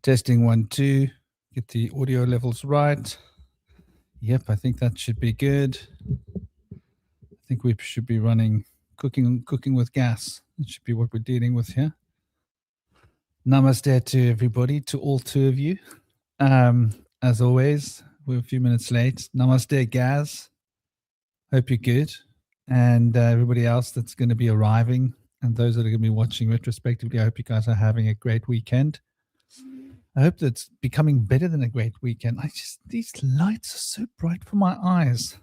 Testing 1, 2. Get the audio levels right. Yep, I think that should be good. I think we should be running cooking with gas. That should be what we're dealing with here. Namaste to everybody, to all two of you. As always, we're a few minutes late. Namaste, Gaz. Hope you're good. And everybody else that's going to be arriving and those that are going to be watching retrospectively, I hope you guys are having a great weekend. I hope that's becoming better than a great weekend. These lights are so bright for my eyes.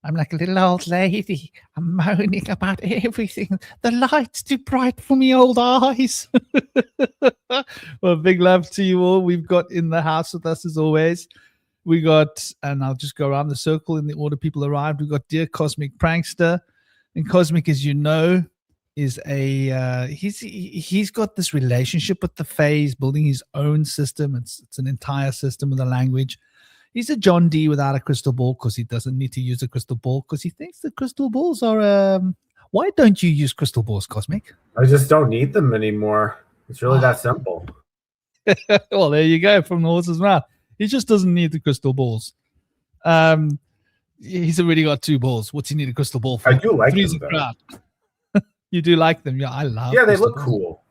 I'm like a little old lady. I'm moaning about everything. The light's too bright for me old eyes. Well, big love to you all. We've got in the house with us as always. We got, and I'll just go around the circle in the order people arrived. We've got Dear Cosmic Prankster. And Cosmic, as you know, is a he's got this relationship with the Fae, building his own system. It's an entire system with a language. He's a John D without a crystal ball because he doesn't need to use a crystal ball because he thinks the crystal balls are why don't you use crystal balls, Cosmic? I just don't need them anymore. It's really that simple. Well, there you go, from the horse's mouth. He just doesn't need the crystal balls. He's already got 2 balls. What's he need a crystal ball for? I do like them, though. You do like them? Yeah, I love. Yeah, they look cool.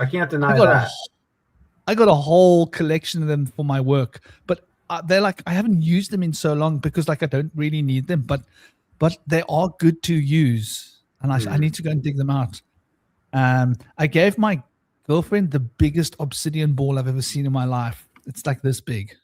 I can't deny that. I got a whole collection of them for my work, but they're like, I haven't used them in so long because like I don't really need them, but they are good to use, and I need to go and dig them out. I gave my girlfriend the biggest obsidian ball I've ever seen in my life. It's like this big.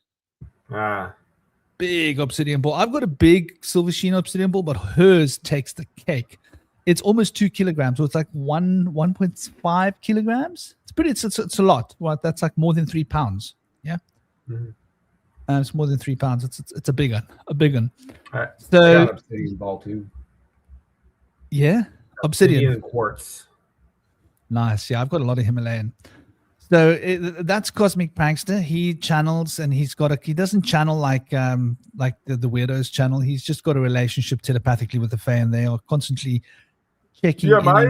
Big obsidian ball. I've got a big silver sheen obsidian ball, but hers takes the cake. It's almost 2 kilograms, so it's like 1.5 kilograms. It's pretty. It's a lot. Right? That's like more than 3 pounds. Yeah. Mm-hmm. It's more than 3 pounds. It's a big one. A big one. So I got an obsidian ball too. Yeah, obsidian and quartz. Nice. Yeah, I've got a lot of Himalayan. So that's Cosmic Prankster. He channels, and he doesn't channel like the weirdos channel. He's just got a relationship telepathically with the Fae, and they are constantly checking. Yeah, my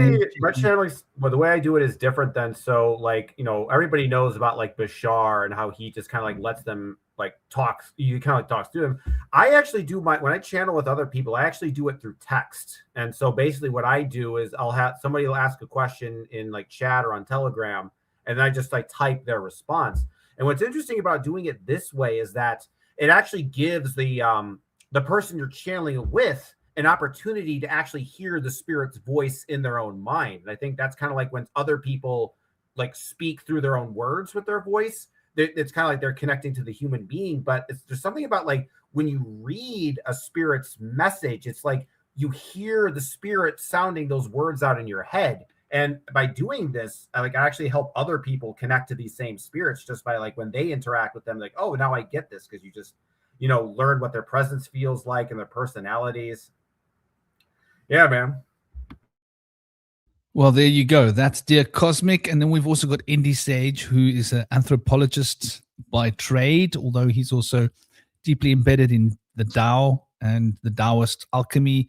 channeling, well, the way I do it is different than, so like, everybody knows about like Bashar and how he just kind of like lets them like talk. You kind of like talks to him. I actually do when I channel with other people, I actually do it through text. And so basically what I do is I'll have somebody will ask a question in like chat or on Telegram, and then I just like type their response. And what's interesting about doing it this way is that it actually gives the person you're channeling it with an opportunity to actually hear the spirit's voice in their own mind. And I think that's kind of like when other people like speak through their own words with their voice, it's kind of like they're connecting to the human being. But there's something about like when you read a spirit's message, it's like you hear the spirit sounding those words out in your head. And by doing this, I actually help other people connect to these same spirits just by like when they interact with them, like, oh, now I get this, because you just, learn what their presence feels like and their personalities. Yeah, man. Well, there you go. That's Dear Cosmic. And then we've also got Indy Sage, who is an anthropologist by trade, although he's also deeply embedded in the Tao and the Taoist alchemy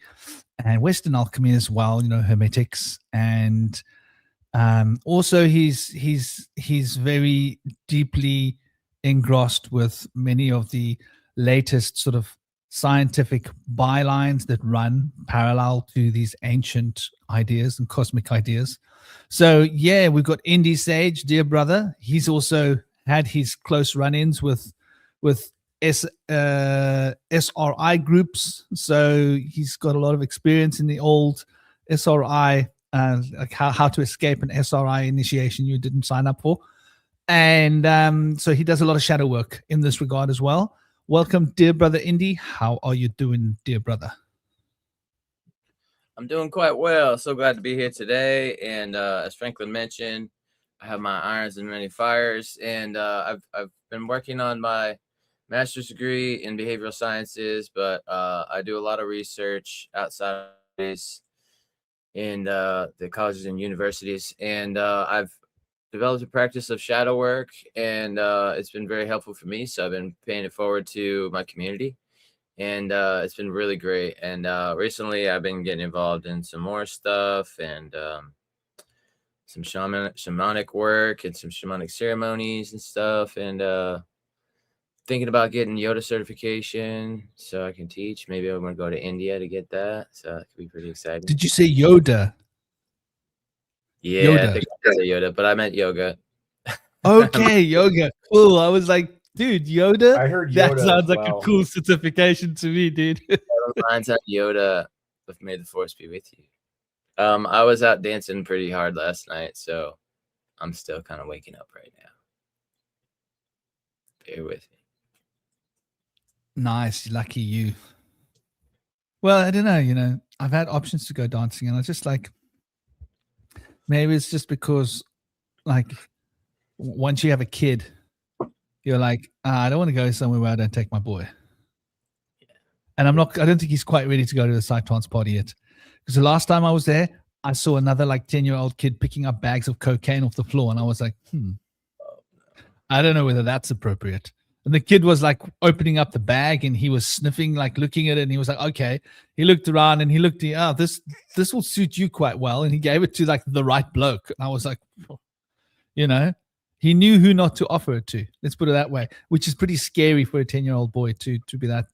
and Western alchemy as well, Hermetics. And also he's very deeply engrossed with many of the latest sort of scientific bylines that run parallel to these ancient ideas and cosmic ideas. So yeah, we've got Indy Sage, dear brother. He's also had his close run-ins with SRI groups. So he's got a lot of experience in the old SRI, like how to escape an SRI initiation you didn't sign up for. And so he does a lot of shadow work in this regard as well. Welcome, dear brother Indy. How are you doing, dear brother? I'm doing quite well. So glad to be here today. And as Franklin mentioned, I have my irons in many fires. And I've been working on my master's degree in behavioral sciences, but I do a lot of research outside of this in the colleges and universities. And I've developed a practice of shadow work, and it's been very helpful for me. So I've been paying it forward to my community, and it's been really great. And recently I've been getting involved in some more stuff, and some shamanic work and some shamanic ceremonies and stuff, and thinking about getting Yoda certification so I can teach. Maybe I'm going to go to India to get that, so that could be pretty exciting. Did you say Yoda? Yeah, Yoda. I think I said Yoda, but I meant yoga. Okay, yoga. Cool. I was like, dude, Yoda? I heard That Yoda sounds as like well. a cool certification to me, dude. Mine's on Yoda with May the Force be with you. I was out dancing pretty hard last night, so I'm still kind of waking up right now. Bear with me. Nice. Lucky you. Well, I don't know. I've had options to go dancing, and I just like, maybe it's just because, like, once you have a kid, you're like, I don't want to go somewhere where I don't take my boy. And I don't think he's quite ready to go to the Psytrance party yet. Because the last time I was there, I saw another like 10-year-old kid picking up bags of cocaine off the floor. And I was like, I don't know whether that's appropriate. And the kid was like opening up the bag and he was sniffing, like looking at it. And he was like, okay. He looked around and he looked, this will suit you quite well. And he gave it to like the right bloke. And I was like, he knew who not to offer it to. Let's put it that way, which is pretty scary for a 10-year-old boy to be that,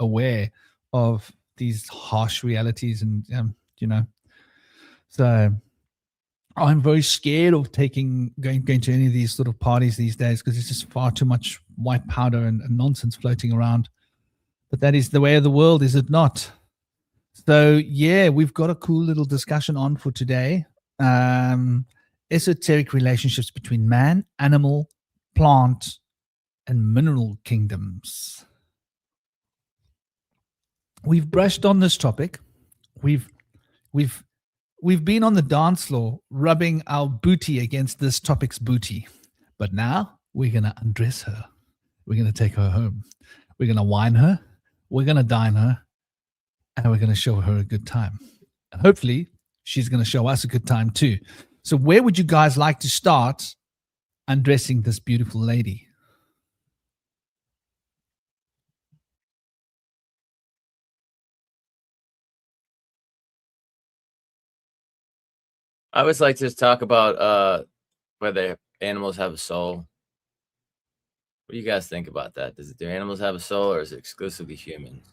aware of these harsh realities. And, so I'm very scared of going to any of these sort of parties these days because it's just far too much white powder and nonsense floating around. But that is the way of the world, is it not? So, yeah, we've got a cool little discussion on for today. Esoteric relationships between man, animal, plant, and mineral kingdoms. We've brushed on this topic. We've been on the dance floor rubbing our booty against this topic's booty. But now we're going to undress her. We're going to take her home. We're going to wine her. We're going to dine her. And we're going to show her a good time. And hopefully she's going to show us a good time too. So where would you guys like to start undressing this beautiful lady? I always like to talk about whether animals have a soul. What do you guys think about that? Do animals have a soul, or is it exclusively humans?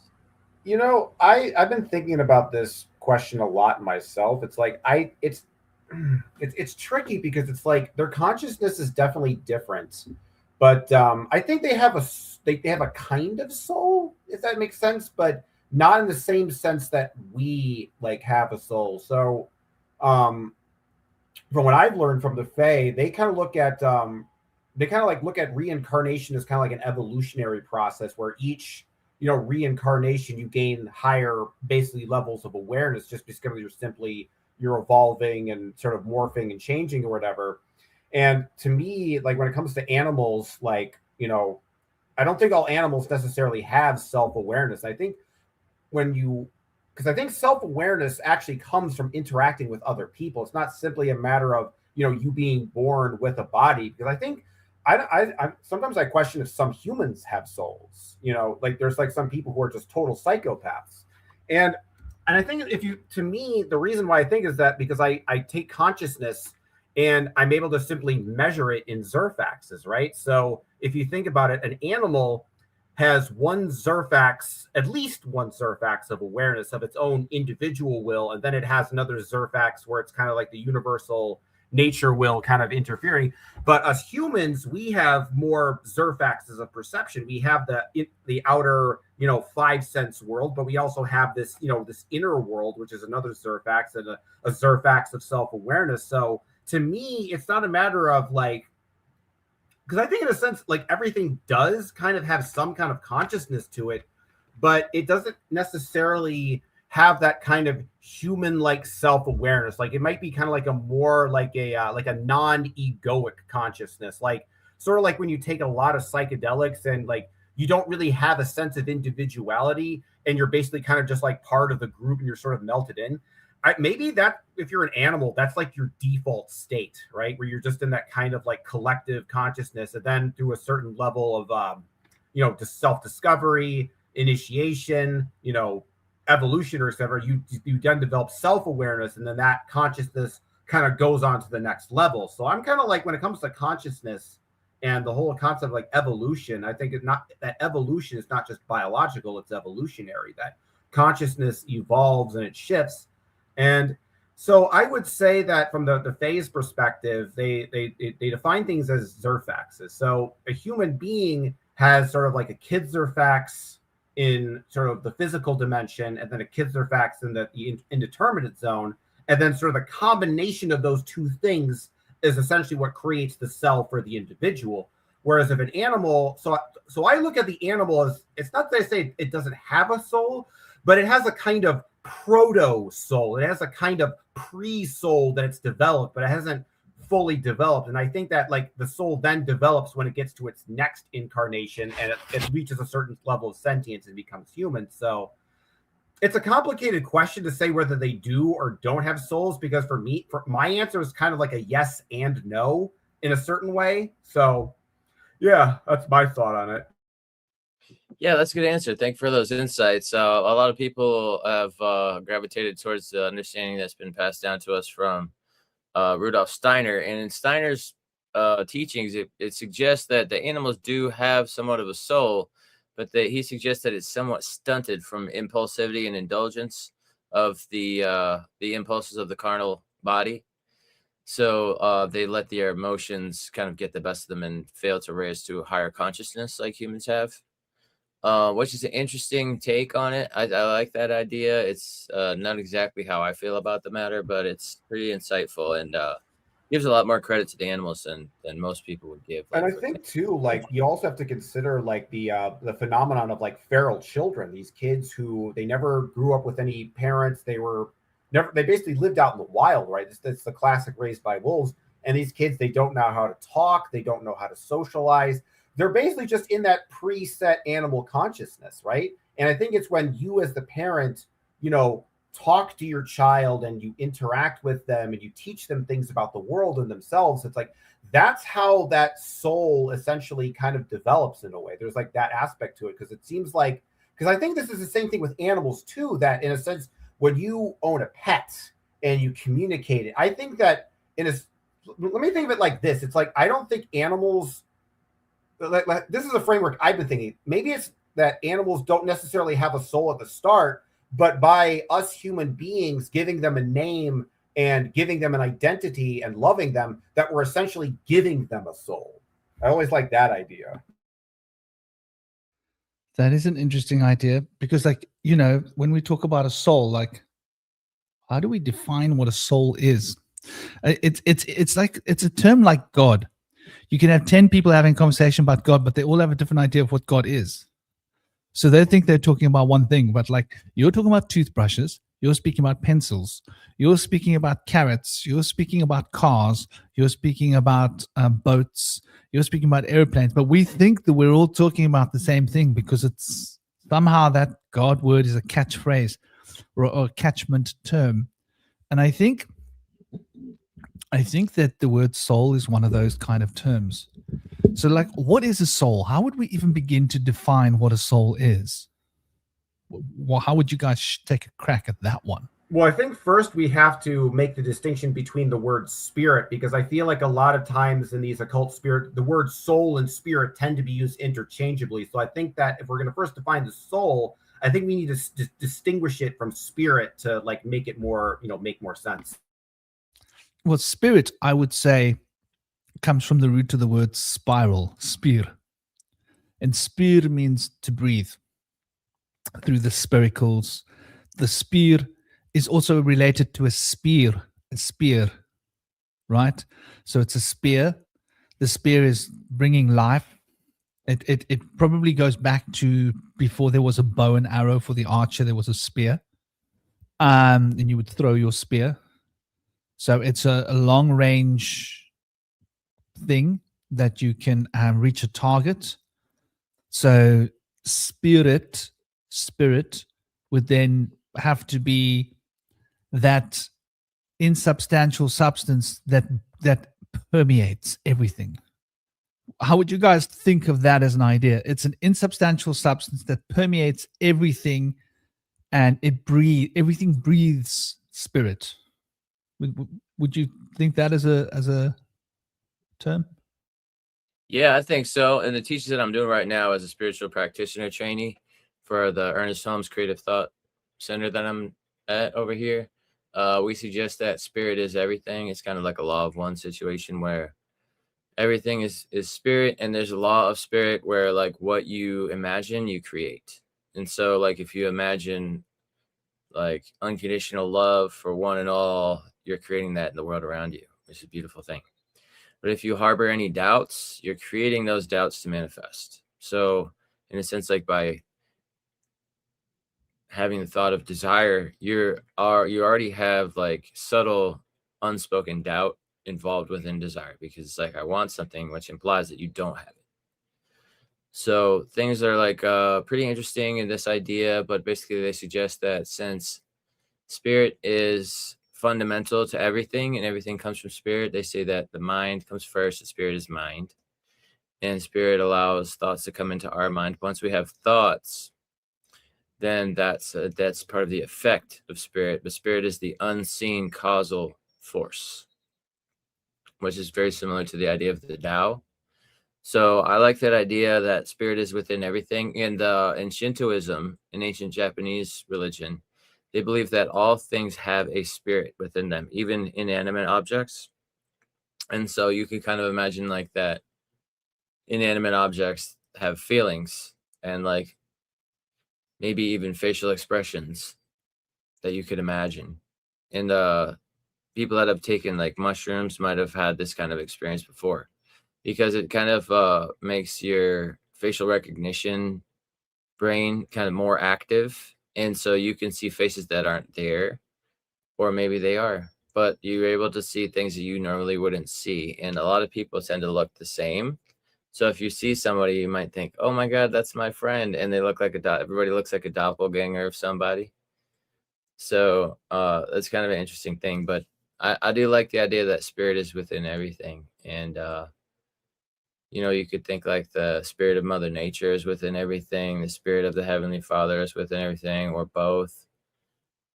I've been thinking about this question a lot myself. It's like it's tricky because it's like their consciousness is definitely different, but I think they have a kind of soul, if that makes sense, but not in the same sense that we like have a soul. So from what I've learned from the Fae, they kind of look at reincarnation as kind of like an evolutionary process where each reincarnation you gain higher basically levels of awareness just because you're evolving and sort of morphing and changing or whatever. And to me, like when it comes to animals, like I don't think all animals necessarily have self-awareness. I think because I think self-awareness actually comes from interacting with other people. It's not simply a matter of, you being born with a body. Because I think I sometimes I question if some humans have souls, like there's like some people who are just total psychopaths. And I think to me, the reason why I think is that because I take consciousness and I'm able to simply measure it in Zerfaxes, right? So if you think about it, an animal has at least one Zerfax of awareness of its own individual will, and then it has another Zerfax where it's kind of like the universal nature will kind of interfering. But us humans, we have more Zerfaxes of perception. We have the outer, 5 sense world, but we also have this, this inner world, which is another Zerfax and a Zerfax of self-awareness. So to me, it's not a matter of like, because I think in a sense, like everything does kind of have some kind of consciousness to it, but it doesn't necessarily have that kind of human-like self-awareness. Like it might be kind of like a more like a non-egoic consciousness, like sort of like when you take a lot of psychedelics and like you don't really have a sense of individuality and you're basically kind of just like part of the group and you're sort of melted in. Maybe that if you're an animal, that's like your default state, right? Where you're just in that kind of like collective consciousness, and then through a certain level of, just self-discovery, initiation, evolution or whatever, you then develop self-awareness, and then that consciousness kind of goes on to the next level. So I'm kind of like, when it comes to consciousness and the whole concept of like evolution, I think it's not that evolution is not just biological, it's evolutionary, that consciousness evolves and it shifts. And so I would say that from the phase perspective, they define things as zerfaxes. So a human being has sort of like a kid zerfax in sort of the physical dimension, and then a kid zerfax in the indeterminate zone. And then sort of the combination of those two things is essentially what creates the cell for the individual. Whereas if an animal, so I look at the animal as, it's not that I say it doesn't have a soul, but it has a kind of proto soul. It has a kind of pre-soul that it's developed, but it hasn't fully developed. And I think that like the soul then develops when it gets to its next incarnation and it reaches a certain level of sentience and becomes human. So it's a complicated question to say whether they do or don't have souls, because for me, my answer is kind of like a yes and no in a certain way. So yeah, that's my thought on it. Yeah, that's a good answer. Thank you for those insights. A lot of people have gravitated towards the understanding that's been passed down to us from Rudolf Steiner. And in Steiner's teachings, it suggests that the animals do have somewhat of a soul, but that he suggests that it's somewhat stunted from impulsivity and indulgence of the impulses of the carnal body. So they let their emotions kind of get the best of them and fail to raise to a higher consciousness like humans have. Which is an interesting take on it. I like that idea. It's not exactly how I feel about the matter, but it's pretty insightful and gives a lot more credit to the animals than most people would give. And I think too, like you also have to consider like the phenomenon of like feral children. These kids who they never grew up with any parents. They basically lived out in the wild, right? It's the classic raised by wolves. And these kids, they don't know how to talk. They don't know how to socialize. They're basically just in that preset animal consciousness, right? And I think it's when you as the parent, talk to your child and you interact with them and you teach them things about the world and themselves. It's like, that's how that soul essentially kind of develops in a way. There's like that aspect to it, because it seems like, because I think this is the same thing with animals too, that in a sense, when you own a pet and you communicate it, I think that let me think of it like this. It's like, I don't think animals, this is a framework I've been thinking. Maybe it's that animals don't necessarily have a soul at the start, but by us human beings giving them a name and giving them an identity and loving them, that we're essentially giving them a soul. I always like that idea. That is an interesting idea, because when we talk about a soul, like, how do we define what a soul is? It's like, it's a term like God. You can have 10 people having a conversation about God, but they all have a different idea of what God is. So they think they're talking about one thing, but like, you're talking about toothbrushes, you're speaking about pencils, you're speaking about carrots, you're speaking about cars, you're speaking about boats, you're speaking about airplanes, but we think that we're all talking about the same thing because it's somehow that God word is a catchphrase or a catchment term. And I think that the word soul is one of those kind of terms. So like, what is a soul? How would we even begin to define what a soul is? Well, how would you guys take a crack at that one? Well, I think first we have to make the distinction between the word spirit, because I feel like a lot of times in these occult spirit, the word soul and spirit tend to be used interchangeably. So I think that if we're going to first define the soul, I think we need to distinguish it from spirit to like make it more, make more sense. Well, spirit, I would say, comes from the root of the word spiral, spir. And spir means to breathe through the spiracles. The spir is also related to a spear, right? So it's a spear. The spear is bringing life. It probably goes back to before there was a bow and arrow for the archer, there was a spear. And you would throw your spear. So it's a long range thing that you can reach a target. So spirit would then have to be that insubstantial substance that permeates everything. How would you guys think of that as an idea? It's an insubstantial substance that permeates everything, and everything breathes spirit. Would you think that as a term? Yeah, I think so. And the teaching that I'm doing right now as a spiritual practitioner trainee for the Ernest Holmes Creative Thought Center that I'm at over here, we suggest that spirit is everything. It's kind of like a law of one situation where everything is spirit, and there's a law of spirit where like what you imagine, you create. And so like if you imagine like unconditional love for one and all, you're creating that in the world around you, which is a beautiful thing. But if you harbor any doubts, you're creating those doubts to manifest. So in a sense, like by having the thought of desire, you already have like subtle unspoken doubt involved within desire, because it's like I want something, which implies that you don't have it. So things are like pretty interesting in this idea, but basically they suggest that since spirit is fundamental to everything and everything comes from spirit, they say that the mind comes first, the spirit is mind, and spirit allows thoughts to come into our mind. Once we have thoughts, then that's part of the effect of spirit. But spirit is the unseen causal force, which is very similar to the idea of the Tao. So I like that idea that spirit is within everything. And in Shintoism, in ancient Japanese religion, they believe that all things have a spirit within them, even inanimate objects. And so you can kind of imagine like that inanimate objects have feelings and like maybe even facial expressions that you could imagine. And people that have taken like mushrooms might have had this kind of experience before, because it kind of makes your facial recognition brain kind of more active. And so you can see faces that aren't there, or maybe they are, but you're able to see things that you normally wouldn't see. And a lot of people tend to look the same. So if you see somebody, you might think, oh my God, that's my friend. And they look like everybody looks like a doppelganger of somebody. So that's kind of an interesting thing. But I do like the idea that spirit is within everything. And, you could think like the spirit of Mother Nature is within everything. The spirit of the Heavenly Father is within everything, or both.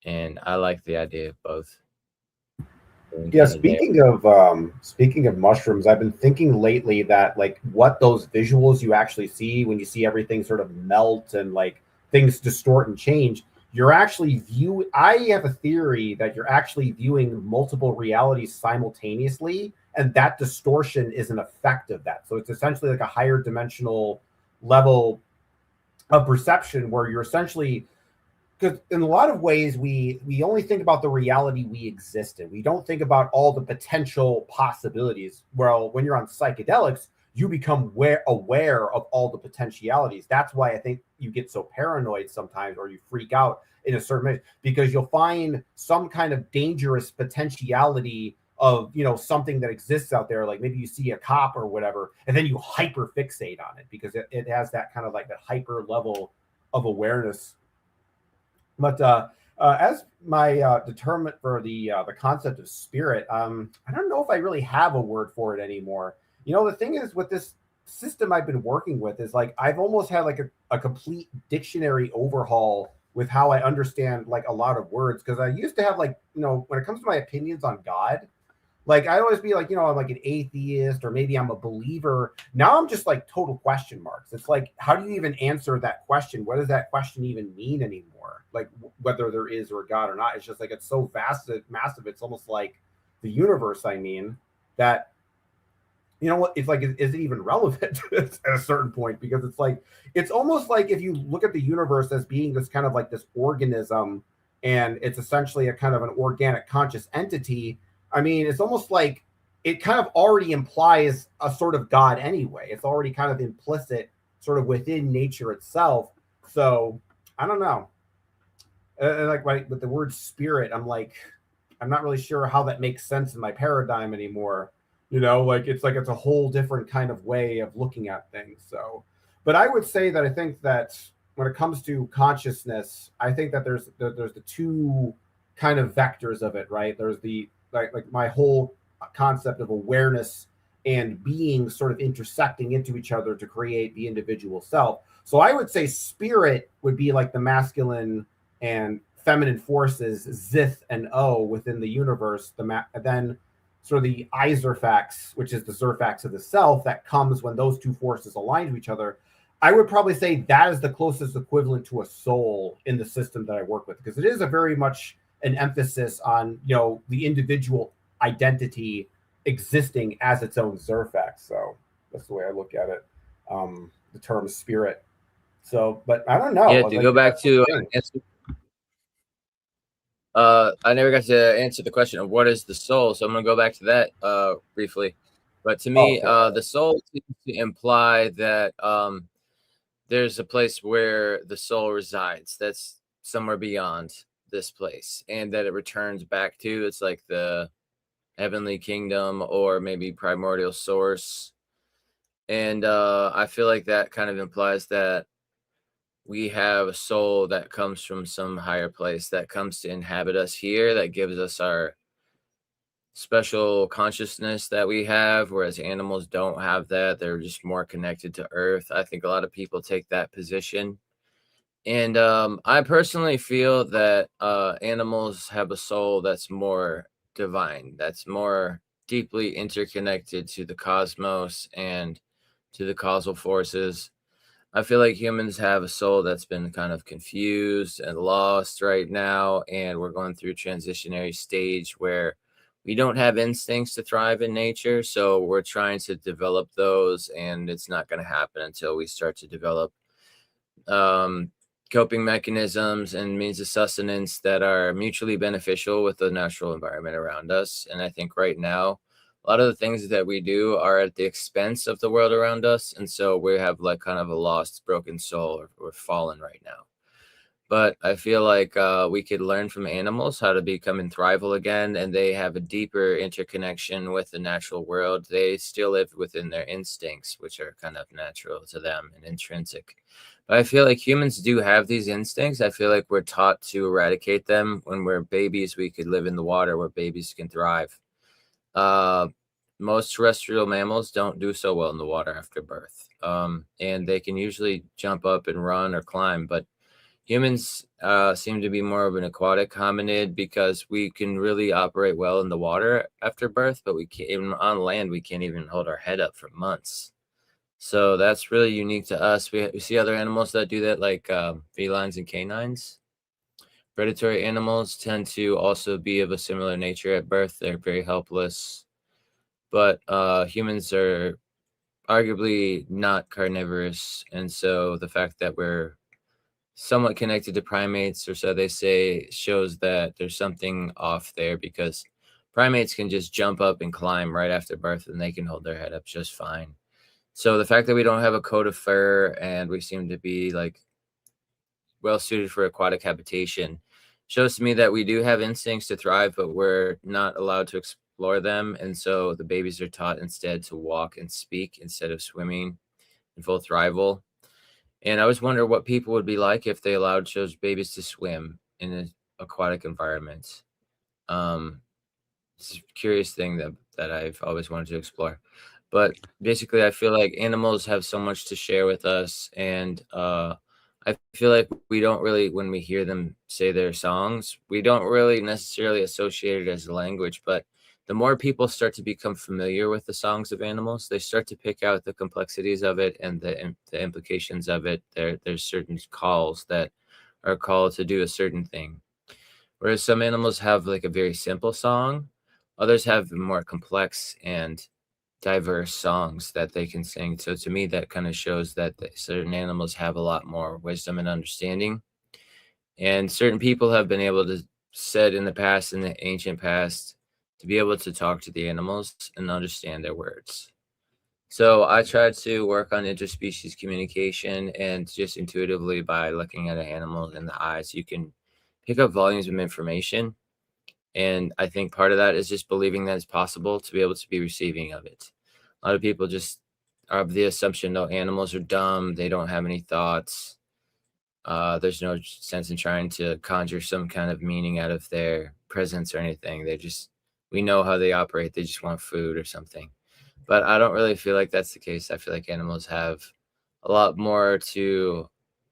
And I like the idea of both. Yeah, speaking of mushrooms, I've been thinking lately that like what those visuals you actually see when you see everything sort of melt and like things distort and change, I have a theory that you're actually viewing multiple realities simultaneously, and that distortion is an effect of that. So it's essentially like a higher dimensional level of perception where you're essentially, because in a lot of ways we only think about the reality we exist in. We don't think about all the potential possibilities. Well, when you're on psychedelics, you become aware of all the potentialities. That's why I think you get so paranoid sometimes, or you freak out in a certain way, because you'll find some kind of dangerous potentiality of something that exists out there. Like maybe you see a cop or whatever, and then you hyper fixate on it because it has that kind of like that hyper level of awareness. But as my determinant for the concept of spirit, I don't know if I really have a word for it anymore. The thing is with this system I've been working with is like I've almost had like a complete dictionary overhaul with how I understand like a lot of words, because I used to have like when it comes to my opinions on God, like I'd always be like, I'm like an atheist, or maybe I'm a believer. Now I'm just like total question marks. It's like, how do you even answer that question? What does that question even mean anymore? Like whether there is or God or not. It's just like, it's so massive. It's almost like the universe. I mean, that, what, it's like, is it even relevant at a certain point? Because it's like, it's almost like if you look at the universe as being this kind of like this organism, and it's essentially a kind of an organic conscious entity. I mean, it's almost like it kind of already implies a sort of God anyway. It's already kind of implicit sort of within nature itself. So I don't know. Like right, with the word spirit, I'm not really sure how that makes sense in my paradigm anymore. Like it's a whole different kind of way of looking at things. So, but I would say that I think that when it comes to consciousness, I think that there's the two kind of vectors of it, right? There's the like my whole concept of awareness and being sort of intersecting into each other to create the individual self. So I would say spirit would be like the masculine and feminine forces, Zith and O, within the universe, then sort of the Iserfax, which is the Zerfax of the self, that comes when those two forces align to each other. I would probably say that is the closest equivalent to a soul in the system that I work with, because it is a very much an emphasis on, you know, the individual identity existing as its own Zerfax. So that's the way I look at it. The term spirit. So, but I don't know. Yeah, to go back to I never got to answer the question of what is the soul, so I'm gonna go back to that briefly. But to me, the soul seems to imply that there's a place where the soul resides that's somewhere beyond this place, and that it returns back to, it's like the heavenly kingdom or maybe primordial source. And I feel like that kind of implies that we have a soul that comes from some higher place that comes to inhabit us here, that gives us our special consciousness that we have, whereas animals don't have that. They're just more connected to earth. I think a lot of people take that position. And I personally feel that animals have a soul that's more divine, that's more deeply interconnected to the cosmos and to the causal forces. I feel like humans have a soul that's been kind of confused and lost right now, and we're going through a transitionary stage where we don't have instincts to thrive in nature. So we're trying to develop those, and it's not going to happen until we start to develop coping mechanisms and means of sustenance that are mutually beneficial with the natural environment around us. And I think right now, a lot of the things that we do are at the expense of the world around us. And so we have like kind of a lost, broken soul, or we're fallen right now. But I feel like we could learn from animals how to become and thrival again. And they have a deeper interconnection with the natural world. They still live within their instincts, which are kind of natural to them and intrinsic. But I feel like humans do have these instincts. I feel like we're taught to eradicate them. When we're babies, we could live in the water where babies can thrive. Most terrestrial mammals don't do so well in the water after birth. And they can usually jump up and run or climb. But humans seem to be more of an aquatic hominid, because we can really operate well in the water after birth, but we can't, even on land, we can't even hold our head up for months. So that's really unique to us. We see other animals that do that, like felines and canines. Predatory animals tend to also be of a similar nature at birth. They're very helpless. But humans are arguably not carnivorous. And so the fact that we're somewhat connected to primates, or so they say, shows that there's something off there, because primates can just jump up and climb right after birth, and they can hold their head up just fine. So the fact that we don't have a coat of fur and we seem to be like well suited for aquatic habitation shows to me that we do have instincts to thrive, but we're not allowed to explore them. And so the babies are taught instead to walk and speak instead of swimming in full thrival. And I always wonder what people would be like if they allowed those babies to swim in an aquatic environment. It's a curious thing that I've always wanted to explore. But basically, I feel like animals have so much to share with us. And I feel like we don't really, when we hear them say their songs, we don't really necessarily associate it as a language. But the more people start to become familiar with the songs of animals, they start to pick out the complexities of it and the implications of it. There's certain calls that are called to do a certain thing. Whereas some animals have like a very simple song, others have more complex and diverse songs that they can sing. So to me, that kind of shows that certain animals have a lot more wisdom and understanding. And certain people have been able to, said in the past, in the ancient past, to be able to talk to the animals and understand their words. So I try to work on interspecies communication, and just intuitively by looking at an animal in the eyes, you can pick up volumes of information. And I think part of that is just believing that it's possible to be able to be receiving of it. A lot of people just are of the assumption, no, animals are dumb, they don't have any thoughts. There's no sense in trying to conjure some kind of meaning out of their presence or anything. We know how they operate. They just want food or something. But I don't really feel like that's the case. I feel like animals have a lot more to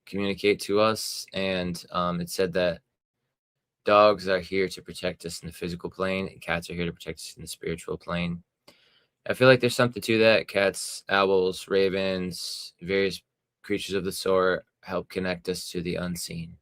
communicate to us. And it's said that dogs are here to protect us in the physical plane, and cats are here to protect us in the spiritual plane. I feel like there's something to that. Cats, owls, ravens, various creatures of the sort help connect us to the unseen.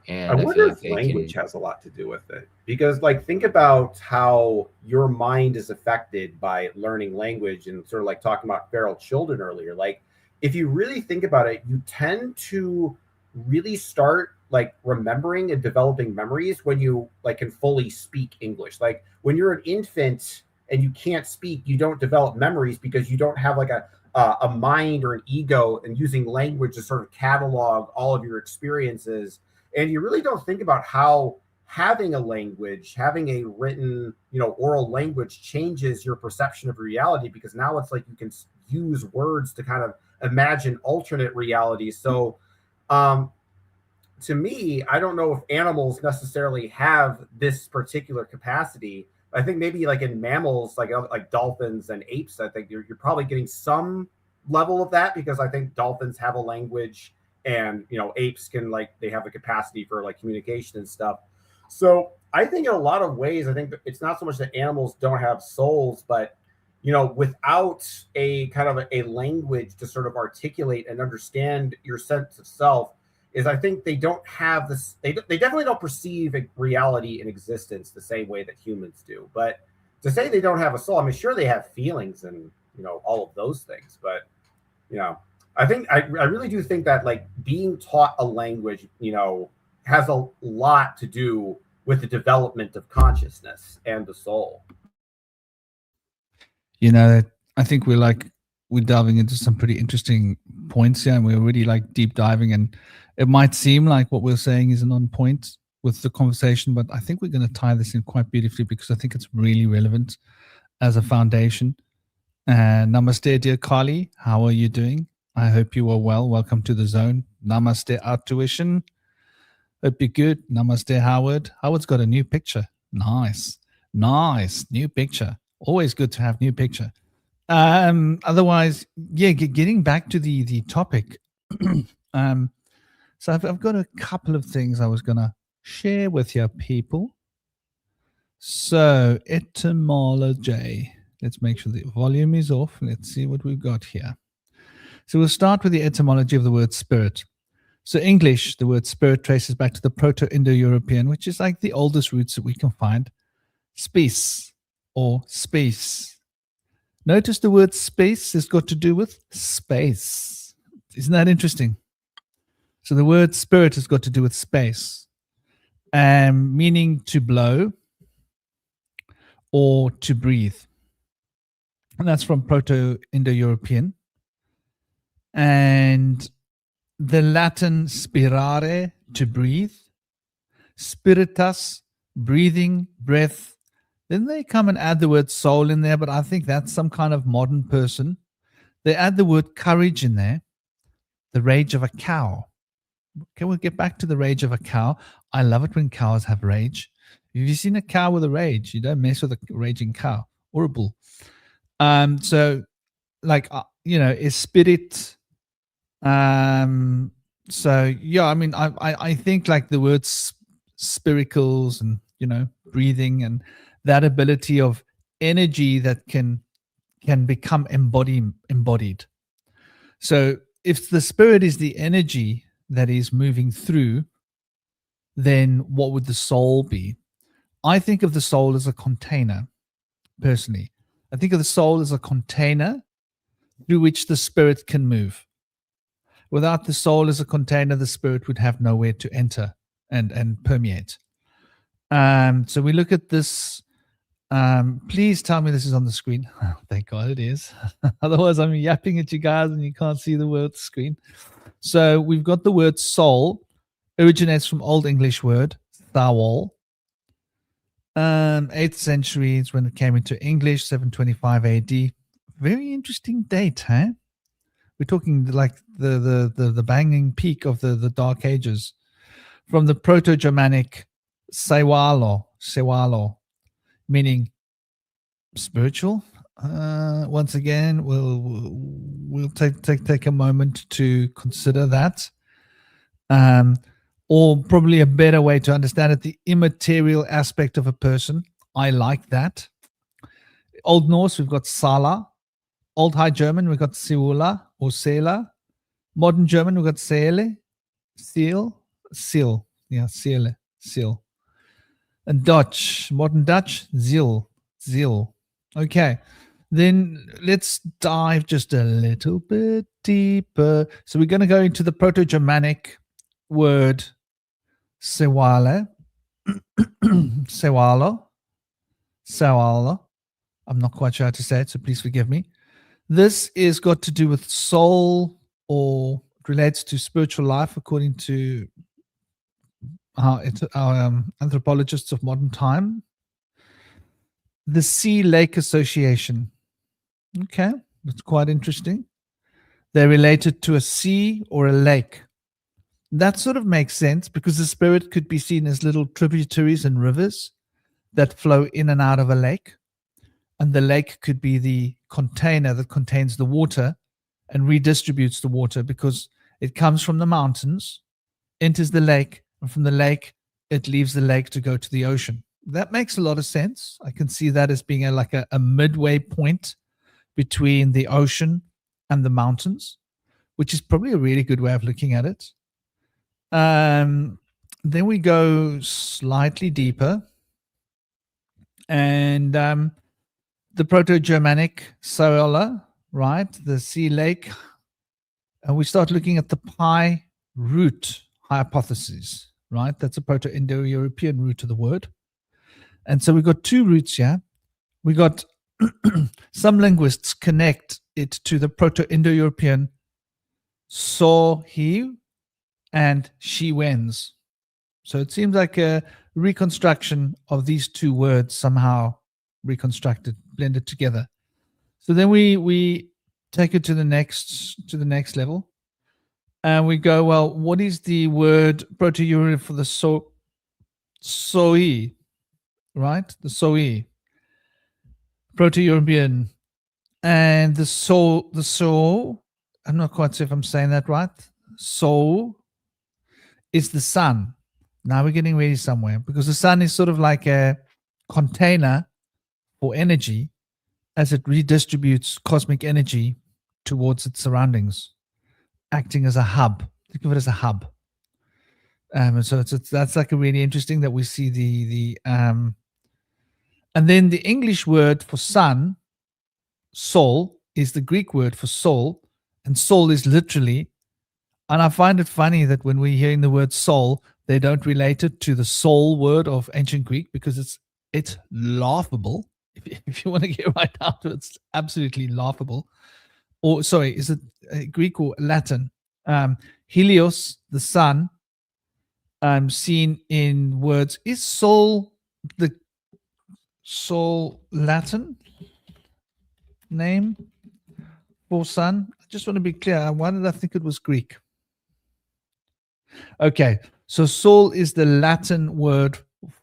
And I I feel wonder like if they language can. has a lot to do with it. Because, like, think about how your mind is affected by learning language and sort of like talking about feral children earlier. Like, if you really think about it, you tend to really start like remembering and developing memories when you like can fully speak English. Like, when you're an infant and you can't speak, you don't develop memories because you don't have like a mind or an ego and using language to sort of catalog all of your experiences, and you really don't think about how having a language, having a written, oral language changes your perception of reality, because now it's like you can use words to kind of imagine alternate realities. So um to me, I don't know if animals necessarily have this particular capacity. I think maybe like in mammals, like dolphins and apes, I think you're probably getting some level of that, because I think dolphins have a language, and apes can, like, they have the capacity for like communication and stuff. So I think in a lot of ways, I think it's not so much that animals don't have souls, but without a kind of a language to sort of articulate and understand your sense of self, is I think they don't have this. They definitely don't perceive a reality in existence the same way that humans do. But to say they don't have a soul, I mean, sure they have feelings and all of those things. But I think I really do think that like being taught a language, has a lot to do with the development of consciousness and the soul. I think we're delving into some pretty interesting points here, and we're really like deep diving, and it might seem like what we're saying isn't on point with the conversation, but I think we're going to tie this in quite beautifully, because I think it's really relevant as a foundation. And namaste, dear Kali. How are you doing? I hope you are well. Welcome to the zone. Namaste, Artuition. Hope you're good. Namaste, Howard. Howard's got a new picture. Nice. New picture. Always good to have new picture. Otherwise, yeah, getting back to the topic. So I've got a couple of things I was going to share with you people. So etymology. Let's make sure the volume is off. Let's see what we've got here. So we'll start with the etymology of the word spirit. So English, the word spirit traces back to the Proto-Indo-European, which is like the oldest roots that we can find. Space or space. Notice the word space has got to do with space. Isn't that interesting? So the word spirit has got to do with space, meaning to blow or to breathe. And that's from Proto-Indo-European. And the Latin spirare, to breathe, spiritus, breathing, breath. Then they come and add the word soul in there, but I think that's some kind of modern person. They add the word courage in there, the rage of a cow. Okay, we'll get back to the rage of a cow. I love it when cows have rage. Have you seen a cow with a rage? You don't mess with a raging cow or a bull. So, like, is spirit. So yeah, I mean, I think like the words spiracles and breathing and that ability of energy that can become embodied. So if the spirit is the energy that is moving through, then what would the soul be? I think of the soul as a container, personally. I think of the soul as a container through which the spirit can move. Without the soul as a container, the spirit would have nowhere to enter and permeate. So we look at this. Please tell me this is on the screen. Thank God it is. Otherwise, I'm yapping at you guys and you can't see the word screen. So we've got the word soul, originates from Old English word, thawal. 8th century is when it came into English, 725 AD. Very interesting date, huh? We're talking like the banging peak of the Dark Ages. From the Proto-Germanic sewalo, meaning spiritual. Once again, we'll take a moment to consider that. or probably a better way to understand it, the immaterial aspect of a person. I like that. Old Norse, we've got Sala. Old High German, we've got Seula or Sela. Modern German, we've got Seele, Seal. Yeah, Seele, Seal. And Dutch, modern Dutch, Ziel. Okay, then let's dive just a little bit deeper. So we're going to go into the Proto-Germanic word Sewale. Sewalo. I'm not quite sure how to say it, so please forgive me. This is got to do with soul, or relates to spiritual life, according to our anthropologists of modern time. The Sea Lake Association. Okay, that's quite interesting. They're related to a sea or a lake. That sort of makes sense because the spirit could be seen as little tributaries and rivers that flow in and out of a lake. And the lake could be the container that contains the water and redistributes the water, because it comes from the mountains, enters the lake, and from the lake, it leaves the lake to go to the ocean. That makes a lot of sense. I can see that as being a midway point between the ocean and the mountains, which is probably a really good way of looking at it. Then we go slightly deeper, and the Proto-Germanic Saola, right? The sea lake. And we start looking at the pi root hypothesis, right? That's a Proto-Indo-European root of the word. And so we've got two roots here. We got some linguists connect it to the Proto-Indo-European so-he and she-wens. So it seems like a reconstruction of these two words, somehow reconstructed, blended together. So then we take it to the next level, and we go, well, what is the word Proto-European for the soe, right? The soe, Proto-European, and the so. I'm not quite sure if I'm saying that right. So is the sun. Now we're getting really somewhere, because the sun is sort of like a container for energy as it redistributes cosmic energy towards its surroundings, acting as a hub. Think of it as a hub. And so that's like a really interesting that we see the and then the English word for sun, soul, is the Greek word for soul, and soul is literally. And I find it funny that when we're hearing the word soul, they don't relate it to the soul word of ancient Greek, because it's laughable. If you want to get right down to it, it's absolutely laughable. Or sorry, is it Greek or Latin? Helios, the sun, seen in words. Is soul the soul Latin name for sun? I just want to be clear. Why did I think it was Greek? Okay, so soul is the Latin word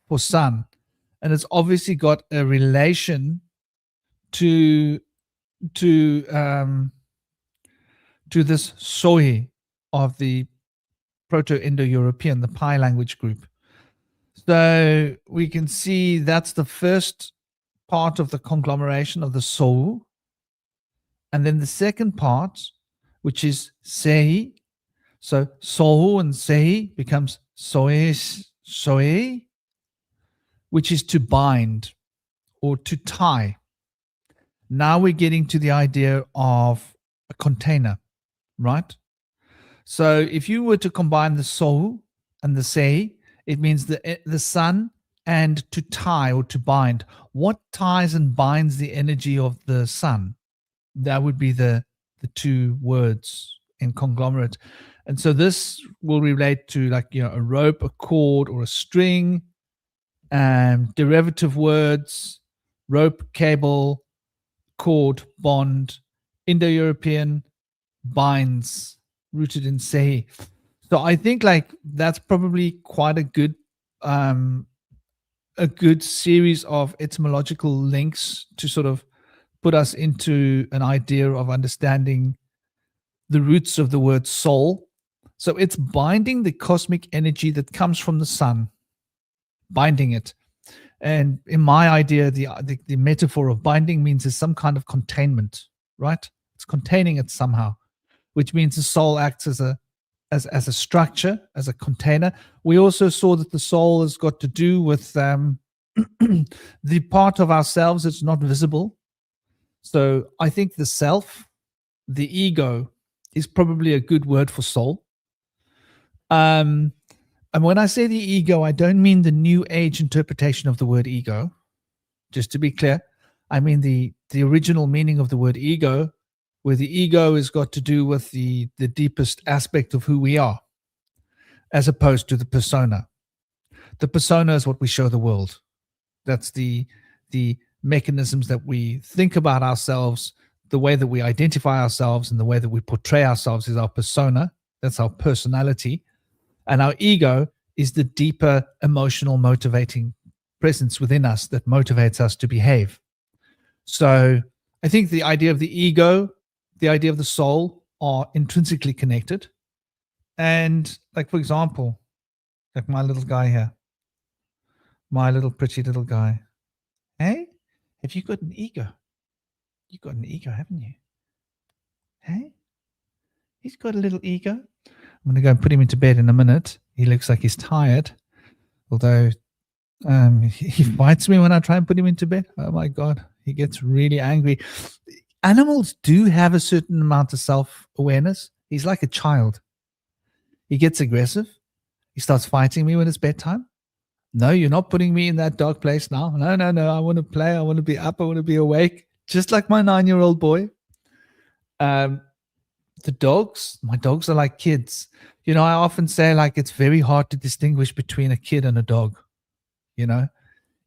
for sun, and it's obviously got a relation to this soy of the Proto-Indo-European, the Pi language group. So we can see that's the first part of the conglomeration of the soul. And then the second part, which is Sehi. So Sohu and Sehi becomes Soe, which is to bind or to tie. Now we're getting to the idea of a container, right? So if you were to combine the Sohu and the Sehi, it means the sun and to tie or to bind. What ties and binds the energy of the sun? That would be the two words in conglomerate. And so this will relate to, like, a rope, a cord, or a string. Derivative words: rope, cable, cord, bond. Indo-European, binds, rooted in Sehi. So I think that's probably quite a good series of etymological links to sort of put us into an idea of understanding the roots of the word soul. So it's binding the cosmic energy that comes from the sun, binding it. And in my idea, the metaphor of binding means there's some kind of containment, right? It's containing it somehow, which means the soul acts as a structure, as a container. We also saw that the soul has got to do with the part of ourselves that's not visible. So I think the self, the ego, is probably a good word for soul. And when I say the ego, I don't mean the new age interpretation of the word ego. Just to be clear, I mean the original meaning of the word ego, where the ego has got to do with the deepest aspect of who we are, as opposed to the persona. The persona is what we show the world. That's the mechanisms that we think about ourselves, the way that we identify ourselves, and the way that we portray ourselves is our persona. That's our personality. And our ego is the deeper emotional motivating presence within us that motivates us to behave. So I think the idea of the ego, the idea of the soul are intrinsically connected. And like, for example, like my little guy here, my little pretty little guy. Hey, have you got an ego? You've got an ego, haven't you? Hey, he's got a little ego. I'm going to go and put him into bed in a minute. He looks like he's tired, although he fights me when I try and put him into bed. Oh my God, he gets really angry. Animals do have a certain amount of self-awareness. He's like a child. He gets aggressive. He starts fighting me when it's bedtime. No, you're not putting me in that dark place now. No. I want to play. I want to be up. I want to be awake. Just like my 9-year-old boy. The dogs, my dogs are like kids. You know, I often say like it's very hard to distinguish between a kid and a dog. You know,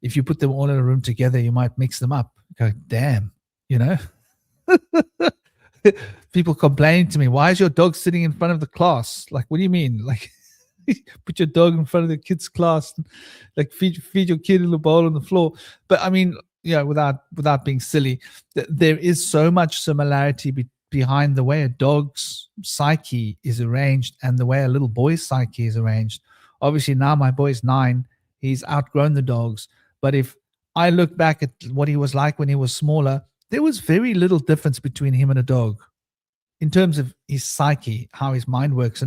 if you put them all in a room together, you might mix them up. Go, damn, you know. People complaining to me, why is your dog sitting in front of the class? Like, what do you mean? Like, put your dog in front of the kids' class, and, like feed your kid in a bowl on the floor. But I mean, you know, without being silly, there is so much similarity behind the way a dog's psyche is arranged and the way a little boy's psyche is arranged. Obviously, now my boy's 9, he's outgrown the dogs. But if I look back at what he was like when he was smaller, there was very little difference between him and a dog in terms of his psyche, how his mind works.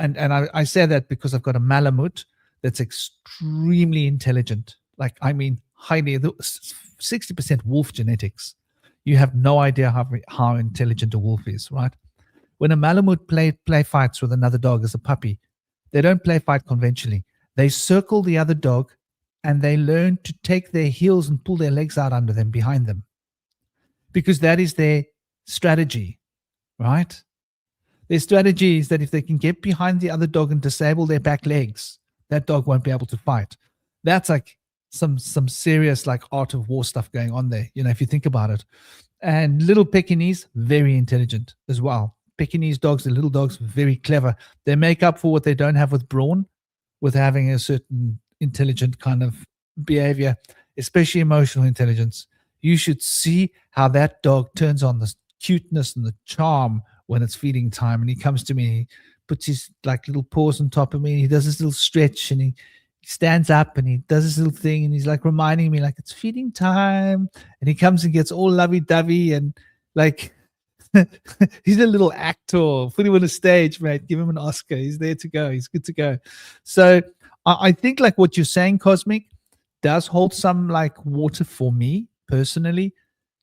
And I say that because I've got a Malamute that's extremely intelligent. Like, I mean, highly, 60% wolf genetics. You have no idea how intelligent a wolf is, right? When a Malamute play fights with another dog as a puppy, they don't play fight conventionally. They circle the other dog and they learn to take their heels and pull their legs out under them, behind them. Because that is their strategy, right? Their strategy is that if they can get behind the other dog and disable their back legs, that dog won't be able to fight. That's like some serious like art of war stuff going on there, you know, if you think about it. And little Pekingese, very intelligent as well. Pekingese dogs, the little dogs, very clever. They make up for what they don't have with brawn, with having a certain intelligent kind of behavior, especially emotional intelligence. You should see how that dog turns on the cuteness and the charm when it's feeding time. And he comes to me, he puts his like little paws on top of me, and he does this little stretch, and he stands up and he does this little thing, and he's like reminding me like it's feeding time. And he comes and gets all lovey-dovey and like he's a little actor. Put him on a stage, mate. Give him an Oscar. He's there to go. He's good to go. So I think like what you're saying, Cosmic, does hold some like water for me personally.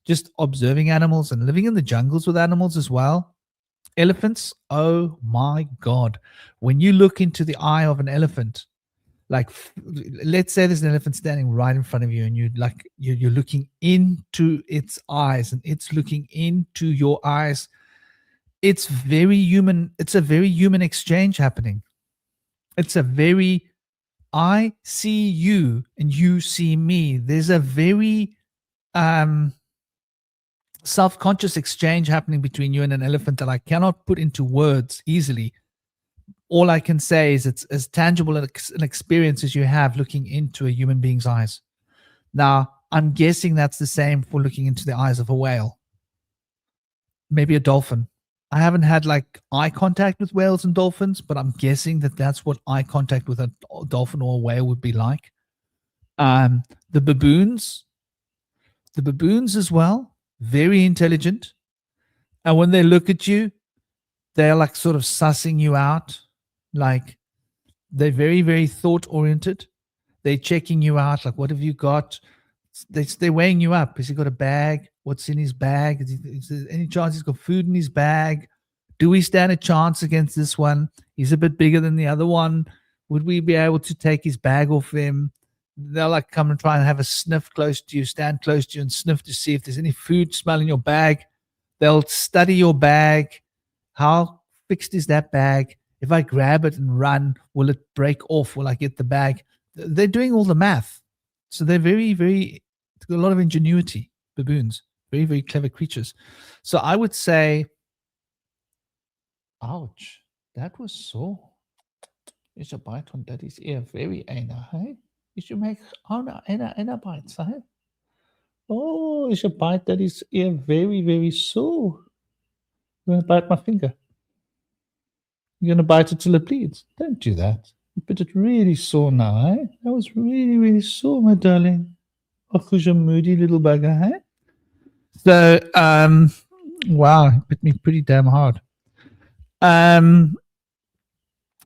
Just observing animals and living in the jungles with animals as well. Elephants, oh my God. When you look into the eye of an elephant, like let's say there's an elephant standing right in front of you, and you're looking into its eyes and it's looking into your eyes. It's very human. It's a very human exchange happening. It's a very, I see you and you see me. There's a very self-conscious exchange happening between you and an elephant that I cannot put into words easily. All I can say is it's as tangible an experience as you have looking into a human being's eyes. Now, I'm guessing that's the same for looking into the eyes of a whale. Maybe a dolphin. I haven't had like eye contact with whales and dolphins, but I'm guessing that that's what eye contact with a dolphin or a whale would be like. The baboons as well, very intelligent. And when they look at you, they're like sort of sussing you out. Like they're very, very thought oriented. They're checking you out. Like, what have you got? They're weighing you up. Has he got a bag? What's in his bag? Is there any chance he's got food in his bag? Do we stand a chance against this one? He's a bit bigger than the other one. Would we be able to take his bag off him? They'll like come and try and have a sniff close to you, stand close to you and sniff to see if there's any food smell in your bag. They'll study your bag. How fixed is that bag? If I grab it and run, will it break off? Will I get the bag? They're doing all the math. So they're very, very, a lot of ingenuity, baboons, very, very clever creatures. So I would say, ouch, that was sore. It's a bite on daddy's ear, very Anna, hey? You should make Anna bites, hey? Oh, it's a bite daddy's ear, very, very sore. I'm going to bite my finger. You're going to bite it till it bleeds. Don't do that. You bit it really sore now, eh? That was really, really sore, my darling. Oh, who's a moody little bugger, eh? So, wow, it bit me pretty damn hard.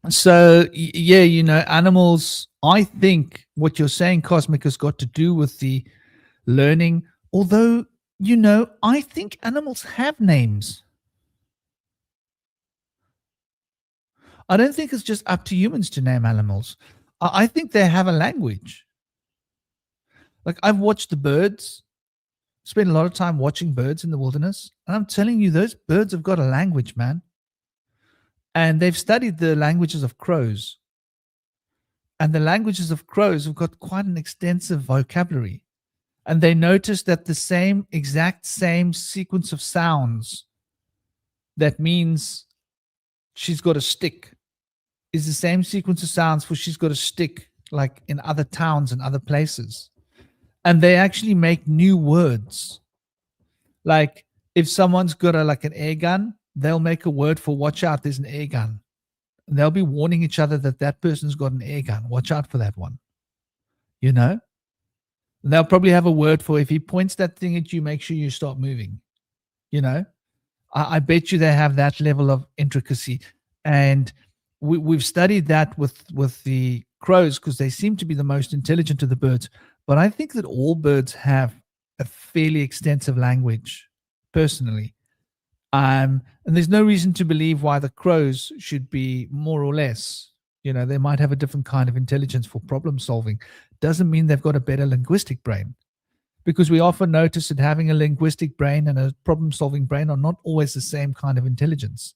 So, yeah, you know, animals, I think what you're saying, Cosmic, has got to do with the learning. Although, you know, I think animals have names. I don't think it's just up to humans to name animals. I think they have a language. Like I've watched the birds, spent a lot of time watching birds in the wilderness, and I'm telling you, those birds have got a language, man. And they've studied the languages of crows. And the languages of crows have got quite an extensive vocabulary. And they noticed that the exact same sequence of sounds that means she's got a stick is the same sequence of sounds for she's got a stick, like in other towns and other places. And they actually make new words. Like if someone's got an air gun, they'll make a word for watch out, there's an air gun. And they'll be warning each other that person's got an air gun. Watch out for that one. You know? And they'll probably have a word for if he points that thing at you, make sure you stop moving. You know? I bet you they have that level of intricacy. And we've studied that with the crows because they seem to be the most intelligent of the birds. But I think that all birds have a fairly extensive language, personally. And there's no reason to believe why the crows should be more or less. You know, they might have a different kind of intelligence for problem solving. Doesn't mean they've got a better linguistic brain. Because we often notice that having a linguistic brain and a problem solving brain are not always the same kind of intelligence.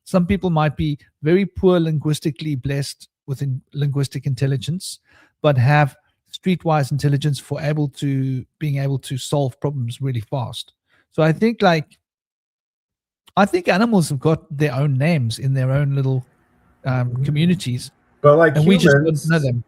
Some people might be very poor linguistically blessed with linguistic intelligence, but have streetwise intelligence for being able to solve problems really fast. So I think animals have got their own names in their own little communities, but like and humans, we just don't know them.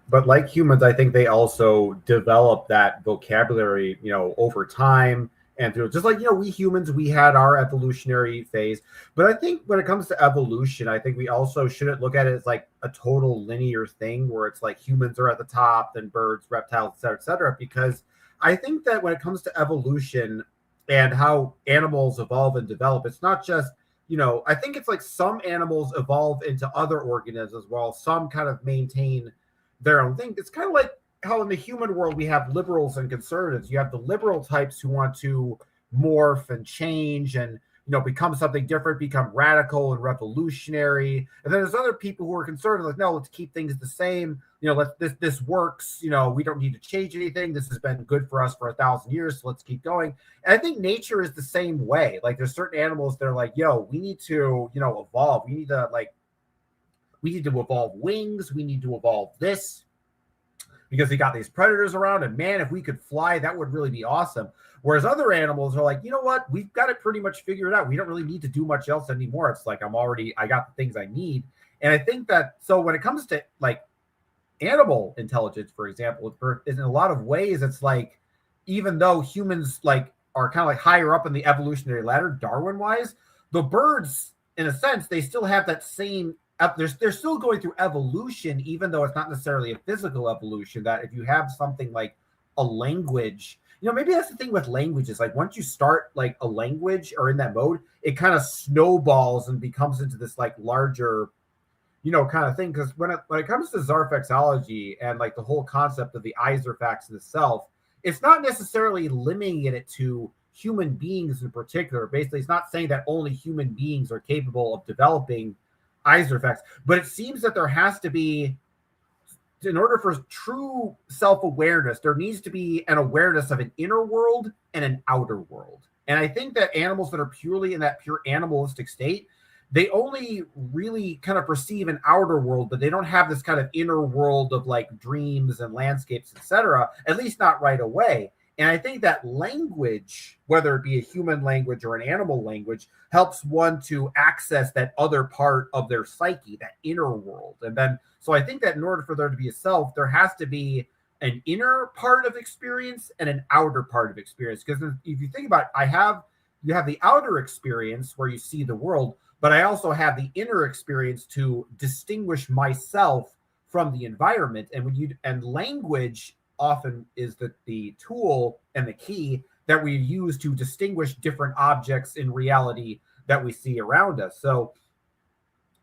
But like humans, I think they also develop that vocabulary, you know, over time and through. Just like, you know, we humans, we had our evolutionary phase. But I think when it comes to evolution, I think we also shouldn't look at it as like a total linear thing where it's like humans are at the top, then birds, reptiles, et cetera. Because I think that when it comes to evolution and how animals evolve and develop, it's not just, you know, I think it's like some animals evolve into other organisms while some kind of maintain their own thing. It's kind of like how in the human world we have liberals and conservatives. You have the liberal types who want to morph and change and, you know, become something different, become radical and revolutionary. And then there's other people who are conservative, like, no, let's keep things the same. You know, this works. You know, we don't need to change anything. This has been good for us for 1,000 years, so let's keep going. And I think nature is the same way. Like there's certain animals that are like, yo, we need to, you know, evolve. We need to evolve wings. We need to evolve this because we got these predators around. And man, if we could fly, that would really be awesome. Whereas other animals are like, you know what? We've got it pretty much figured out. We don't really need to do much else anymore. It's like, I got the things I need. And I think that, so when it comes to like animal intelligence, for example, in a lot of ways, it's like, even though humans like are kind of like higher up in the evolutionary ladder, Darwin wise, the birds, in a sense, they still have that same. They're still going through evolution, even though it's not necessarily a physical evolution. That if you have something like a language, maybe that's the thing with languages. Like once you start like a language or in that mode, it kind of snowballs and becomes into this like larger, kind of thing. Because when it comes to Zarfexology and like the whole concept of the Izarfax in itself, it's not necessarily limiting it to human beings in particular. Basically, it's not saying that only human beings are capable of developing Izarfax, but it seems that there has to be, in order for true self-awareness, there needs to be an awareness of an inner world and an outer world. And I think that animals that are purely in that pure animalistic state, they only really kind of perceive an outer world, but they don't have this kind of inner world of like dreams and landscapes, etc., at least not right away. And I think that language, whether it be a human language or an animal language, helps one to access that other part of their psyche, that inner world. And then, so I think that in order for there to be a self, there has to be an inner part of experience and an outer part of experience. Because if you think about it, you have the outer experience where you see the world, but I also have the inner experience to distinguish myself from the environment. And language often is the tool and the key that we use to distinguish different objects in reality that we see around us. So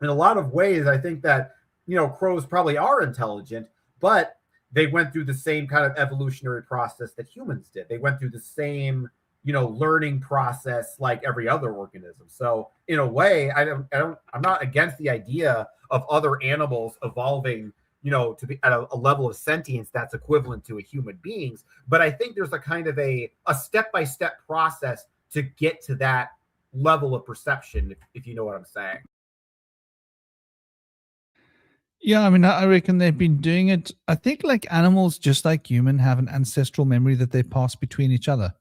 in a lot of ways, I think that, crows probably are intelligent, but they went through the same kind of evolutionary process that humans did. They went through the same, learning process like every other organism. So in a way, I'm not against the idea of other animals evolving, to be at a level of sentience that's equivalent to a human being's. But I think there's a kind of a step-by-step process to get to that level of perception, if you know what I'm saying. Yeah, I mean, I reckon they've been doing it. I think like animals, just like human, have an ancestral memory that they pass between each other.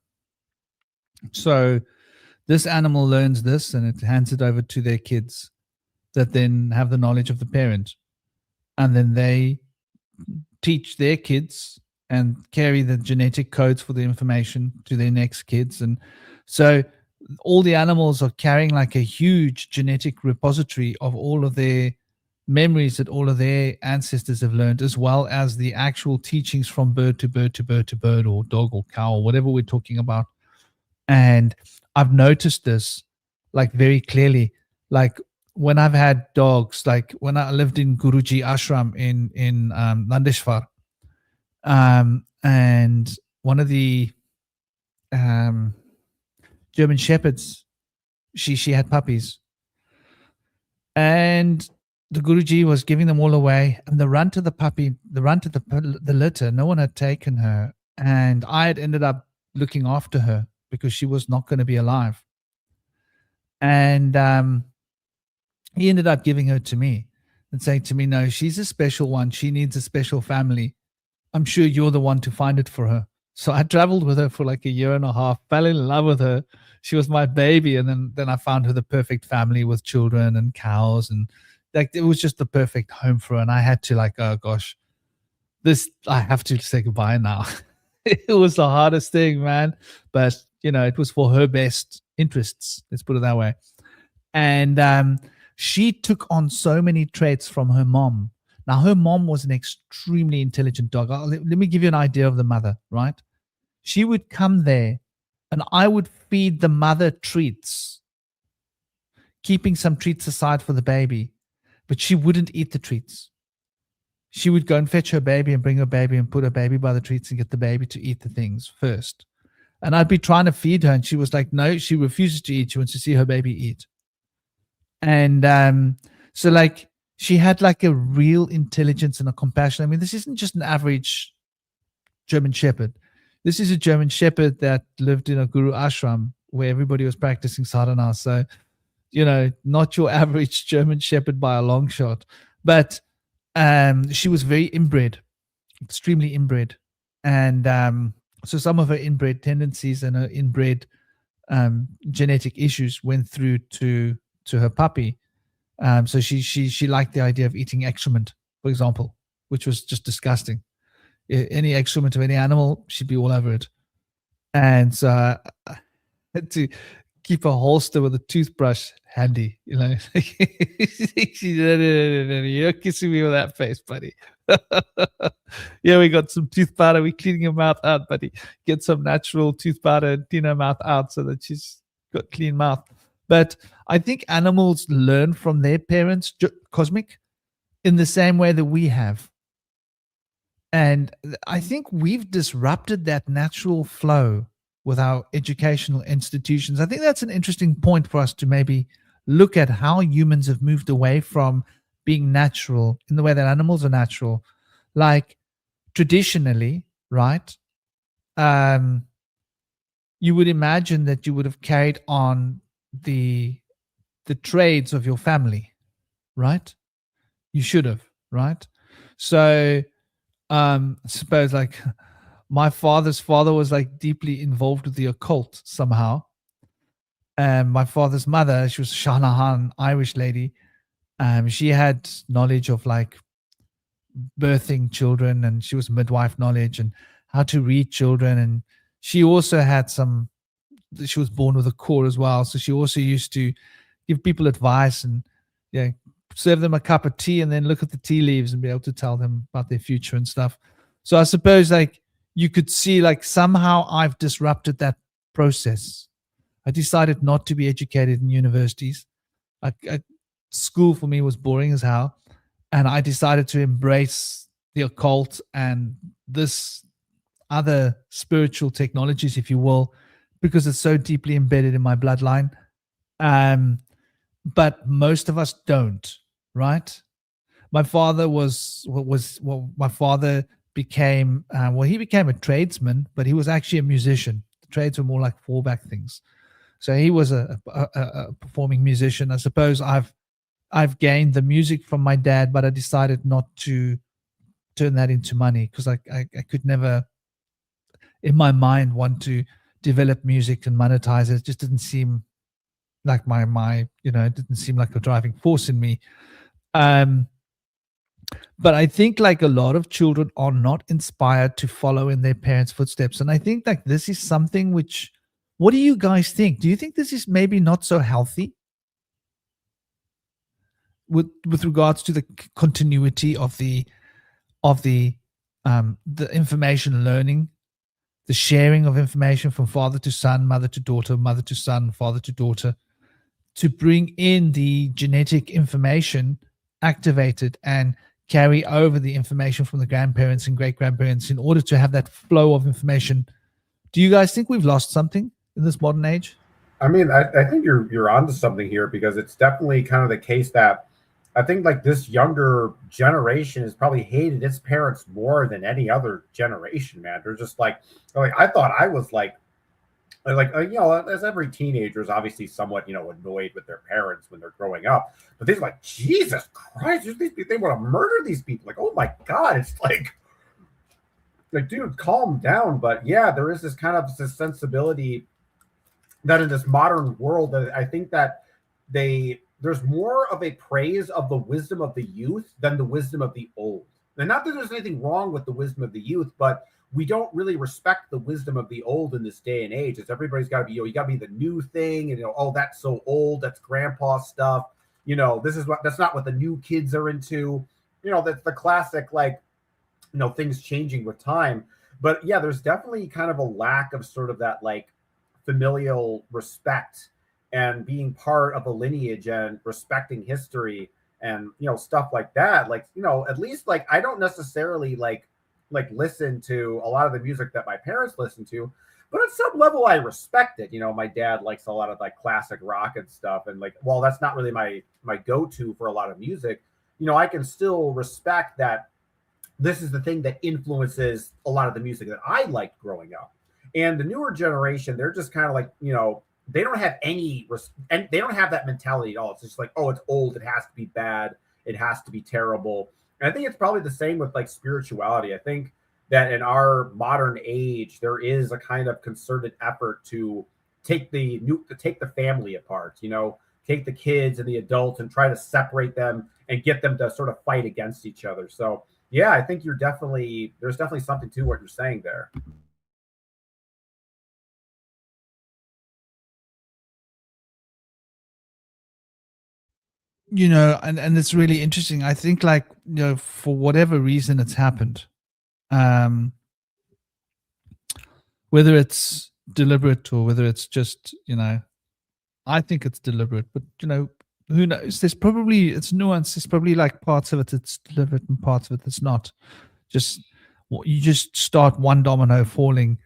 So this animal learns this and it hands it over to their kids that then have the knowledge of the parent. And then they teach their kids and carry the genetic codes for the information to their next kids. And so all the animals are carrying like a huge genetic repository of all of their memories that all of their ancestors have learned, as well as the actual teachings from bird to bird to bird to bird, or dog or cow or whatever we're talking about. And I've noticed this like very clearly, like when I've had dogs, like when I lived in Guruji Ashram in Nandeshwar, and one of the German shepherds, she had puppies, and the Guruji was giving them all away, and the runt of the litter, no one had taken her, and I had ended up looking after her because she was not going to be alive. And he ended up giving her to me and saying to me, no, she's a special one. She needs a special family. I'm sure you're the one to find it for her. So I traveled with her for like a year and a half, fell in love with her. She was my baby. And then I found her the perfect family with children and cows. And like, it was just the perfect home for her. And I had to like, oh gosh, I have to say goodbye now. It was the hardest thing, man. But, it was for her best interests. Let's put it that way. And she took on so many traits from her mom. Now, her mom was an extremely intelligent dog. Let me give you an idea of the mother, right? She would come there and I would feed the mother treats, keeping some treats aside for the baby, but she wouldn't eat the treats. She would go and fetch her baby and bring her baby and put her baby by the treats and get the baby to eat the things first. And I'd be trying to feed her and she was like, no, she refuses to eat. She wants to see her baby eat. And so like she had like a real intelligence and a compassion. I mean, this isn't just an average German Shepherd. This is a German Shepherd that lived in a Guru ashram where everybody was practicing sadhana. So, not your average German Shepherd by a long shot. But she was very inbred, extremely inbred. And so some of her inbred tendencies and her inbred genetic issues went through to her puppy. So she liked the idea of eating excrement, for example, which was just disgusting. Any excrement of any animal, she'd be all over it. And so I had to keep a holster with a toothbrush handy, you know. You're kissing me with that face, buddy. Yeah, we got some tooth powder. We're cleaning your mouth out, buddy. Get some natural tooth powder and clean her mouth out so that she's got clean mouth. But I think animals learn from their parents, cosmic, in the same way that we have. And I think we've disrupted that natural flow with our educational institutions. I think that's an interesting point for us to maybe look at how humans have moved away from being natural in the way that animals are natural. Like traditionally, right? You would imagine that you would have carried on the trades of your family, right? You should have, right? So I suppose like my father's father was like deeply involved with the occult somehow. And my father's mother, she was Shanahan, Irish lady. She had knowledge of like birthing children, and she was midwife knowledge and how to read children. And she also had she was born with a core as well. So she also used to give people advice and serve them a cup of tea and then look at the tea leaves and be able to tell them about their future and stuff. So I suppose like you could see like somehow I've disrupted that process. I decided not to be educated in universities. School for me was boring as hell. And I decided to embrace the occult and this other spiritual technologies, if you will, because it's so deeply embedded in my bloodline. But most of us don't, right? My father my father became, he became a tradesman, but he was actually a musician. The trades were more like fallback things. So he was a performing musician. I suppose I've gained the music from my dad, but I decided not to turn that into money because I could never, in my mind, want to develop music and monetize it. It just didn't seem like it didn't seem like a driving force in me. But I think like a lot of children are not inspired to follow in their parents' footsteps. And I think like this is something which, what do you guys think? Do you think this is maybe not so healthy with regards to the continuity of the information learning, the sharing of information from father to son, mother to daughter, mother to son, father to daughter, to bring in the genetic information activated and carry over the information from the grandparents and great grandparents in order to have that flow of information? Do you guys think we've lost something in this modern age? I mean, I think you're onto something here, because it's definitely kind of the case that I think like this younger generation has probably hated its parents more than any other generation, man. They're just like I thought I was as every teenager is obviously somewhat, annoyed with their parents when they're growing up. But they're like, Jesus Christ, they want to murder these people. Like, oh my God, it's like, dude, calm down. But yeah, there is this kind of this sensibility that in this modern world, that I think that there's more of a praise of the wisdom of the youth than the wisdom of the old. And not that there's anything wrong with the wisdom of the youth, but we don't really respect the wisdom of the old in this day and age. It's everybody's got to be, you got to be the new thing, and oh, that's so old, that's grandpa stuff. That's not what the new kids are into. That's the classic things changing with time. But yeah, there's definitely kind of a lack of sort of that familial respect and being part of a lineage and respecting history and stuff like that. At least I don't necessarily listen to a lot of the music that my parents listen to, but at some level I respect it. My dad likes a lot of classic rock and stuff, and while that's not really my go-to for a lot of music, I can still respect that this is the thing that influences a lot of the music that I liked growing up. And the newer generation, they're just kind of they don't have and they don't have that mentality at all. It's just oh, it's old, it has to be bad, it has to be terrible. And I think it's probably the same with spirituality. I think that in our modern age, there is a kind of concerted effort to take the family apart, take the kids and the adults and try to separate them and get them to sort of fight against each other. So yeah, I think there's definitely something to what you're saying there. you know, and it's really interesting. I think, like, you know, for whatever reason it's happened, whether it's deliberate or whether it's just, you know, I think it's deliberate, but, you know, who knows? There's probably, it's nuanced. There's probably like parts of it that's deliberate and parts of it that's not. Just, you just start one domino falling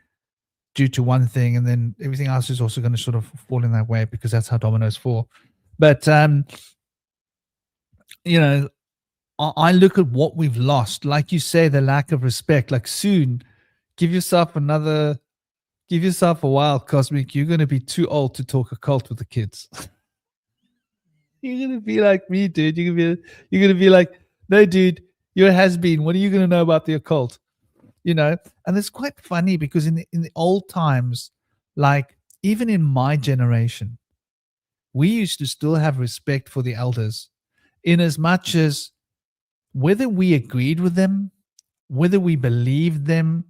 due to one thing, and then everything else is also going to sort of fall in that way, because that's how dominoes fall. But you know, I look at what we've lost. Like you say, the lack of respect. Like, soon, give yourself a while, Cosmic. You're going to be too old to talk occult with the kids. You're going to be like me, dude. You're going to be like, no, dude, you're a has-been. What are you going to know about the occult? You know? And it's quite funny, because in the old times, like, even in my generation, we used to still have respect for the elders, in as much as, whether we agreed with them, whether we believed them,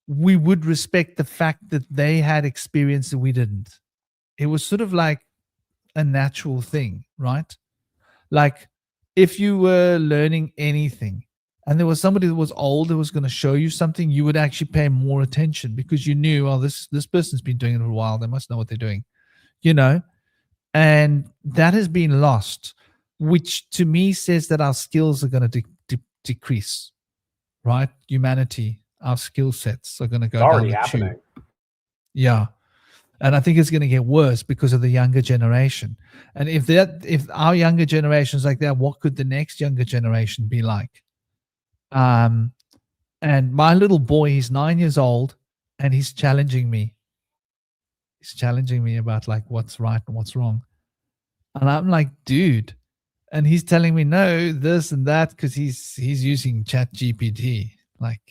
we would respect the fact that they had experience that we didn't. It was sort of like a natural thing, right? Like, if you were learning anything and there was somebody that was old that was going to show you something, you would actually pay more attention, because you knew, oh, this person's been doing it for a while. They must know what they're doing, you know? And that has been lost, which to me says that our skills are going to decrease, right? Humanity, our skill sets are going to go It's down already the happening. tube. Yeah. And I think it's going to get worse because of the younger generation. And if our younger generation is like that, what could the next younger generation be like? And my little boy, he's 9 years old, and he's challenging me. He's challenging me about, like, what's right and what's wrong. And I'm like, dude. And he's telling me, no, this and that, because he's using Chat GPT. Like,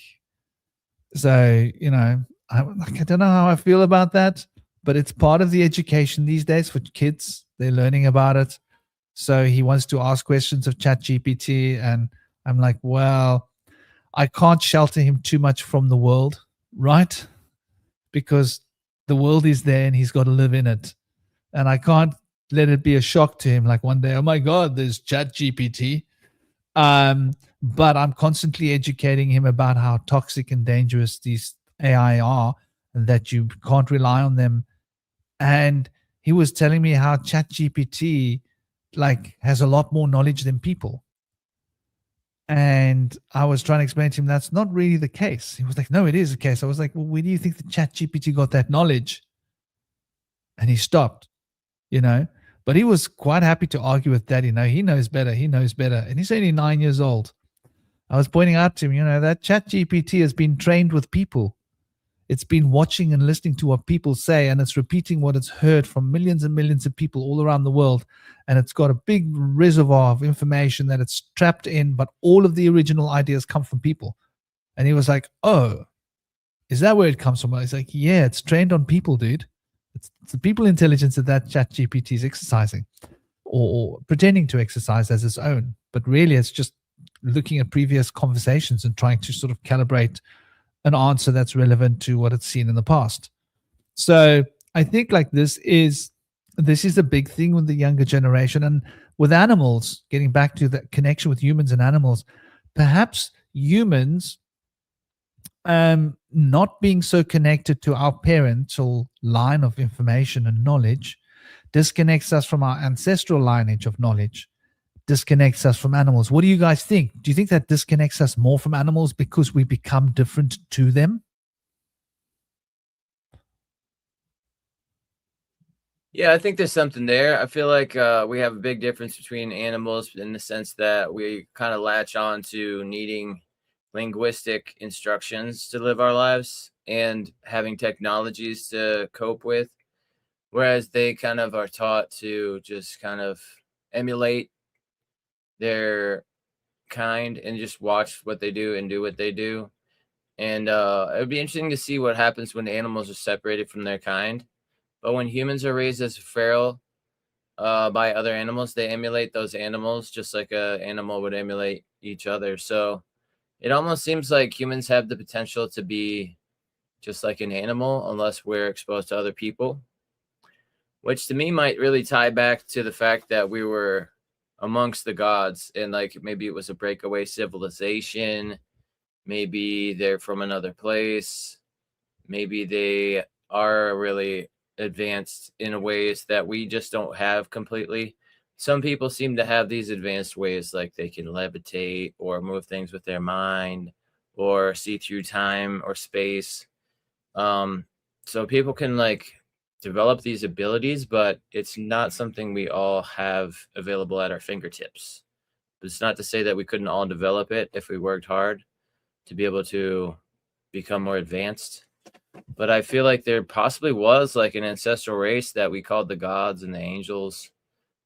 so, you know, I don't know how I feel about that, but it's part of the education these days for kids. They're learning about it. So he wants to ask questions of Chat GPT, and I'm like, well, I can't shelter him too much from the world, right? Because the world is there and he's got to live in it. And I can't let it be a shock to him, like one day, oh my God, there's Chat GPT. But I'm constantly educating him about how toxic and dangerous these AI are, and that you can't rely on them. And he was telling me how Chat GPT, like, has a lot more knowledge than people. And I was trying to explain to him that's not really the case. He was like, no, it is the case. I was like, well, where do you think the Chat GPT got that knowledge? And he stopped, you know. But he was quite happy to argue with Daddy. No, he knows better. He knows better. And he's only 9 years old. I was pointing out to him, you know, that Chat GPT has been trained with people. It's been watching and listening to what people say, and it's repeating what it's heard from millions and millions of people all around the world. And it's got a big reservoir of information that it's trapped in, but all of the original ideas come from people. And he was like, oh, is that where it comes from? I was like, yeah, it's trained on people, dude. It's the people intelligence that Chat GPT is exercising, or pretending to exercise as its own. But really, it's just looking at previous conversations and trying to sort of calibrate an answer that's relevant to what it's seen in the past. So I think, like, this is a big thing with the younger generation. And with animals, getting back to the connection with humans and animals, perhaps humans not being so connected to our parental line of information and knowledge disconnects us from our ancestral lineage of knowledge, disconnects us from animals. What do you guys think? Do you think that disconnects us more from animals because we become different to them? Yeah, I think there's something there. I feel like we have a big difference between animals in the sense that we kind of latch on to needing linguistic instructions to live our lives and having technologies to cope with, whereas they kind of are taught to just kind of emulate their kind and just watch what they do and do what they do. And it would be interesting to see what happens when animals are separated from their kind. But when humans are raised as feral by other animals, they emulate those animals just like an animal would emulate each other. So it almost seems like humans have the potential to be just like an animal unless we're exposed to other people, which to me might really tie back to the fact that we were amongst the gods, and like maybe it was a breakaway civilization, maybe they're from another place, maybe they are really advanced in ways that we just don't have completely. Some people seem to have these advanced ways, like they can levitate or move things with their mind or see through time or space. So people can like develop these abilities, but it's not something we all have available at our fingertips. But it's not to say that we couldn't all develop it if we worked hard to be able to become more advanced. But I feel like there possibly was like an ancestral race that we called the gods and the angels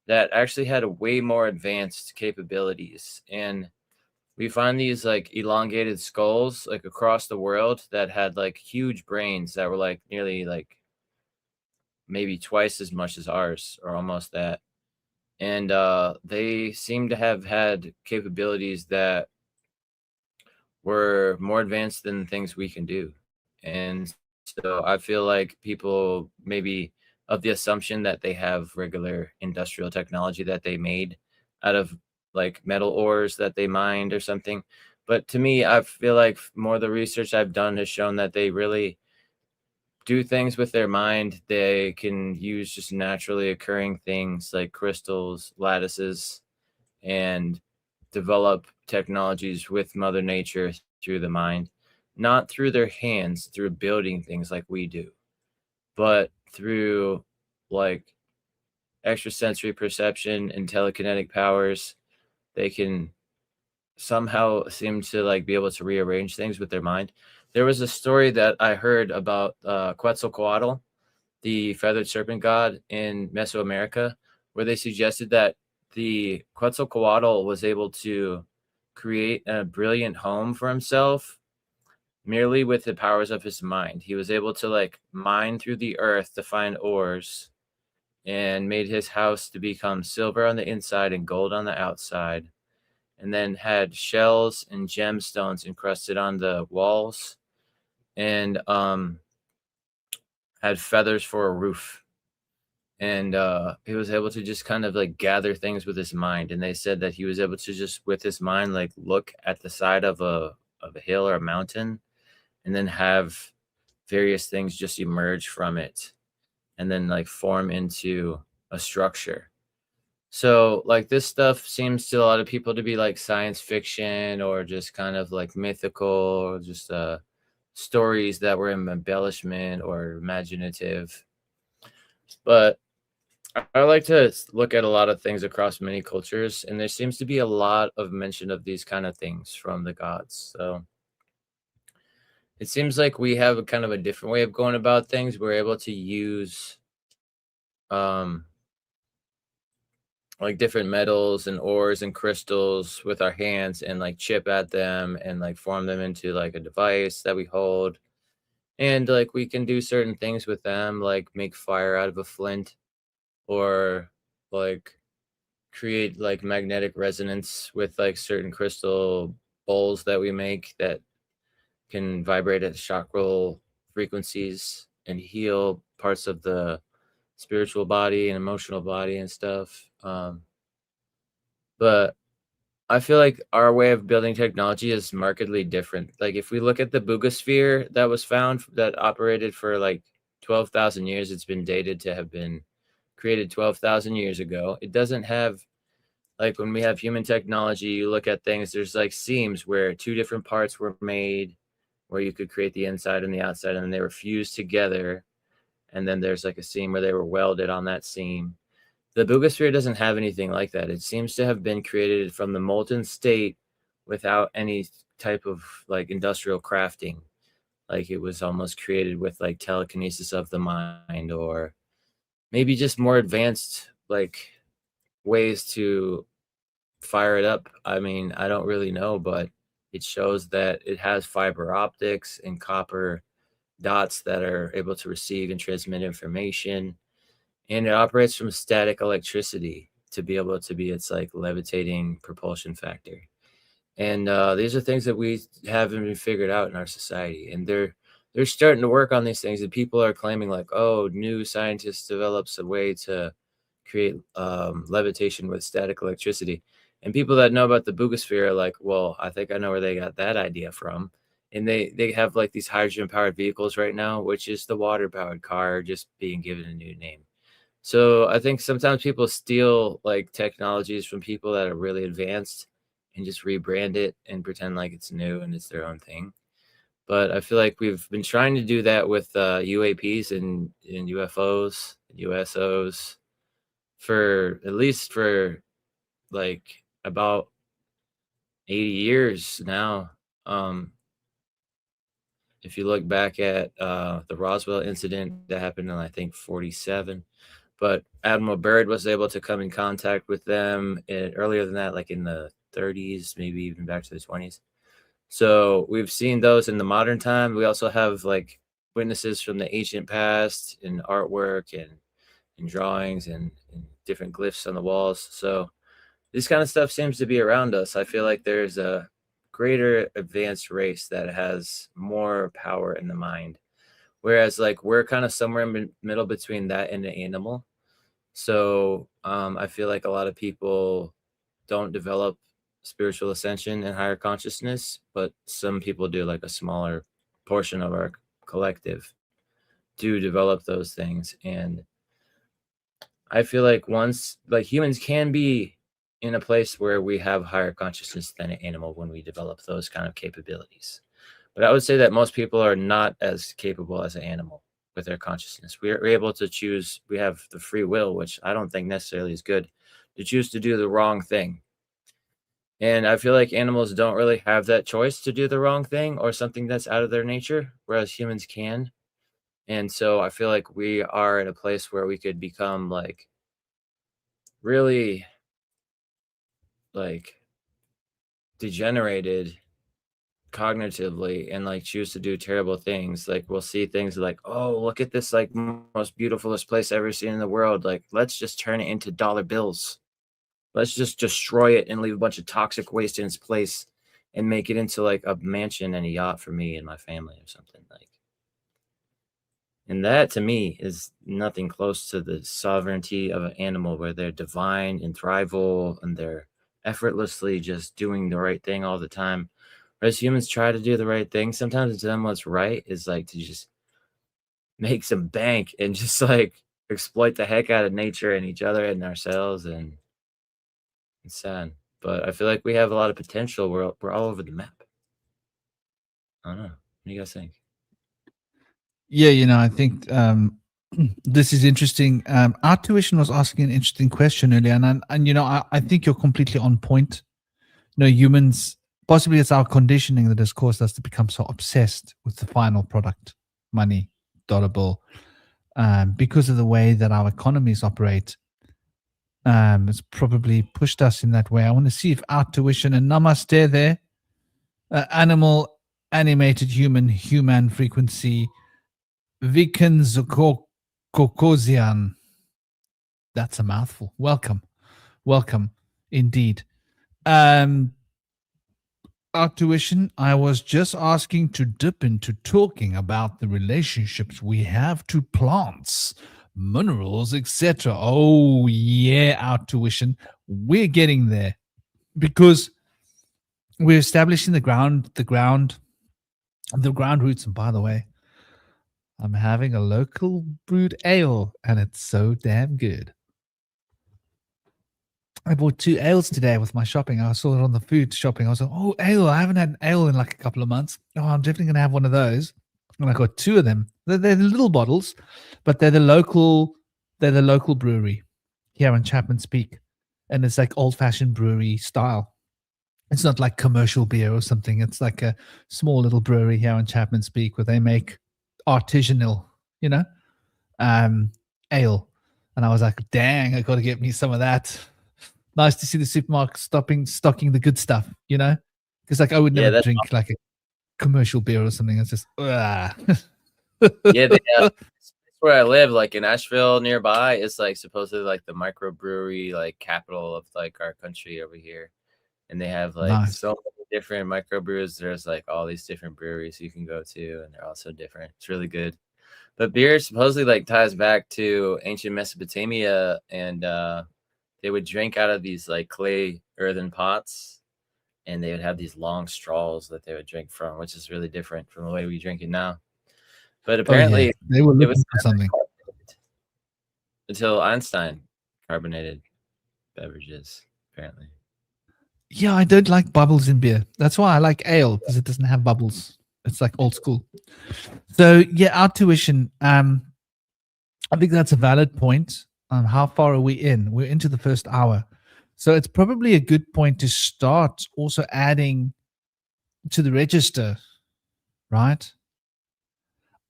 that actually had a way more advanced capabilities. And we find these like elongated skulls like across the world that had like huge brains that were like nearly like maybe twice as much as ours or almost that. And they seem to have had capabilities that were more advanced than things we can do. And so I feel like people maybe of the assumption that they have regular industrial technology that they made out of like metal ores that they mined or something. But to me, I feel like more of the research I've done has shown that they really do things with their mind. They can use just naturally occurring things like crystals, lattices, and develop technologies with Mother Nature through the mind, not through their hands, through building things like we do, but through like extrasensory perception and telekinetic powers. They can somehow seem to like be able to rearrange things with their mind. There was a story that I heard about Quetzalcoatl, the feathered serpent god in Mesoamerica, where they suggested that the Quetzalcoatl was able to create a brilliant home for himself merely with the powers of his mind. He was able to like mine through the earth to find ores and made his house to become silver on the inside and gold on the outside, and then had shells and gemstones encrusted on the walls, and had feathers for a roof. And he was able to just kind of like gather things with his mind. And they said that he was able to just with his mind like look at the side of a hill or a mountain and then have various things just emerge from it and then like form into a structure. So like this stuff seems to a lot of people to be like science fiction or just kind of like mythical or just stories that were an embellishment or imaginative. But I like to look at a lot of things across many cultures, and there seems to be a lot of mention of these kind of things from the gods. So it seems like we have a kind of a different way of going about things. We're able to use um like different metals and ores and crystals with our hands and like chip at them and like form them into like a device that we hold. And like we can do certain things with them, like make fire out of a flint or like create like magnetic resonance with like certain crystal bowls that we make that can vibrate at chakral frequencies and heal parts of the spiritual body and emotional body and stuff. But I feel like our way of building technology is markedly different. Like if we look at the Bugosphere that was found that operated for like 12,000 years, it's been dated to have been created 12,000 years ago. It doesn't have like when we have human technology, you look at things, there's like seams where two different parts were made where you could create the inside and the outside, and then they were fused together. And then there's like a seam where they were welded on that seam. The Bugosphere doesn't have anything like that. It seems to have been created from the molten state without any type of like industrial crafting. Like it was almost created with like telekinesis of the mind or maybe just more advanced like ways to fire it up. I mean, I don't really know, but it shows that it has fiber optics and copper dots that are able to receive and transmit information. And it operates from static electricity to be able to be its like levitating propulsion factor. And these are things that we haven't even figured out in our society. And they're starting to work on these things, and people are claiming like, oh, new scientists develops a way to create levitation with static electricity. And people that know about the boogosphere are like, well, I think I know where they got that idea from. And they have like these hydrogen powered vehicles right now, which is the water powered car just being given a new name. So I think sometimes people steal like technologies from people that are really advanced and just rebrand it and pretend like it's new and it's their own thing. But I feel like we've been trying to do that with UAPs and UFOs, USOs for at least for like about 80 years now. If you look back at the Roswell incident that happened in, I think, 47, but Admiral Byrd was able to come in contact with them earlier than that, like in the 30s, maybe even back to the 20s. So we've seen those in the modern time. We also have like witnesses from the ancient past in artwork and drawings and different glyphs on the walls. So this kind of stuff seems to be around us. I feel like there's a greater advanced race that has more power in the mind. Whereas like we're kind of somewhere in the middle between that and the animal. So I feel like a lot of people don't develop spiritual ascension and higher consciousness, but some people do, like a smaller portion of our collective do develop those things. And I feel like once like humans can be in a place where we have higher consciousness than an animal when we develop those kind of capabilities. But I would say that most people are not as capable as an animal with their consciousness. We're able to choose, we have the free will, which I don't think necessarily is good, to choose to do the wrong thing. And I feel like animals don't really have that choice to do the wrong thing or something that's out of their nature, whereas humans can. And so I feel like we are in a place where we could become like really like degenerated cognitively and like choose to do terrible things. Like we'll see things like, oh, look at this like most beautifulest place I've ever seen in the world. Like let's just turn it into dollar bills. Let's just destroy it and leave a bunch of toxic waste in its place and make it into like a mansion and a yacht for me and my family or something like. And that to me is nothing close to the sovereignty of an animal where they're divine and thrival and they're effortlessly just doing the right thing all the time. Whereas humans try to do the right thing. Sometimes to them what's right is like to just make some bank and just like exploit the heck out of nature and each other and ourselves. And it's sad. But I feel like we have a lot of potential. We're all over the map. I don't know. What do you guys think? Yeah, I think this is interesting. Our tuition was asking an interesting question earlier, and I think you're completely on point. Humans, possibly it's our conditioning that has caused us to become so obsessed with the final product, money, dollar bill, because of the way that our economies operate. It's probably pushed us in that way. I want to see if our tuition and namaste there, animal, animated, human frequency, Viken Kokozian. That's a mouthful. Welcome indeed. Our tuition, I was just asking to dip into talking about the relationships we have to plants, minerals, etc. Oh yeah, our tuition. We're getting there because we're establishing the ground roots. And by the way, I'm having a local brewed ale, and it's so damn good. I bought 2 ales today with my shopping. I saw it on the food shopping. I was like, oh, ale. I haven't had an ale in like a couple of months. Oh, I'm definitely going to have one of those. And I got 2 of them. They're the little bottles, but they're the local brewery here in Chapman's Peak. And it's like old-fashioned brewery style. It's not like commercial beer or something. It's like a small little brewery here in Chapman's Peak where they make artisanal, ale. And I was like, dang, I got to get me some of that. Nice to see the supermarket stocking the good stuff, because like I would never drink awesome. Like a commercial beer or something. It's just yeah, where I live, like in Asheville nearby, it's like supposedly like the microbrewery like capital of like our country over here, and they have like so many different microbrews. There's like all these different breweries you can go to, and they're all so different. It's really good. But beer supposedly like ties back to ancient Mesopotamia, and they would drink out of these like clay earthen pots, and they would have these long straws that they would drink from, which is really different from the way we drink it now. But apparently, They were it looking was for something. until Einstein carbonated beverages, apparently. Yeah, I don't like bubbles in beer. That's why I like ale, because it doesn't have bubbles. It's like old school. So yeah, our tuition. I think that's a valid point. How far are we in? We're into the first hour. So it's probably a good point to start also adding to the register, right?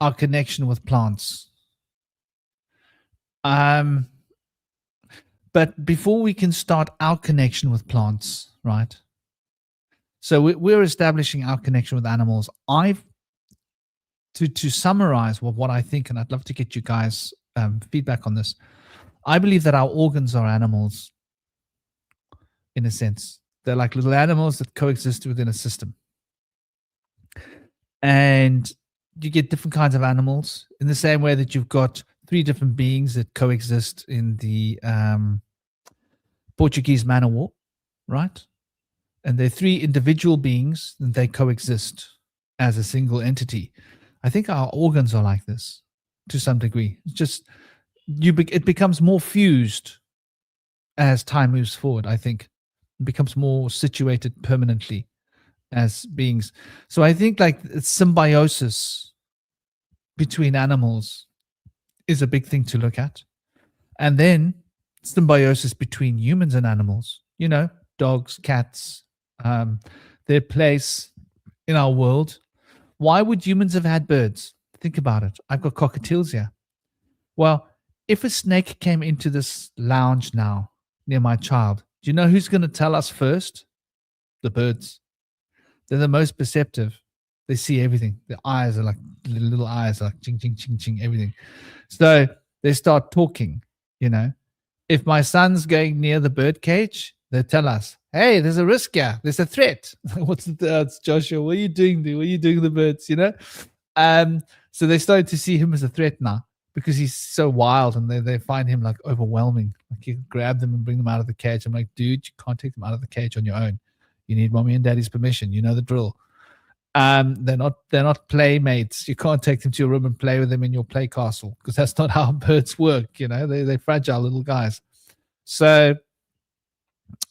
Our connection with plants. But before we can start our connection with plants, right? So we're establishing our connection with animals. To summarize what I think, and I'd love to get you guys feedback on this. I believe that our organs are animals, in a sense. They're like little animals that coexist within a system. And you get different kinds of animals in the same way that you've got 3 different beings that coexist in the Portuguese man of war, right? And they're 3 individual beings, and they coexist as a single entity. I think our organs are like this to some degree. It's just it becomes more fused as time moves forward. I think it becomes more situated permanently as beings. So I think like symbiosis between animals is a big thing to look at, and then symbiosis between humans and animals. You know, dogs, cats, their place in our world. Why would humans have had birds? Think about it. I've got cockatiels here. Well, if a snake came into this lounge now near my child, do you know who's going to tell us first? The birds. They're the most perceptive. They see everything. Their eyes are like little eyes, are like ching, ching, ching, ching, everything. So they start talking, you know. If my son's going near the bird cage, they tell us, hey, there's a risk here. There's a threat. What's the it's Joshua? What are you doing? What are you doing the birds? You know? So they started to see him as a threat now because he's so wild, and they find him like overwhelming. Like you grab them and bring them out of the cage. I'm like, dude, you can't take them out of the cage on your own. You need mommy and daddy's permission. You know the drill. They're not playmates. You can't take them to your room and play with them in your play castle, because that's not how birds work. You know, they're fragile little guys. So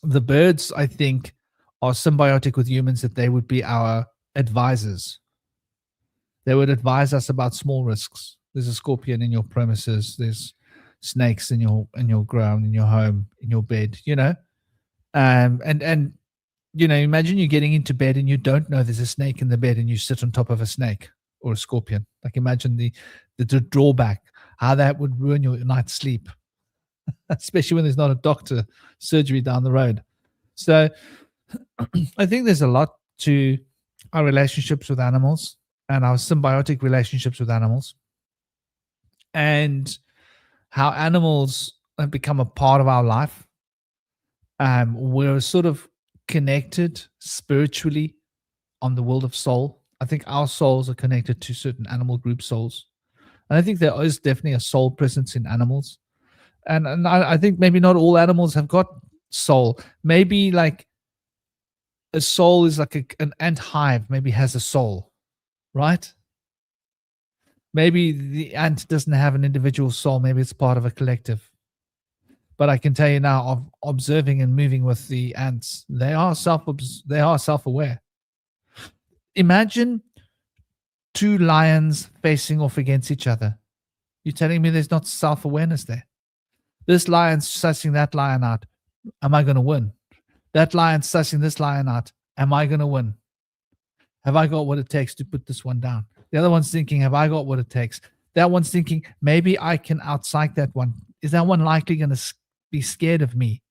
the birds, I think, are symbiotic with humans, that they would be our advisors. They would advise us about small risks. There's a scorpion in your premises. There's snakes in your ground, in your home, in your bed. You know, and you know, imagine you're getting into bed and you don't know there's a snake in the bed, and you sit on top of a snake or a scorpion. Like imagine the drawback, how that would ruin your night's sleep, especially when there's not a doctor surgery down the road. So I think there's a lot to our relationships with animals and our symbiotic relationships with animals, and how animals have become a part of our life. We're sort of connected spiritually on the world of soul. I think our souls are connected to certain animal group souls. And I think there is definitely a soul presence in animals. And I think maybe not all animals have got soul. Maybe like a soul is like an ant hive, maybe has a soul, right? Maybe the ant doesn't have an individual soul. Maybe it's part of a collective. But I can tell you now, of observing and moving with the ants, they are self-aware. Imagine 2 lions facing off against each other. You're telling me there's not self-awareness there? This lion's sussing that lion out. Am I going to win? That lion's sussing this lion out. Am I going to win? Have I got what it takes to put this one down? The other one's thinking, have I got what it takes? That one's thinking, maybe I can outpsych that one. Is that one likely going to be scared of me?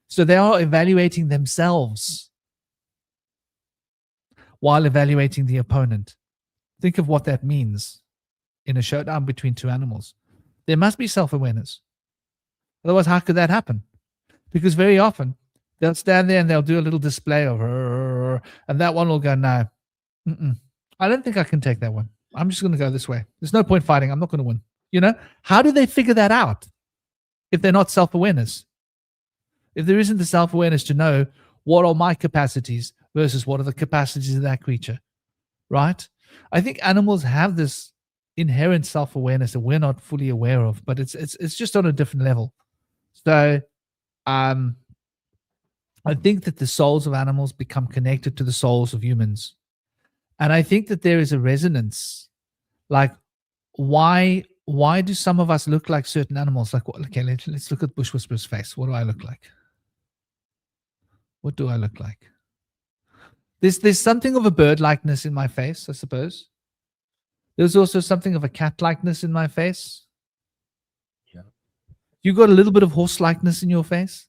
So they are evaluating themselves while evaluating the opponent. Think of what that means in a showdown between 2 animals. There must be self-awareness. Otherwise, how could that happen? Because very often they'll stand there and they'll do a little display of, and that one will go, no, I don't think I can take that one. I'm just going to go this way. There's no point fighting. I'm not going to win. You know, how do they figure that out if they're not self-awareness? If there isn't the self-awareness to know what are my capacities versus what are the capacities of that creature, right? I think animals have this inherent self-awareness that we're not fully aware of, but it's just on a different level. So I think that the souls of animals become connected to the souls of humans. And I think that there is a resonance. Like, why do some of us look like certain animals? Like, okay, let's look at Bush Whisperer's face. What do I look like? What do I look like? There's something of a bird likeness in my face, I suppose. There's also something of a cat likeness in my face. Yeah. You got a little bit of horse likeness in your face.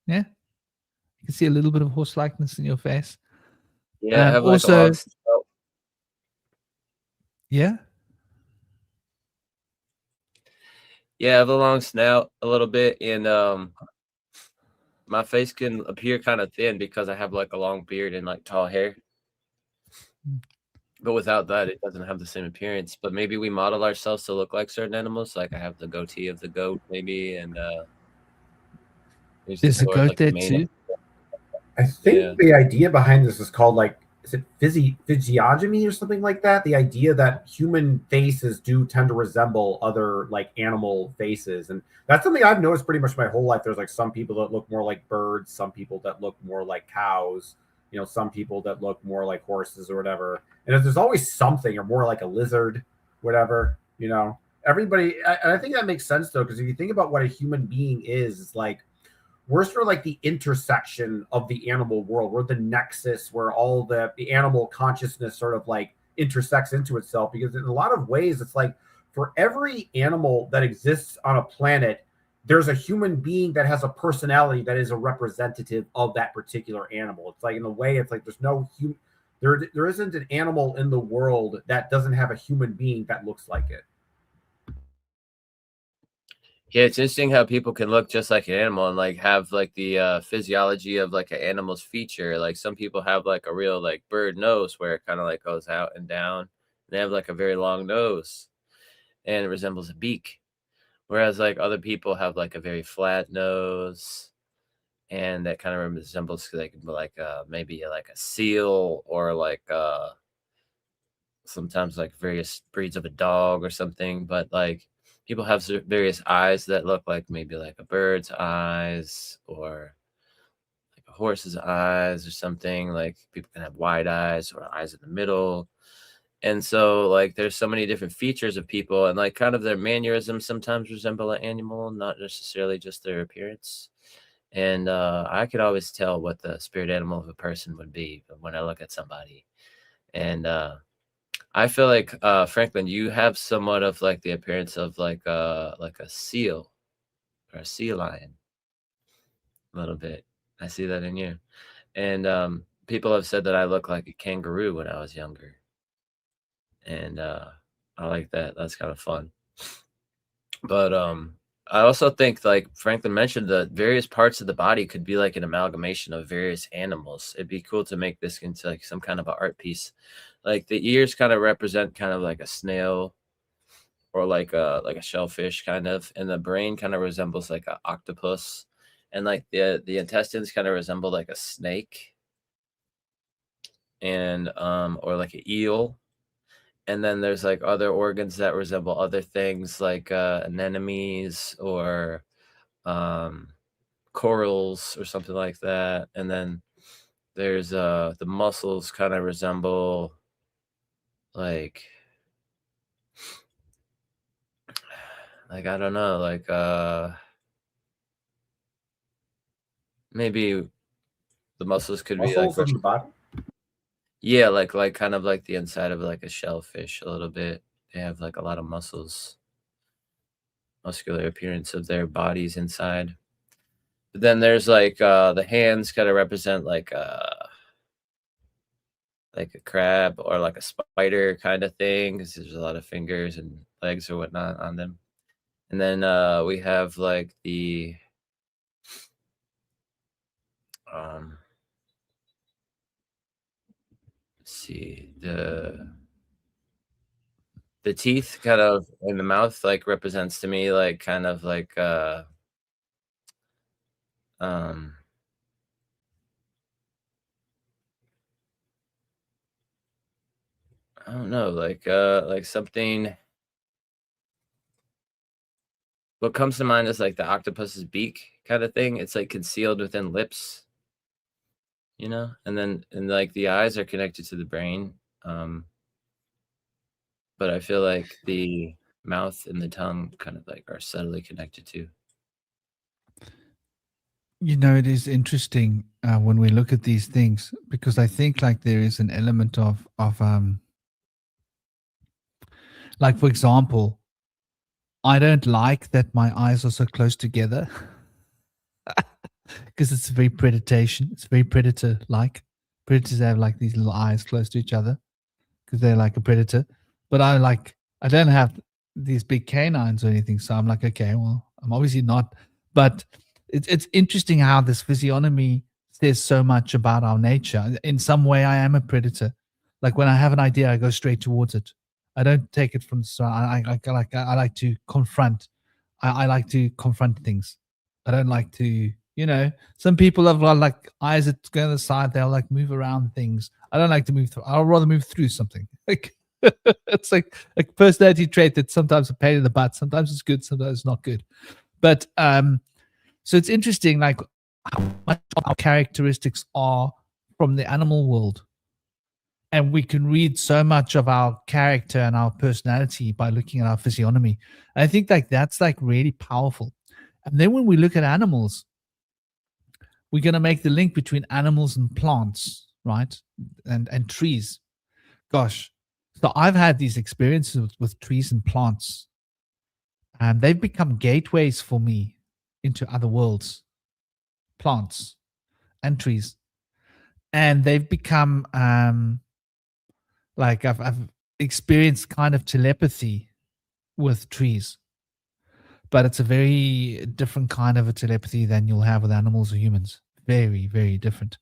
Yeah. You can see a little bit of horse likeness in your face. Yeah, I have like also, a long snout. Yeah. Yeah, I have a long snout a little bit, and my face can appear kind of thin because I have like a long beard and like tall hair. But without that, it doesn't have the same appearance. But maybe we model ourselves to look like certain animals. Like I have the goatee of the goat, maybe, and There's a sword, goat like the there mane. too. I think Yeah. the idea behind this is called like, is it physiognomy or something like that? The idea that human faces do tend to resemble other like animal faces, and that's something I've noticed pretty much my whole life. There's like some people that look more like birds, some people that look more like cows, you know, some people that look more like horses or whatever. And there's always something, or more like a lizard, whatever, you know. Everybody, I think that makes sense though, because if you think about what a human being is, it's like we're sort of like the intersection of the animal world. We're the nexus where all the animal consciousness sort of like intersects into itself. Because in a lot of ways, it's like for every animal that exists on a planet, there's a human being that has a personality that is a representative of that particular animal. It's like, in a way, it's like there's no there isn't an animal in the world that doesn't have a human being that looks like it. Yeah, it's interesting how people can look just like an animal and like have like the physiology of like an animal's feature. Like some people have like a real like bird nose where it kind of like goes out and down. They have like a very long nose and it resembles a beak. Whereas like other people have like a very flat nose and that kind of resembles like maybe like a seal or like sometimes like various breeds of a dog or something. But like people have various eyes that look like maybe like a bird's eyes or like a horse's eyes or something. Like people can have wide eyes or eyes in the middle. And so like there's so many different features of people, and like kind of their mannerisms sometimes resemble an animal, not necessarily just their appearance. And I could always tell what the spirit animal of a person would be when I look at somebody. And I feel like Franklin, you have somewhat of like the appearance of like a seal or a sea lion a little bit. I see that in you. And people have said that I look like a kangaroo when I was younger. And I like that. That's kind of fun. But I also think, like Franklin mentioned, the various parts of the body could be like an amalgamation of various animals. It'd be cool to make this into like some kind of an art piece. Like the ears kind of represent kind of like a snail or like a shellfish kind of, and the brain kind of resembles like an octopus, and like the intestines kind of resemble like a snake, and or like an eel. And then there's like other organs that resemble other things like anemones or um, corals or something like that. And then there's the muscles kind of resemble like I don't know, like maybe the muscles could be like Muscles in the body. yeah, like kind of like the inside of like a shellfish a little bit. They have like a lot of muscular appearance of their bodies inside. But then there's like the hands kind of represent like a crab or like a spider kind of thing because there's a lot of fingers and legs or whatnot on them. And then we have like the let's see, the the teeth kind of in the mouth like represents to me like kind of like I don't know, like something. What comes to mind is like the octopus's beak kind of thing. It's like concealed within lips, you know, and like the eyes are connected to the brain. But I feel like the mouth and the tongue kind of like are subtly connected too. You know, it is interesting when we look at these things, because I think like there is an element of like, for example, I don't like that my eyes are so close together because it's very predation. It's very predator like. Predators have like these little eyes close to each other because they're like a predator. But I don't have these big canines or anything. So I'm like, okay, well, I'm obviously not. But it's interesting how this physiognomy says so much about our nature. In some way, I am a predator. Like when I have an idea, I go straight towards it. I don't take it from the start. I like to confront. I like to confront things. I don't like to, some people have like eyes that go to the side. They'll like move around things. I don't like to move through. I'll rather move through something. Like it's like a personality trait that's sometimes a pain in the butt. Sometimes it's good. Sometimes it's not good. But so it's interesting, like how much of our characteristics are from the animal world. And we can read so much of our character and our personality by looking at our physiognomy. And I think like that's like really powerful. And then when we look at animals, we're going to make the link between animals and plants, right? And trees. Gosh. So I've had these experiences with trees and plants. And they've become gateways for me into other worlds, plants and trees. And they've become like I've experienced kind of telepathy with trees, but it's a very different kind of a telepathy than you'll have with animals or humans. Very, very different.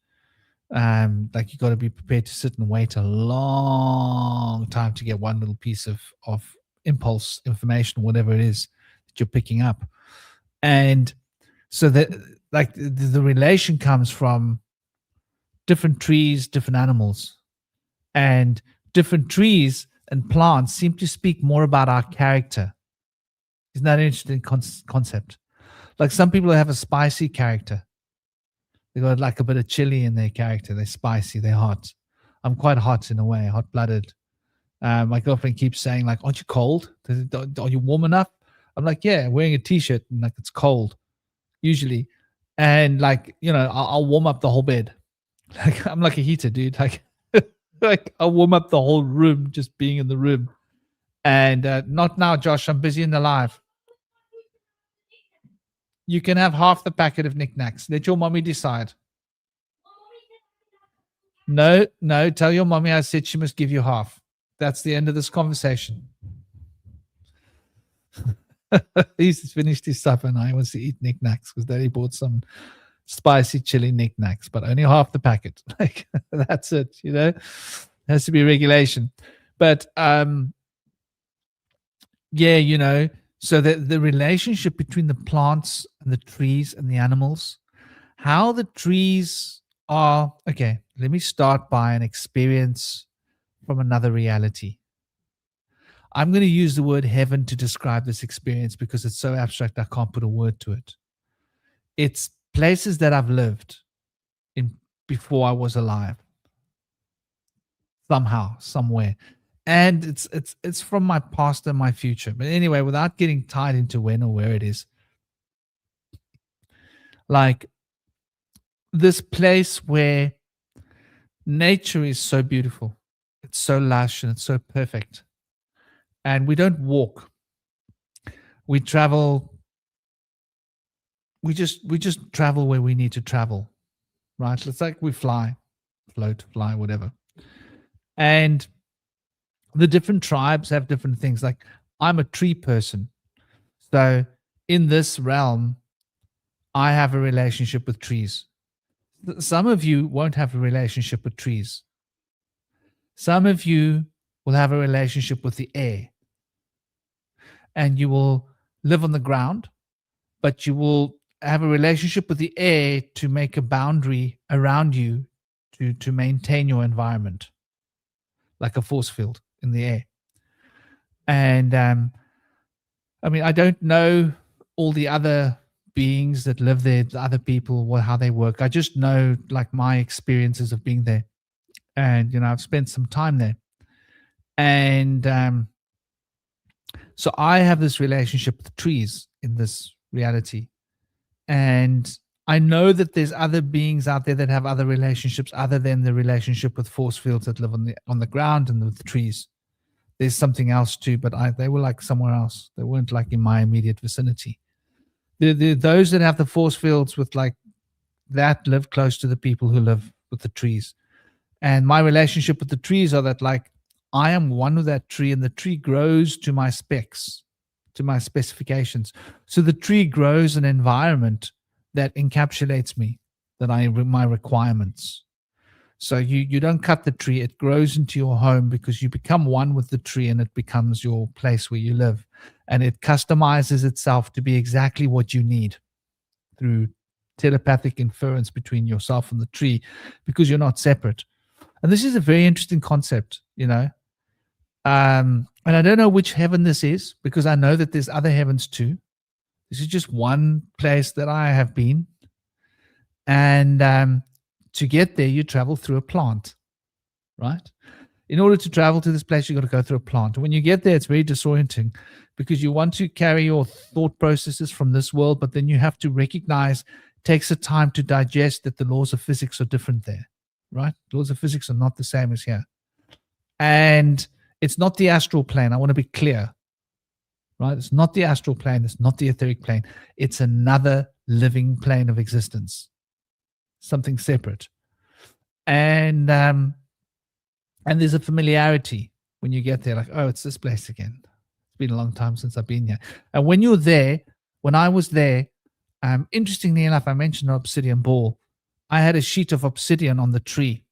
Like you got to be prepared to sit and wait a long time to get one little piece of impulse information, whatever it is that you're picking up. And so that like the relation comes from different trees, different animals, and different trees and plants seem to speak more about our character. Isn't that an interesting concept? Like some people have a spicy character. They got like a bit of chili in their character. They're spicy. They're hot. I'm quite hot in a way, hot-blooded. My girlfriend keeps saying like, "Aren't you cold? Are you warm enough?" I'm like, "Yeah, wearing a t-shirt and like it's cold usually." And like, I'll warm up the whole bed. Like I'm like a heater, dude. Like I'll warm up the whole room just being in the room. And not now, Josh. I'm busy in the live. You can have half the packet of knickknacks. Let your mommy decide. No. Tell your mommy I said she must give you half. That's the end of this conversation. He's finished his supper and I wants to eat knickknacks because Daddy bought some spicy chili knickknacks, but only half the packet. Like that's it. It has to be regulation. But yeah, so the relationship between the plants and the trees and the animals, how the trees are. Okay, let me start by an experience from another reality. I'm going to use the word heaven to describe this experience because it's so abstract I can't put a word to it. It's places that I've lived in before I was alive. Somehow, somewhere. And it's from my past and my future. But anyway, without getting tied into when or where it is, like this place where nature is so beautiful, it's so lush and it's so perfect. And we don't walk. We travel. We just travel where we need to travel, right? It's like we fly, float, fly, whatever. And the different tribes have different things. Like I'm a tree person. So in this realm, I have a relationship with trees. Some of you won't have a relationship with trees. Some of you will have a relationship with the air. and you will live on the ground, but you will have a relationship with the air to make a boundary around you to maintain your environment, like a force field in the air. And I mean, I don't know all the other beings that live there, the other people, how they work. I just know like my experiences of being there. And, you know, I've spent some time there. And so I have this relationship with the trees in this reality. And I know that there's other beings out there that have other relationships other than the relationship with force fields that live on the ground and with the trees. There's something else too, but they were like somewhere else. They weren't like in my immediate vicinity. Those that have the force fields with like that live close to the people who live with the trees. And my relationship with the trees are that like I am one with that tree, and the tree grows to my specs, to my specifications. So the tree grows an environment that encapsulates me, my requirements. So you don't cut the tree, it grows into your home because you become one with the tree and it becomes your place where you live. And it customizes itself to be exactly what you need through telepathic inference between yourself and the tree, because you're not separate. And this is a very interesting concept, you know. And I don't know which heaven this is, because I know that there's other heavens too. This is just one place that I have been. And to get there, you travel through a plant, right? In order to travel to this place, you've got to go through a plant. And when you get there, it's very disorienting because you want to carry your thought processes from this world, but then you have to recognize it takes a time to digest that the laws of physics are different there, right? Laws of physics are not the same as here. And it's not the astral plane. I want to be clear, right? It's not the astral plane. It's not the etheric plane. It's another living plane of existence, something separate. And there's a familiarity when you get there, like, oh, it's this place again. It's been a long time since I've been here. And when you're there, when I was there, interestingly enough, I mentioned an obsidian ball. I had a sheet of obsidian on the tree.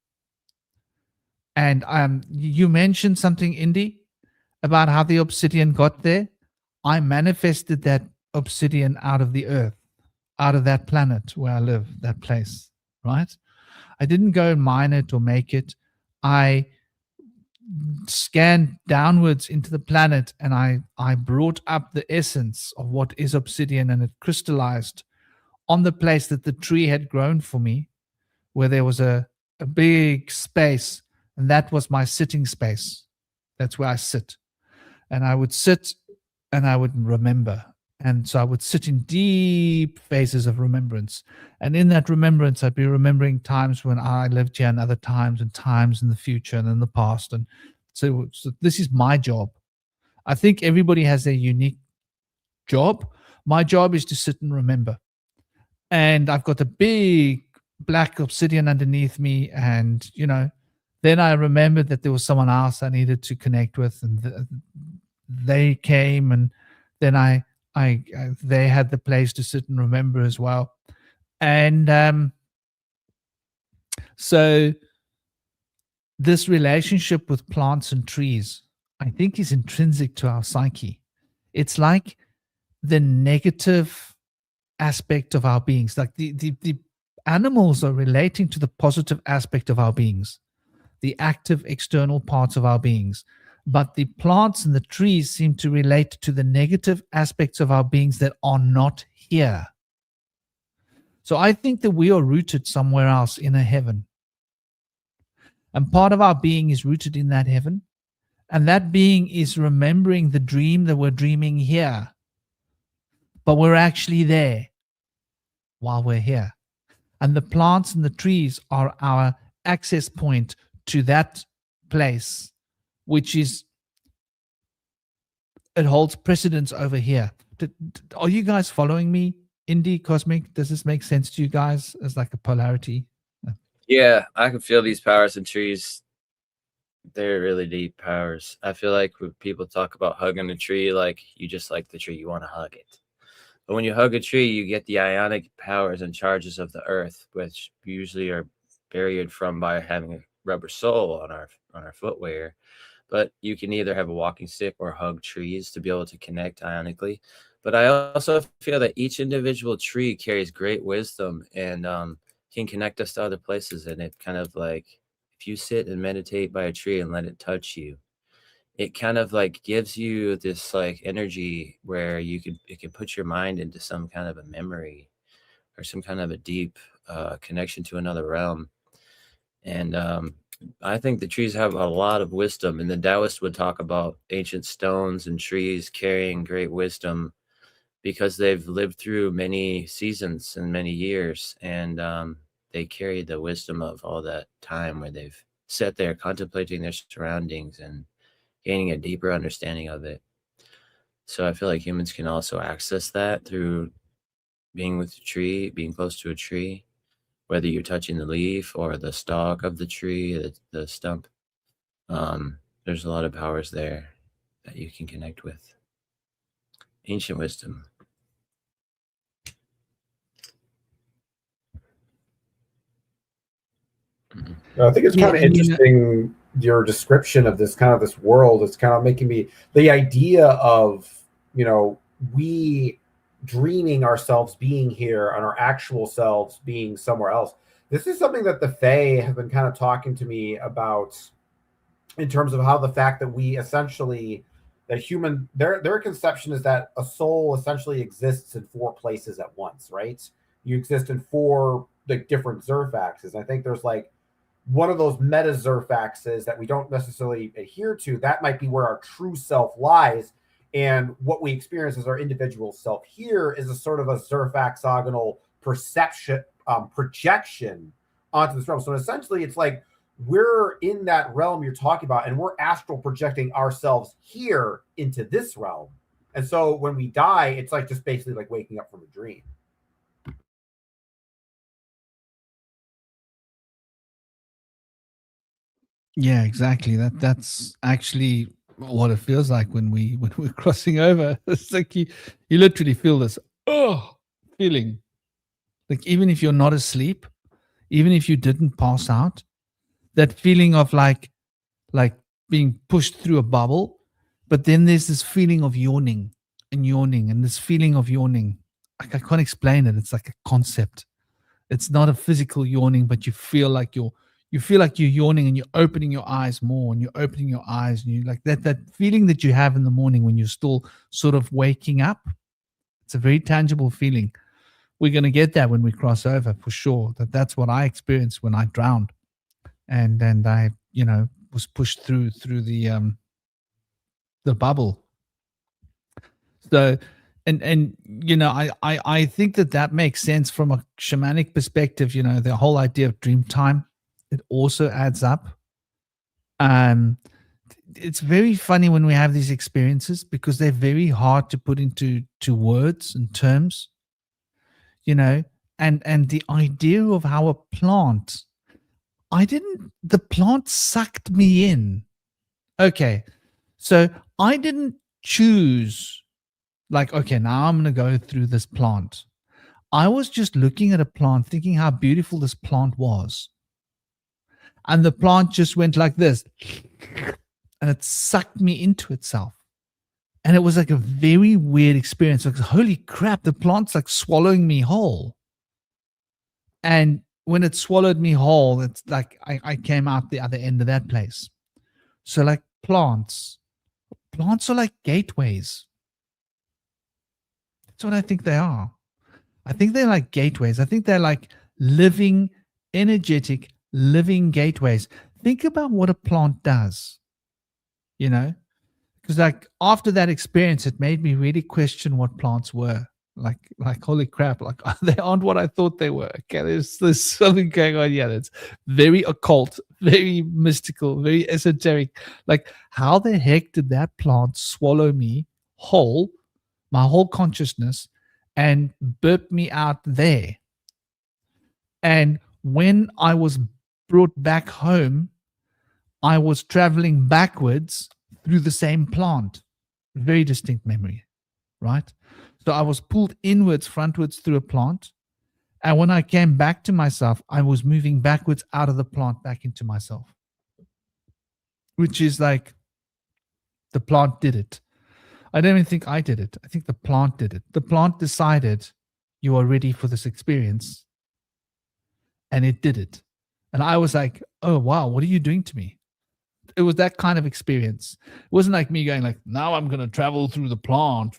And you mentioned something, Indy, about how the obsidian got there. I manifested that obsidian out of the earth, out of that planet where I live, that place, right? I didn't go and mine it or make it. I scanned downwards into the planet and I brought up the essence of what is obsidian, and it crystallized on the place that the tree had grown for me, where there was a big space, and that was my sitting space. That's where I sit. And I would sit and I would remember. And so I would sit in deep phases of remembrance. And in that remembrance, I'd be remembering times when I lived here and other times and times in the future and in the past. And so this is my job. I think everybody has their unique job. My job is to sit and remember. And I've got a big black obsidian underneath me. And, you know, then I remembered that there was someone else I needed to connect with. And they came, and then they had the place to sit and remember as well. And so this relationship with plants and trees, I think, is intrinsic to our psyche. It's like the negative aspect of our beings. Like the animals are relating to the positive aspect of our beings, the active external parts of our beings. But the plants and the trees seem to relate to the negative aspects of our beings that are not here. So I think that we are rooted somewhere else in a heaven. And part of our being is rooted in that heaven. And that being is remembering the dream that we're dreaming here. But we're actually there while we're here. And the plants and the trees are our access point to that place, which is, it holds precedence over here. Are you guys following me? Indy, Cosmic, does this make sense to you guys as like a polarity? Yeah, I can feel these powers in trees. They're really deep powers. I feel like when people talk about hugging a tree, like you just like the tree, you want to hug it. But when you hug a tree, you get the ionic powers and charges of the earth, which usually are barriered from by having a rubber sole on our footwear. but you can either have a walking stick or hug trees to be able to connect ionically. But I also feel that each individual tree carries great wisdom and can connect us to other places. And it kind of like, if you sit and meditate by a tree and let it touch you, it kind of like gives you this like energy where it can put your mind into some kind of a memory or some kind of a deep connection to another realm. And I think the trees have a lot of wisdom, and the Taoists would talk about ancient stones and trees carrying great wisdom because they've lived through many seasons and many years, and they carry the wisdom of all that time where they've sat there contemplating their surroundings and gaining a deeper understanding of it. So I feel like humans can also access that through being with a tree, being close to a tree, whether you're touching the leaf or the stalk of the tree, the stump. There's a lot of powers there that you can connect with. Ancient wisdom. I think it's kind of interesting, your description of this kind of this world. It's kind of making me, the idea of, we dreaming ourselves being here and our actual selves being somewhere else. This is something that the Fae have been kind of talking to me about in terms of how the fact that we essentially, that human, their conception is that a soul essentially exists in 4 places at once, right? You exist in 4 like different Zerfaxes. I think there's like one of those meta Zerfaxes that we don't necessarily adhere to. That might be where our true self lies. And what we experience as our individual self here is a sort of a Zerfaxagonal perception, projection onto this realm. So essentially, it's like we're in that realm you're talking about, and we're astral projecting ourselves here into this realm. And so when we die, it's like just basically like waking up from a dream. Yeah, exactly. That's actually what it feels like when we're crossing over. It's like you literally feel this feeling. Like even if you're not asleep, even if you didn't pass out, that feeling of like being pushed through a bubble, but then there's this feeling of yawning and this feeling of yawning. Like I can't explain it. It's like a concept. It's not a physical yawning, but you feel like you're yawning and you're opening your eyes more and you're opening your eyes and you like that feeling that you have in the morning when you're still sort of waking up. It's a very tangible feeling. We're going to get that when we cross over for sure. That's what I experienced when I drowned, and I was pushed through the bubble. So and I think that makes sense from a shamanic perspective. The whole idea of dream time, it also adds up. It's very funny when we have these experiences because they're very hard to put into words and terms, and the idea of how a plant, the plant sucked me in. Okay, so I didn't choose like, okay, now I'm going to go through this plant. I was just looking at a plant, thinking how beautiful this plant was. And the plant just went like this and it sucked me into itself. And it was like a very weird experience. Like, holy crap, the plant's like swallowing me whole. And when it swallowed me whole, it's like I came out the other end of that place. So like plants are like gateways. That's what I think they are. I think they're like gateways. I think they're like living, energetic, living gateways. Think about what a plant does, because like after that experience, it made me really question what plants were. Like holy crap, like they aren't what I thought they were. Okay, there's something going on here that's very occult, very mystical, very esoteric. Like how the heck did that plant swallow me whole, my whole consciousness, and burp me out there? And when I was brought back home, I was traveling backwards through the same plant. Very distinct memory, right? So I was pulled inwards, frontwards through a plant. And when I came back to myself, I was moving backwards out of the plant back into myself, which is like The plant did it. I don't even think I did it. I think the plant did it. The plant decided you are ready for this experience, and it did it. And I was like, oh, wow, what are you doing to me? It was that kind of experience. It wasn't like me going like, now I'm going to travel through the plant.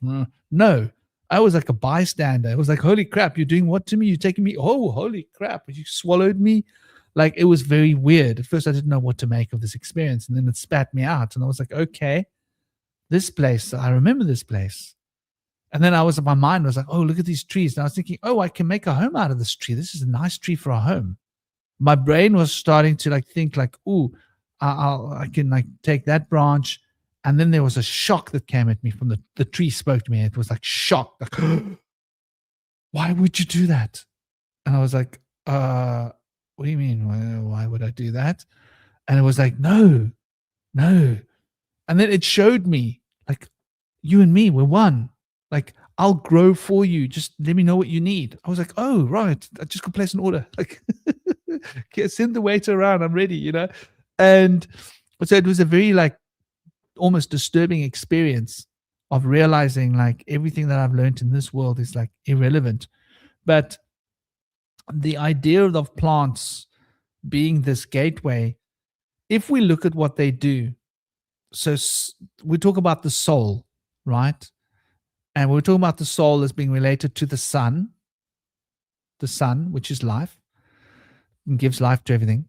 No, I was like a bystander. It was like, holy crap, you're doing what to me? You're taking me. Oh, holy crap. You swallowed me. Like, it was very weird. At first, I didn't know what to make of this experience. And then it spat me out. And I was like, okay, this place, I remember this place. And then my mind was like, oh, look at these trees. And I was thinking, oh, I can make a home out of this tree. This is a nice tree for a home. My brain was starting to like think like, ooh, I can like take that branch. And then there was a shock that came at me from the tree spoke to me. It was like shock. Like, why would you do that? And I was like, what do you mean? Why would I do that? And it was like, no. And then it showed me like, you and me, we're one. Like, I'll grow for you. Just let me know what you need. I was like, oh, right. I just go place an order. Like, send the waiter around. I'm ready, you know? And so it was a very like almost disturbing experience of realizing like everything that I've learned in this world is like irrelevant. But the idea of plants being this gateway, if we look at what they do, so we talk about the soul, right? And we're talking about the soul as being related to the sun, which is life, and gives life to everything,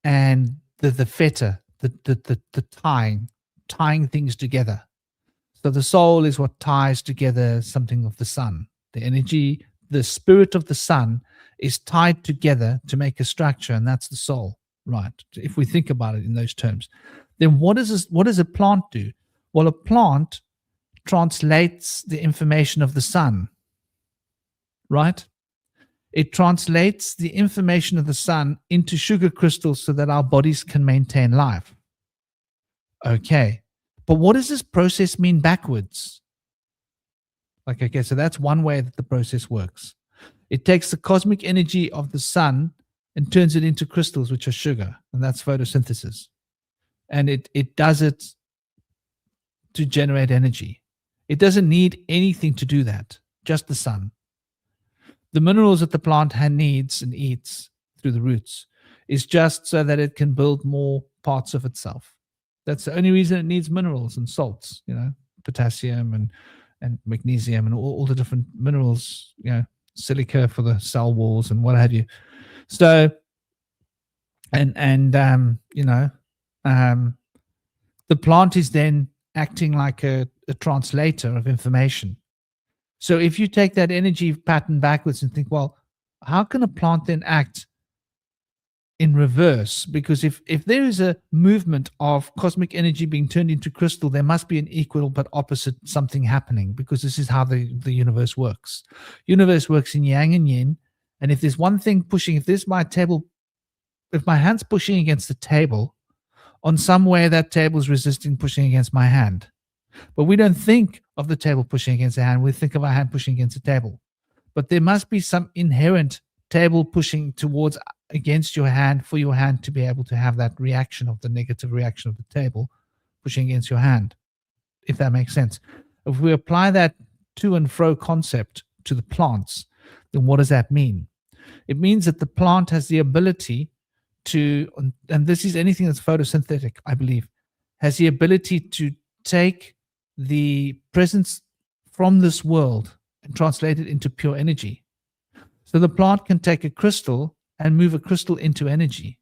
and the fetter, the tying things together. So the soul is what ties together something of the sun. The energy, the spirit of the sun is tied together to make a structure, and that's the soul, right? If we think about it in those terms. Then what does a plant do? Well, a plant translates the information of the sun, right? It translates the information of the sun into sugar crystals so that our bodies can maintain life. Okay. But what does this process mean backwards? Like, okay, so that's one way that the process works. It takes the cosmic energy of the sun and turns it into crystals, which are sugar, and that's photosynthesis. And it does it to generate energy. It doesn't need anything to do that, just the sun. The minerals that the plant needs and eats through the roots is just so that it can build more parts of itself. That's the only reason it needs minerals and salts, you know, potassium and magnesium and all the different minerals, you know, silica for the cell walls and what have you. So, the plant is then acting like a translator of information. So if you take that energy pattern backwards and think, well, how can a plant then act in reverse? Because if there is a movement of cosmic energy being turned into crystal, there must be an equal but opposite something happening, because this is how the universe works. Universe works in yang and yin. And if there's one thing pushing, if my hand's pushing against the table, on some way that table's resisting pushing against my hand. But we don't think of the table pushing against the hand. We think of our hand pushing against the table. But there must be some inherent table pushing towards against your hand for your hand to be able to have that reaction of the negative reaction of the table pushing against your hand, if that makes sense. If we apply that to and fro concept to the plants, then what does that mean? It means that the plant has the ability to, and this is anything that's photosynthetic, I believe, has the ability to take the presence from this world and translate it into pure energy. So the plant can take a crystal and move a crystal into energy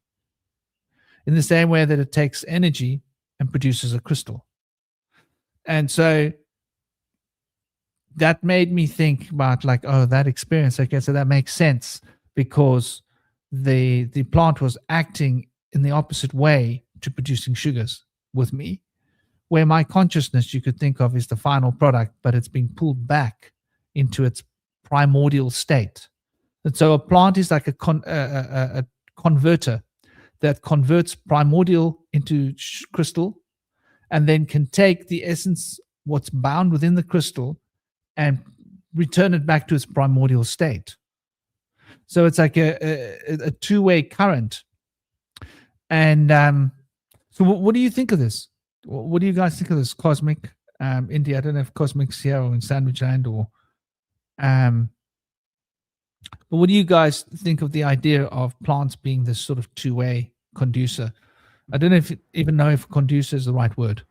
in the same way that it takes energy and produces a crystal. And so that made me think about like, oh, that experience. Okay, so that makes sense, because the plant was acting in the opposite way to producing sugars with me, where my consciousness you could think of is the final product, but it's being pulled back into its primordial state. And so a plant is like a converter that converts primordial into crystal, and then can take the essence, what's bound within the crystal, and return it back to its primordial state. So it's like a two-way current. And so what do you think of this? What do you guys think of this cosmic India? I don't know if cosmic's here or in Sandwich Land or but what do you guys think of the idea of plants being this sort of two-way conducer? I don't know if even know if conducer is the right word.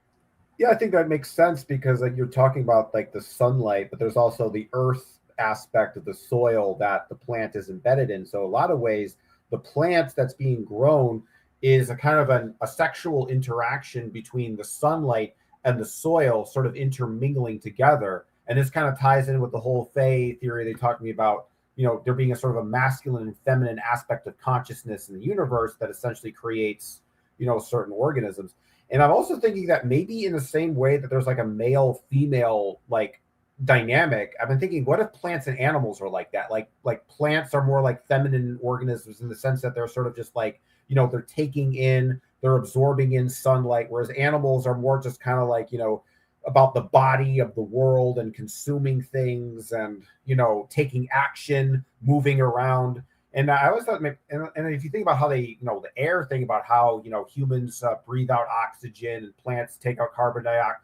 Yeah, I think that makes sense because like you're talking about like the sunlight, but there's also the earth aspect of the soil that the plant is embedded in. So a lot of ways, the plant that's being grown is a kind of a sexual interaction between the sunlight and the soil sort of intermingling together. And this kind of ties in with the whole Fae theory they talked to me about, you know, there being a sort of a masculine and feminine aspect of consciousness in the universe that essentially creates, you know, certain organisms. And I'm also thinking that maybe in the same way that there's like a male female like dynamic, I've been thinking, what if plants and animals are like that? Like plants are more like feminine organisms in the sense that they're sort of just like, you know, they're taking in, they're absorbing in sunlight, whereas animals are more just kind of like, you know, about the body of the world and consuming things and, you know, taking action, moving around. And I always thought, and if you think about how they, you know, the air thing about how, you know, humans breathe out oxygen and plants take out carbon dioxide,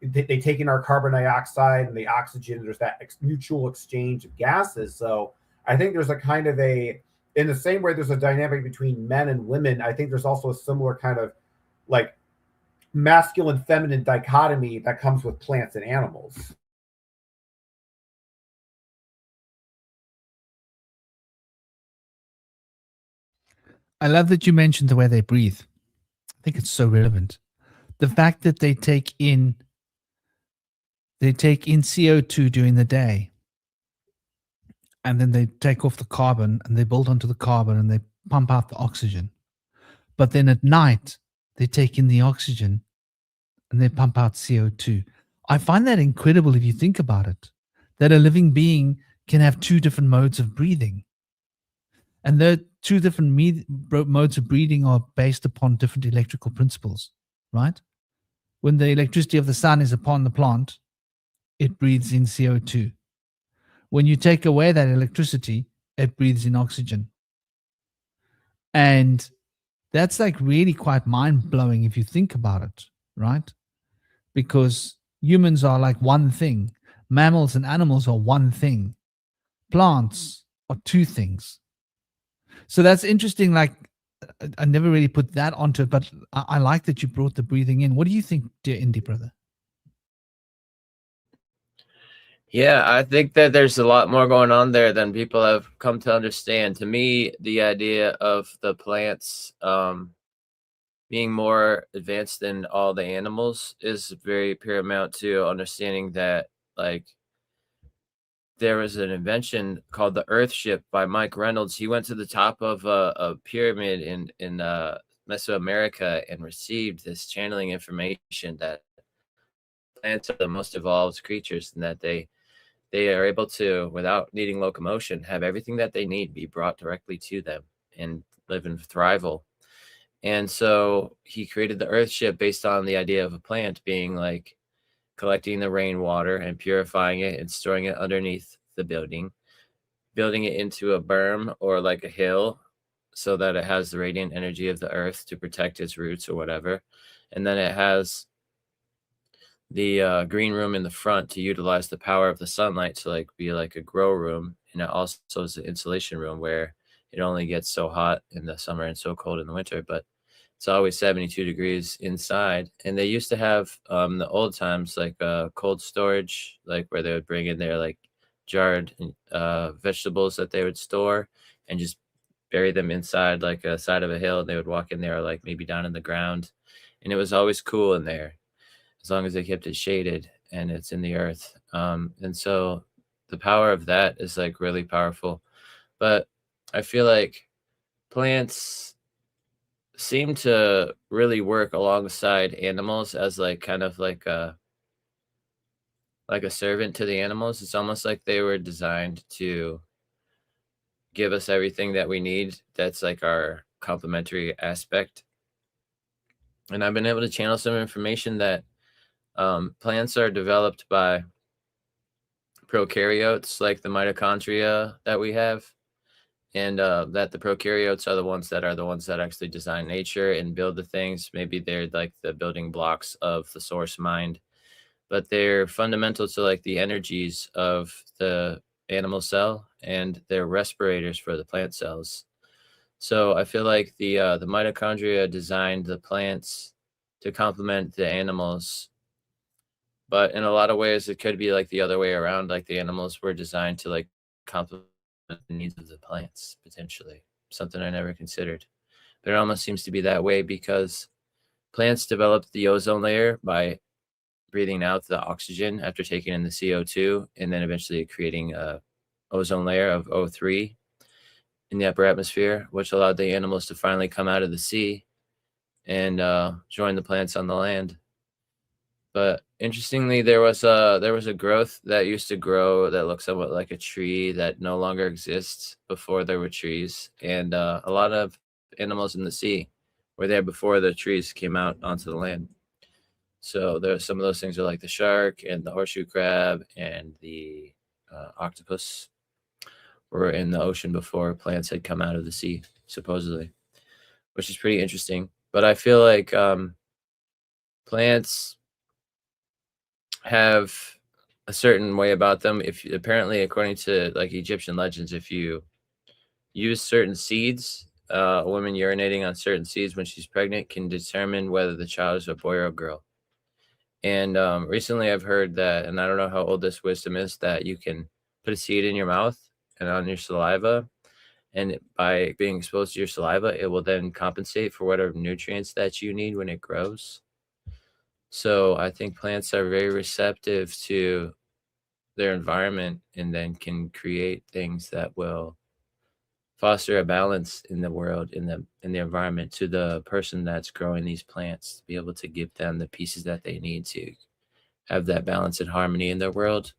they take in our carbon dioxide and the oxygen, there's that mutual exchange of gases. So I think there's a kind of in the same way there's a dynamic between men and women, I think there's also a similar kind of like masculine feminine dichotomy that comes with plants and animals. I love that you mentioned the way they breathe. I think it's so relevant. The fact that they take in CO2 during the day, and then they take off the carbon and they build onto the carbon and they pump out the oxygen. But then at night, they take in the oxygen and they pump out CO2. I find that incredible if you think about it, that a living being can have two different modes of breathing. And the two different modes of breathing are based upon different electrical principles, right? When the electricity of the sun is upon the plant, it breathes in CO2. When you take away that electricity, it breathes in oxygen. And that's like really quite mind-blowing if you think about it, right? Because humans are like one thing. Mammals and animals are one thing. Plants are two things. So that's interesting. Like, I never really put that onto it, but I like that you brought the breathing in. What do you think, dear indie brother? Yeah, I think that there's a lot more going on there than people have come to understand. To me, the idea of the plants being more advanced than all the animals is very paramount to understanding that, like, there was an invention called the Earth Ship by Mike Reynolds. He went to the top of a pyramid in Mesoamerica and received this channeling information that plants are the most evolved creatures and that they are able to, without needing locomotion, have everything that they need be brought directly to them and live in thrival. And so he created the Earth Ship based on the idea of a plant being like collecting the rainwater and purifying it and storing it underneath the building, building it into a berm or like a hill so that it has the radiant energy of the earth to protect its roots or whatever. And then it has the green room in the front to utilize the power of the sunlight to like be like a grow room. And it also is an insulation room where it only gets so hot in the summer and so cold in the winter, but it's always 72 degrees inside. And they used to have the old times like cold storage, like where they would bring in their like jarred vegetables that they would store and just bury them inside like a side of a hill. And they would walk in there like maybe down in the ground. And it was always cool in there as long as they kept it shaded and it's in the earth. And so the power of that is like really powerful. But I feel like plants seem to really work alongside animals as like kind of like a servant to the animals. It's almost like they were designed to give us everything that we need. That's like our complementary aspect. And I've been able to channel some information that plants are developed by prokaryotes, like the mitochondria that we have. and that the prokaryotes are the ones that actually design nature and build the things. Maybe they're like the building blocks of the source mind, but they're fundamental to like the energies of the animal cell, and they're respirators for the plant cells. So I feel like the mitochondria designed the plants to complement the animals, but in a lot of ways it could be like the other way around. Like the animals were designed to like complement the needs of the plants, potentially. Something I never considered. But it almost seems to be that way because plants developed the ozone layer by breathing out the oxygen after taking in the CO2, and then eventually creating a ozone layer of O3 in the upper atmosphere, which allowed the animals to finally come out of the sea and join the plants on the land. But interestingly, there was a growth that used to grow that looks somewhat like a tree that no longer exists before there were trees, and a lot of animals in the sea were there before the trees came out onto the land. So there, some of those things are like the shark and the horseshoe crab and the octopus were in the ocean before plants had come out of the sea, supposedly, which is pretty interesting. But I feel like plants have a certain way about them. If apparently, according to like Egyptian legends, if you use certain seeds, a woman urinating on certain seeds when she's pregnant can determine whether the child is a boy or a girl. And recently, I've heard that, and I don't know how old this wisdom is, that you can put a seed in your mouth and on your saliva, and by being exposed to your saliva, it will then compensate for whatever nutrients that you need when it grows. So I think plants are very receptive to their environment and then can create things that will foster a balance in the world, in the environment, to the person that's growing these plants, to be able to give them the pieces that they need to have that balance and harmony in their world.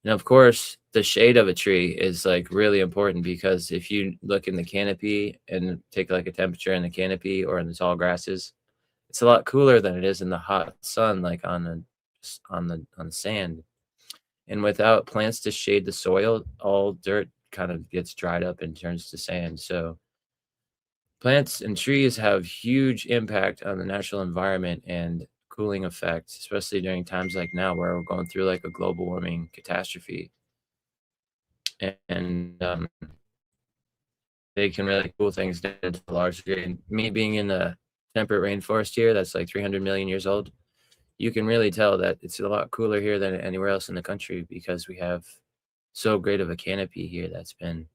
And of course, the shade of a tree is like really important, because if you look in the canopy and take like a temperature in the canopy or in the tall grasses, it's a lot cooler than it is in the hot sun, like on the sand. And without plants to shade the soil, all dirt kind of gets dried up and turns to sand. So plants and trees have huge impact on the natural environment and cooling effects, especially during times like now where we're going through like a global warming catastrophe. And they can really cool things down to a large degree. And me being in a temperate rainforest here that's like 300 million years old, you can really tell that it's a lot cooler here than anywhere else in the country, because we have so great of a canopy here that's been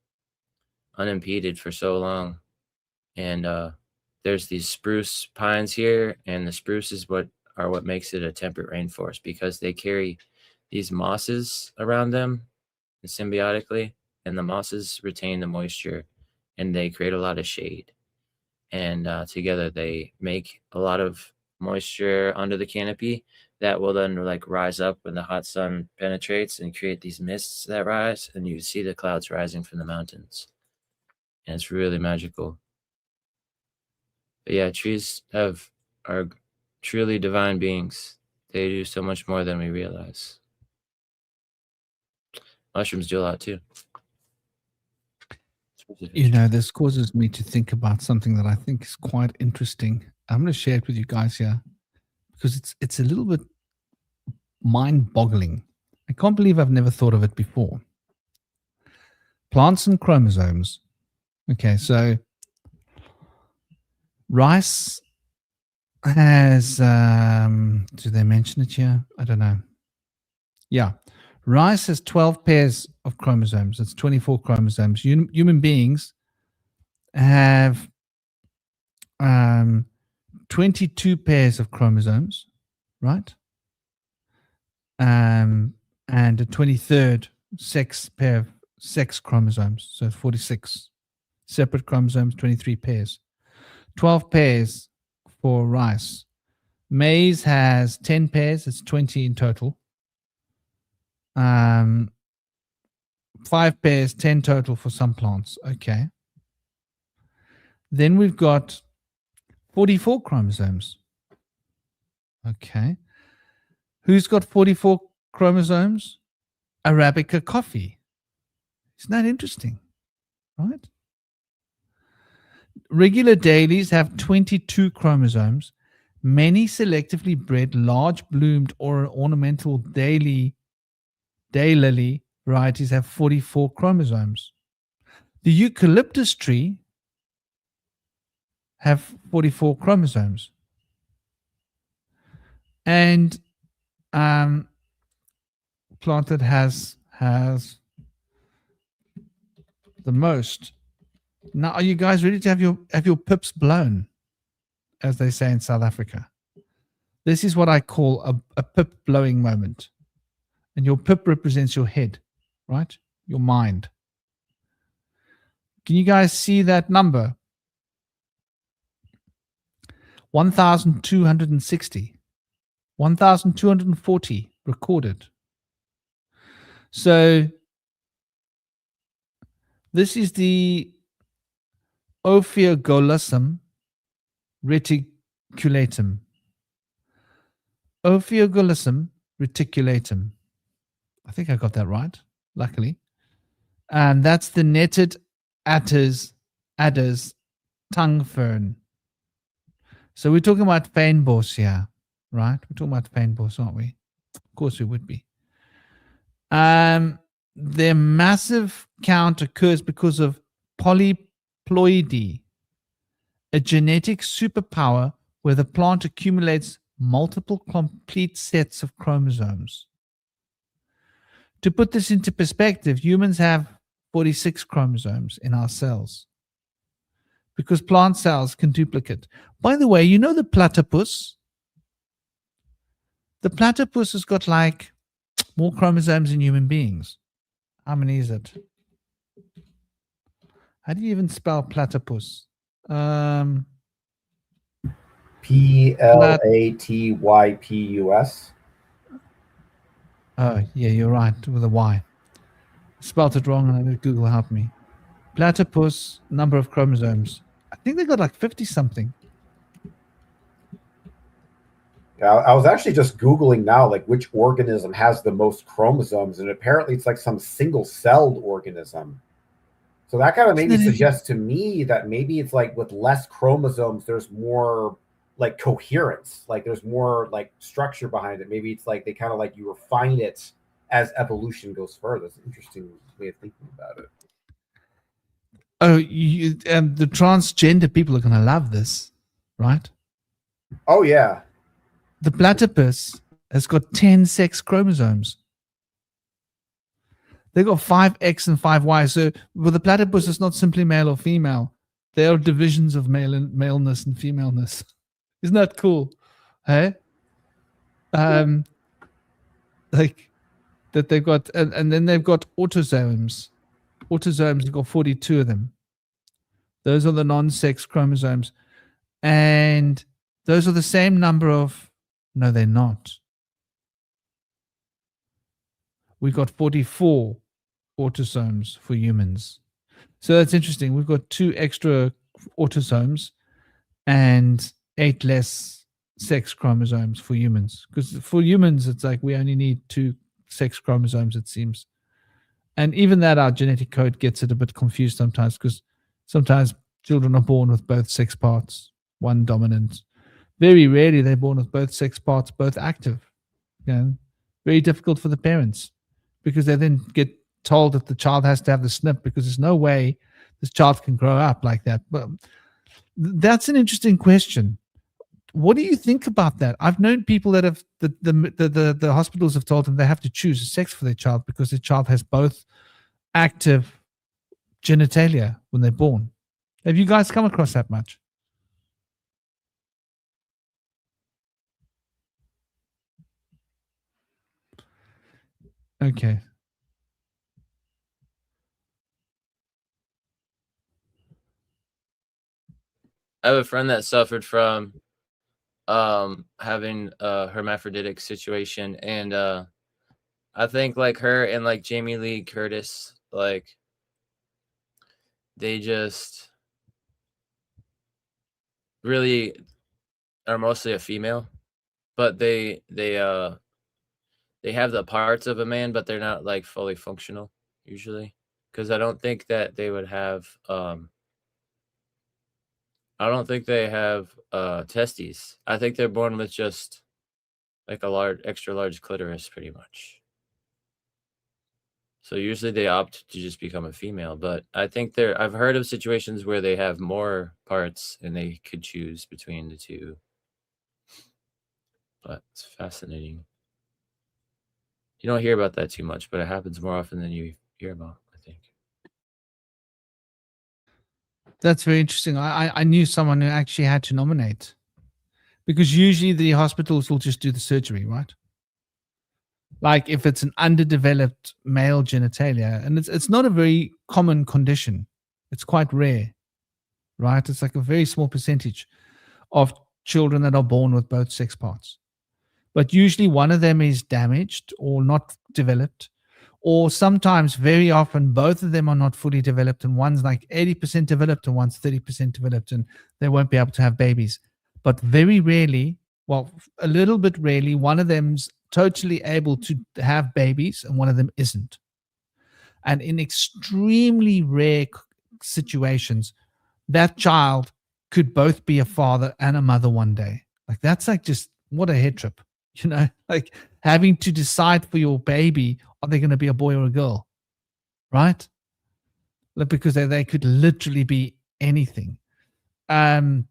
unimpeded for so long. And there's these spruce pines here, and the spruce is what makes it a temperate rainforest, because they carry these mosses around them symbiotically, and the mosses retain the moisture and they create a lot of shade. And together they make a lot of moisture under the canopy that will then like rise up when the hot sun penetrates and create these mists that rise, and you see the clouds rising from the mountains. And it's really magical. But yeah, trees are truly divine beings. They do so much more than we realize. Mushrooms do a lot too. You know, this causes me to think about something that I think is quite interesting. I'm going to share it with you guys here because it's a little bit mind-boggling. I can't believe I've never thought of it before. Plants and chromosomes. Okay, so rice has, do they mention it here? I don't know. Yeah. Rice has 12 pairs of chromosomes. It's 24 chromosomes. Human beings have 22 pairs of chromosomes, right? And a 23rd pair of sex chromosomes. So 46 separate chromosomes, 23 pairs. 12 pairs for rice. Maize has 10 pairs. It's 20 in total. 5 pairs, 10 total for some plants. Okay. Then we've got 44 chromosomes. Okay. Who's got 44 chromosomes? Arabica coffee. Isn't that interesting? right? Regular dailies have 22 chromosomes. Many selectively bred, large-bloomed or ornamental daylily varieties have 44 chromosomes. The eucalyptus tree have 44 chromosomes. And plant that has the most. Now, are you guys ready to have your pips blown, as they say in South Africa? This is what I call a pip blowing moment. And your pip represents your head, right? Your mind. Can you guys see that number? 1,260. 1,240 recorded. So this is the Ophioglossum reticulatum. Ophioglossum reticulatum. I think I got that right, luckily. And that's the netted adder's tongue fern. So we're talking about fynbos here, right? We're talking about fynbos, aren't we? Of course we would be. Their massive count occurs because of polyploidy, a genetic superpower where the plant accumulates multiple complete sets of chromosomes. To put this into perspective, humans have 46 chromosomes in our cells because plant cells can duplicate. By the way, you know the platypus? The platypus has got like more chromosomes than human beings. How many is it? How do you even spell platypus? Platypus. Oh, yeah, you're right, with a Y. Spelled it wrong and I let Google help me. Platypus, number of chromosomes. I think they got like 50 something. I was actually just Googling now, like which organism has the most chromosomes, and apparently it's like some single-celled organism. So that kind of maybe suggests to me that maybe it's like with less chromosomes, there's more like coherence, like there's more like structure behind it. Maybe it's like they kind of like you refine it as evolution goes further. It's an interesting way of thinking about it. Oh, the transgender people are going to love this, right? Oh, yeah. The platypus has got 10 sex chromosomes. They've got 5X and 5Y. So with the platypus, it's not simply male or female. There are divisions of maleness and femaleness. Isn't that cool? Hey? Like that they've got, and then they've got autosomes. Autosomes, you've got 42 of them. Those are the non-sex chromosomes. And those are the same number of, no, they're not. We've got 44 autosomes for humans. So that's interesting. We've got 2 extra autosomes and 8 less sex chromosomes for humans. Because for humans, it's like we only need 2 sex chromosomes, it seems. And even that, our genetic code gets it a bit confused sometimes, because sometimes children are born with both sex parts, one dominant. Very rarely they're born with both sex parts, both active. You know, very difficult for the parents, because they then get told that the child has to have the SNP, because there's no way this child can grow up like that. But that's an interesting question. What do you think about that? I've known people that have the hospitals have told them they have to choose a sex for their child because their child has both active genitalia when they're born. Have you guys come across that much? Okay. I have a friend that suffered from having a hermaphroditic situation, and I think like her and like Jamie Lee Curtis, like they just really are mostly a female, but they have the parts of a man, but they're not like fully functional usually, because I don't think that they would have. I don't think they have testes. I think they're born with just like a extra large clitoris, pretty much. So usually they opt to just become a female, but I think I've heard of situations where they have more parts and they could choose between the two. But it's fascinating. You don't hear about that too much, but it happens more often than you hear about, I think. That's very interesting. I knew someone who actually had to nominate, because usually the hospitals will just do the surgery, right? Like if it's an underdeveloped male genitalia, and it's not a very common condition. It's quite rare, right? It's like a very small percentage of children that are born with both sex parts. But usually one of them is damaged or not developed, or sometimes, very often, both of them are not fully developed, and one's like 80% developed and one's 30% developed, and they won't be able to have babies. But very rarely, well, a little bit rarely, one of them's totally able to have babies and one of them isn't. And in extremely rare situations, that child could both be a father and a mother one day. Like that's like just what a head trip, like having to decide for your baby, are they going to be a boy or a girl, right? Because they could literally be anything. And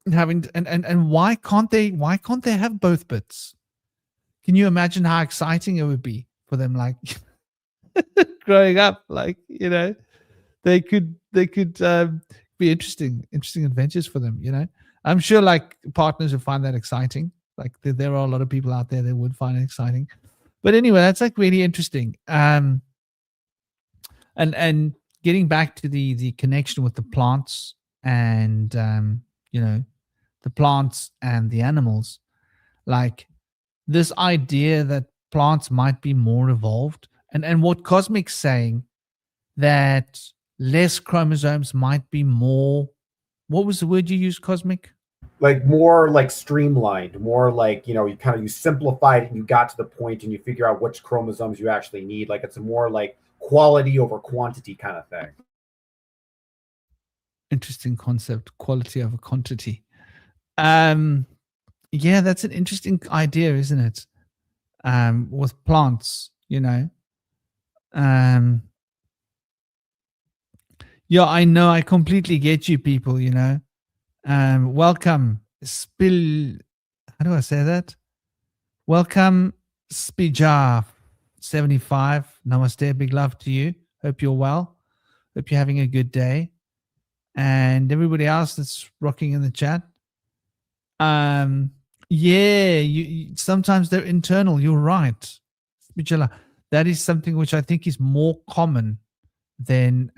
why can't they have both bits? Can you imagine how exciting it would be for them, like growing up, like they could be interesting adventures for them. I'm sure like partners would find that exciting. Like there are a lot of people out there that would find it exciting. But anyway, that's like really interesting. And getting back to the connection with the plants and the plants and the animals, like this idea that plants might be more evolved, and what Cosmic's saying, that less chromosomes might be more, what was the word you used, Cosmic? Like more like streamlined, more like, you simplified it and you got to the point and you figure out which chromosomes you actually need. Like it's a more like quality over quantity kind of thing. Interesting concept, quality over quantity. Yeah, that's an interesting idea, isn't it? With plants, yeah, I know, I completely get you people, welcome Spill, how do I say that? Welcome Spija 75. Namaste, big love to you. Hope you're well. Hope you're having a good day. And everybody else that's rocking in the chat. Yeah, you sometimes they're internal. You're right. Spijala. That is something which I think is more common than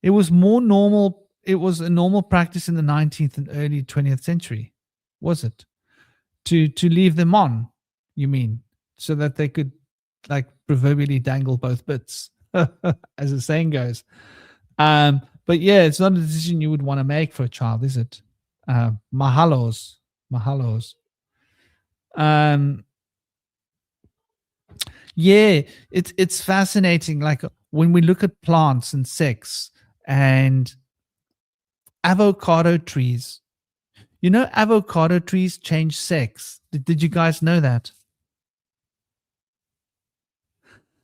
it was more normal. It was a normal practice in the 19th and early 20th century, was it? To leave them on, you mean, so that they could like proverbially dangle both bits, as the saying goes. But yeah, it's not a decision you would want to make for a child, is it? Mahalos. Yeah, it's fascinating. Like when we look at plants and sex and avocado trees, avocado trees change sex. Did you guys know that?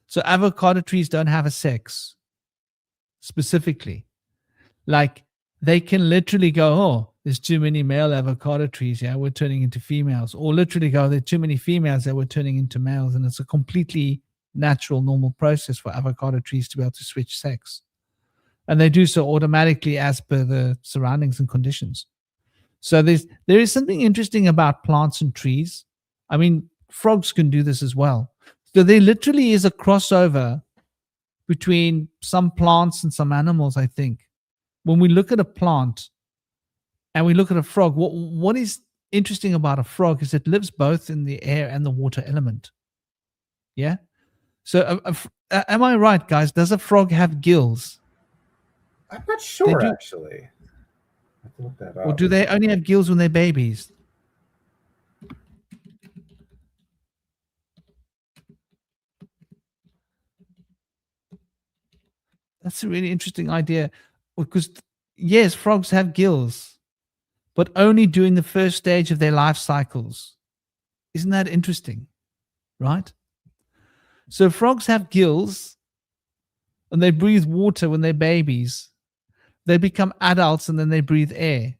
So avocado trees don't have a sex specifically. Like they can literally go, oh, there's too many male avocado trees. Yeah, we're turning into females. Or literally go, there's too many females that we're turning into males. And it's a completely natural, normal process for avocado trees to be able to switch sex. And they do so automatically as per the surroundings and conditions. So there is something interesting about plants and trees. I mean, frogs can do this as well. So there literally is a crossover between some plants and some animals, I think. When we look at a plant and we look at a frog, what is interesting about a frog is it lives both in the air and the water element. Yeah? So am I right, guys? Does a frog have gills? I'm not sure, actually. I have to look that up. Or do they only have gills when they're babies? That's a really interesting idea, because yes, frogs have gills, but only during the first stage of their life cycles. Isn't that interesting? Right? So frogs have gills and they breathe water when they're babies. They become adults and then they breathe air.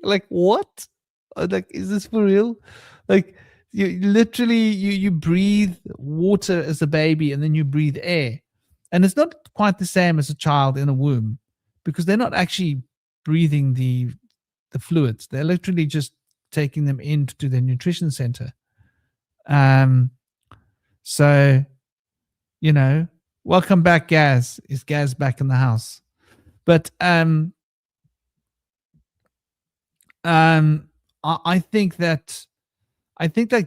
Like what? Like, is this for real? Like, you literally you breathe water as a baby and then you breathe air. And it's not quite the same as a child in a womb, because they're not actually breathing the fluids. They're literally just taking them into the nutrition center. So, welcome back, Gaz. Is Gaz back in the house? But I think that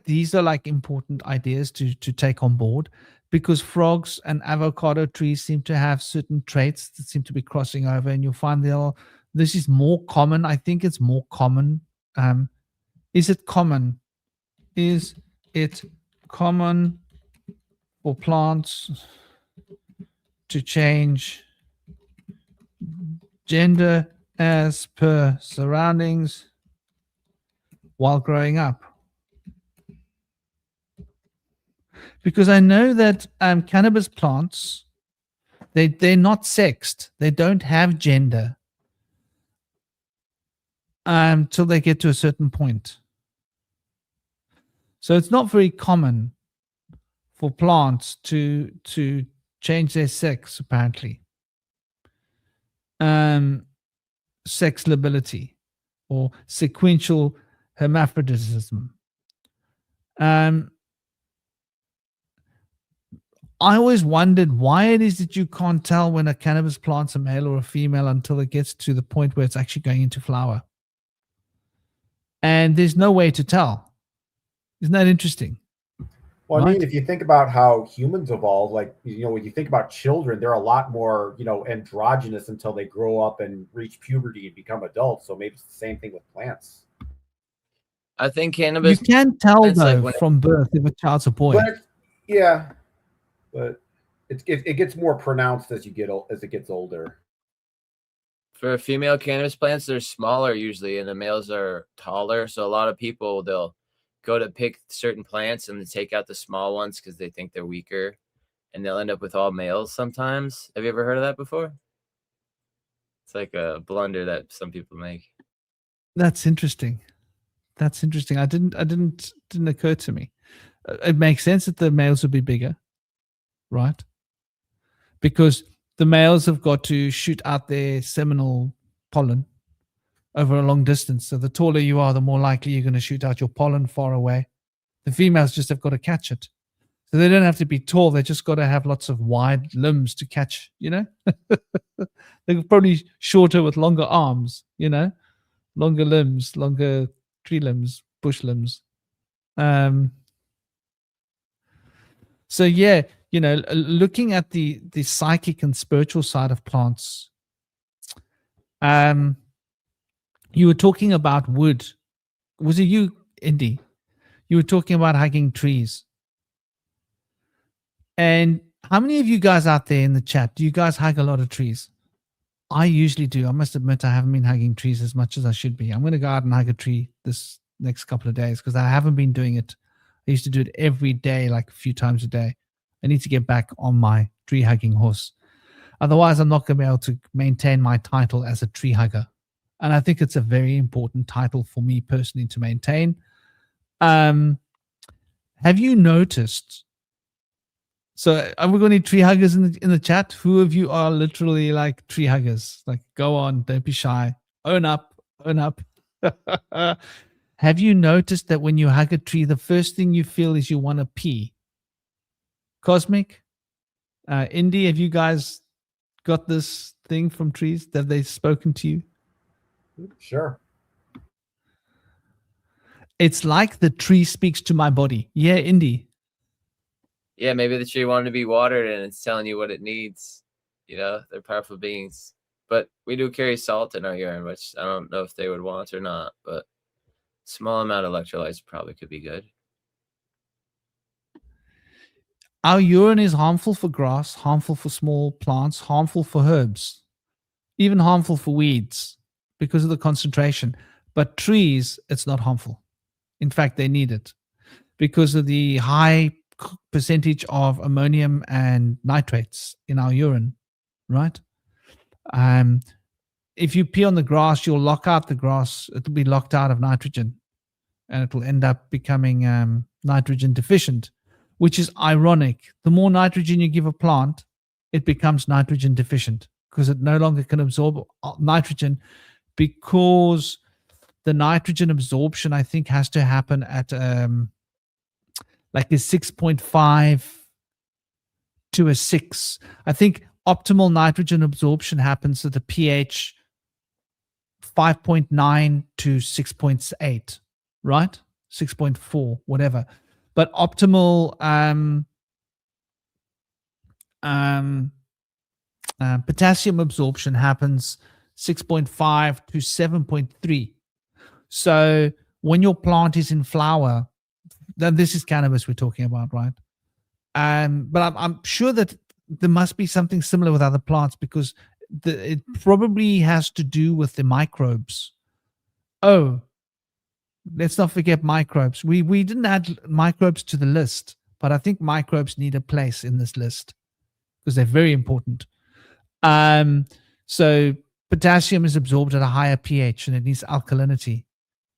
these are like important ideas to take on board, because frogs and avocado trees seem to have certain traits that seem to be crossing over, and you'll find this is more common. I think it's more common. Is it common? Is it common for plants to change gender as per surroundings while growing up? Because I know that cannabis plants, they're not sexed. They don't have gender till they get to a certain point. So it's not very common for plants to change their sex, apparently. Sex lability or sequential hermaphroditism. I always wondered why it is that you can't tell when a cannabis plant's a male or a female until it gets to the point where it's actually going into flower. And there's no way to tell. Isn't that interesting? Well, I mean, if you think about how humans evolve, like, when you think about children, they're a lot more, androgynous until they grow up and reach puberty and become adults. So maybe it's the same thing with plants. I think cannabis. You can tell though from birth if a child's a boy. But it gets more pronounced as it gets older. For female cannabis plants, they're smaller usually, and the males are taller. So a lot of people, they'll go to pick certain plants and they take out the small ones because they think they're weaker, and they'll end up with all males sometimes. Have you ever heard of that before? It's like a blunder that some people make. That's interesting. I didn't occur to me. It makes sense that the males would be bigger, right? Because the males have got to shoot out their seminal pollen over a long distance. So the taller you are, the more likely you're going to shoot out your pollen far away. The females just have got to catch it. So they don't have to be tall. They just got to have lots of wide limbs to catch, They're probably shorter with longer arms, longer limbs, longer tree limbs, bush limbs. So yeah, looking at the psychic and spiritual side of plants, you were talking about wood. Was it you, Indy? You were talking about hugging trees. And how many of you guys out there in the chat, do you guys hug a lot of trees? I usually do. I must admit I haven't been hugging trees as much as I should be. I'm going to go out and hug a tree this next couple of days because I haven't been doing it. I used to do it every day, like a few times a day. I need to get back on my tree hugging horse. Otherwise, I'm not going to be able to maintain my title as a tree hugger. And I think it's a very important title for me personally to maintain. Have you noticed? So are we going to need tree huggers in the chat? Who of you are literally like tree huggers? Like, go on, don't be shy. Own up. Have you noticed that when you hug a tree, the first thing you feel is you want to pee? Cosmic, Indy, have you guys got this thing from trees? Have they spoken to you? Sure. It's like the tree speaks to my body. Yeah, Indy. Yeah, maybe the tree wanted to be watered and it's telling you what it needs. They're powerful beings. But we do carry salt in our urine, which I don't know if they would want or not. But small amount of electrolytes probably could be good. Our urine is harmful for grass, harmful for small plants, harmful for herbs, even harmful for weeds because of the concentration. But trees, it's not harmful. In fact, they need it because of the high percentage of ammonium and nitrates in our urine, right? If you pee on the grass, you'll lock out the grass. It'll be locked out of nitrogen, and it will end up becoming nitrogen deficient, which is ironic. The more nitrogen you give a plant, it becomes nitrogen deficient because it no longer can absorb nitrogen, because the nitrogen absorption, I think, has to happen at like a 6.5 to a 6. I think optimal nitrogen absorption happens at a pH 5.9 to 6.8, right? 6.4, whatever. But optimal potassium absorption happens 6.5 to 7.3. So when your plant is in flower, then this is cannabis we're talking about, right? But I'm sure that there must be something similar with other plants, because it probably has to do with the microbes. Oh, let's not forget microbes. We didn't add microbes to the list, but I think microbes need a place in this list because they're very important. So potassium is absorbed at a higher pH and it needs alkalinity.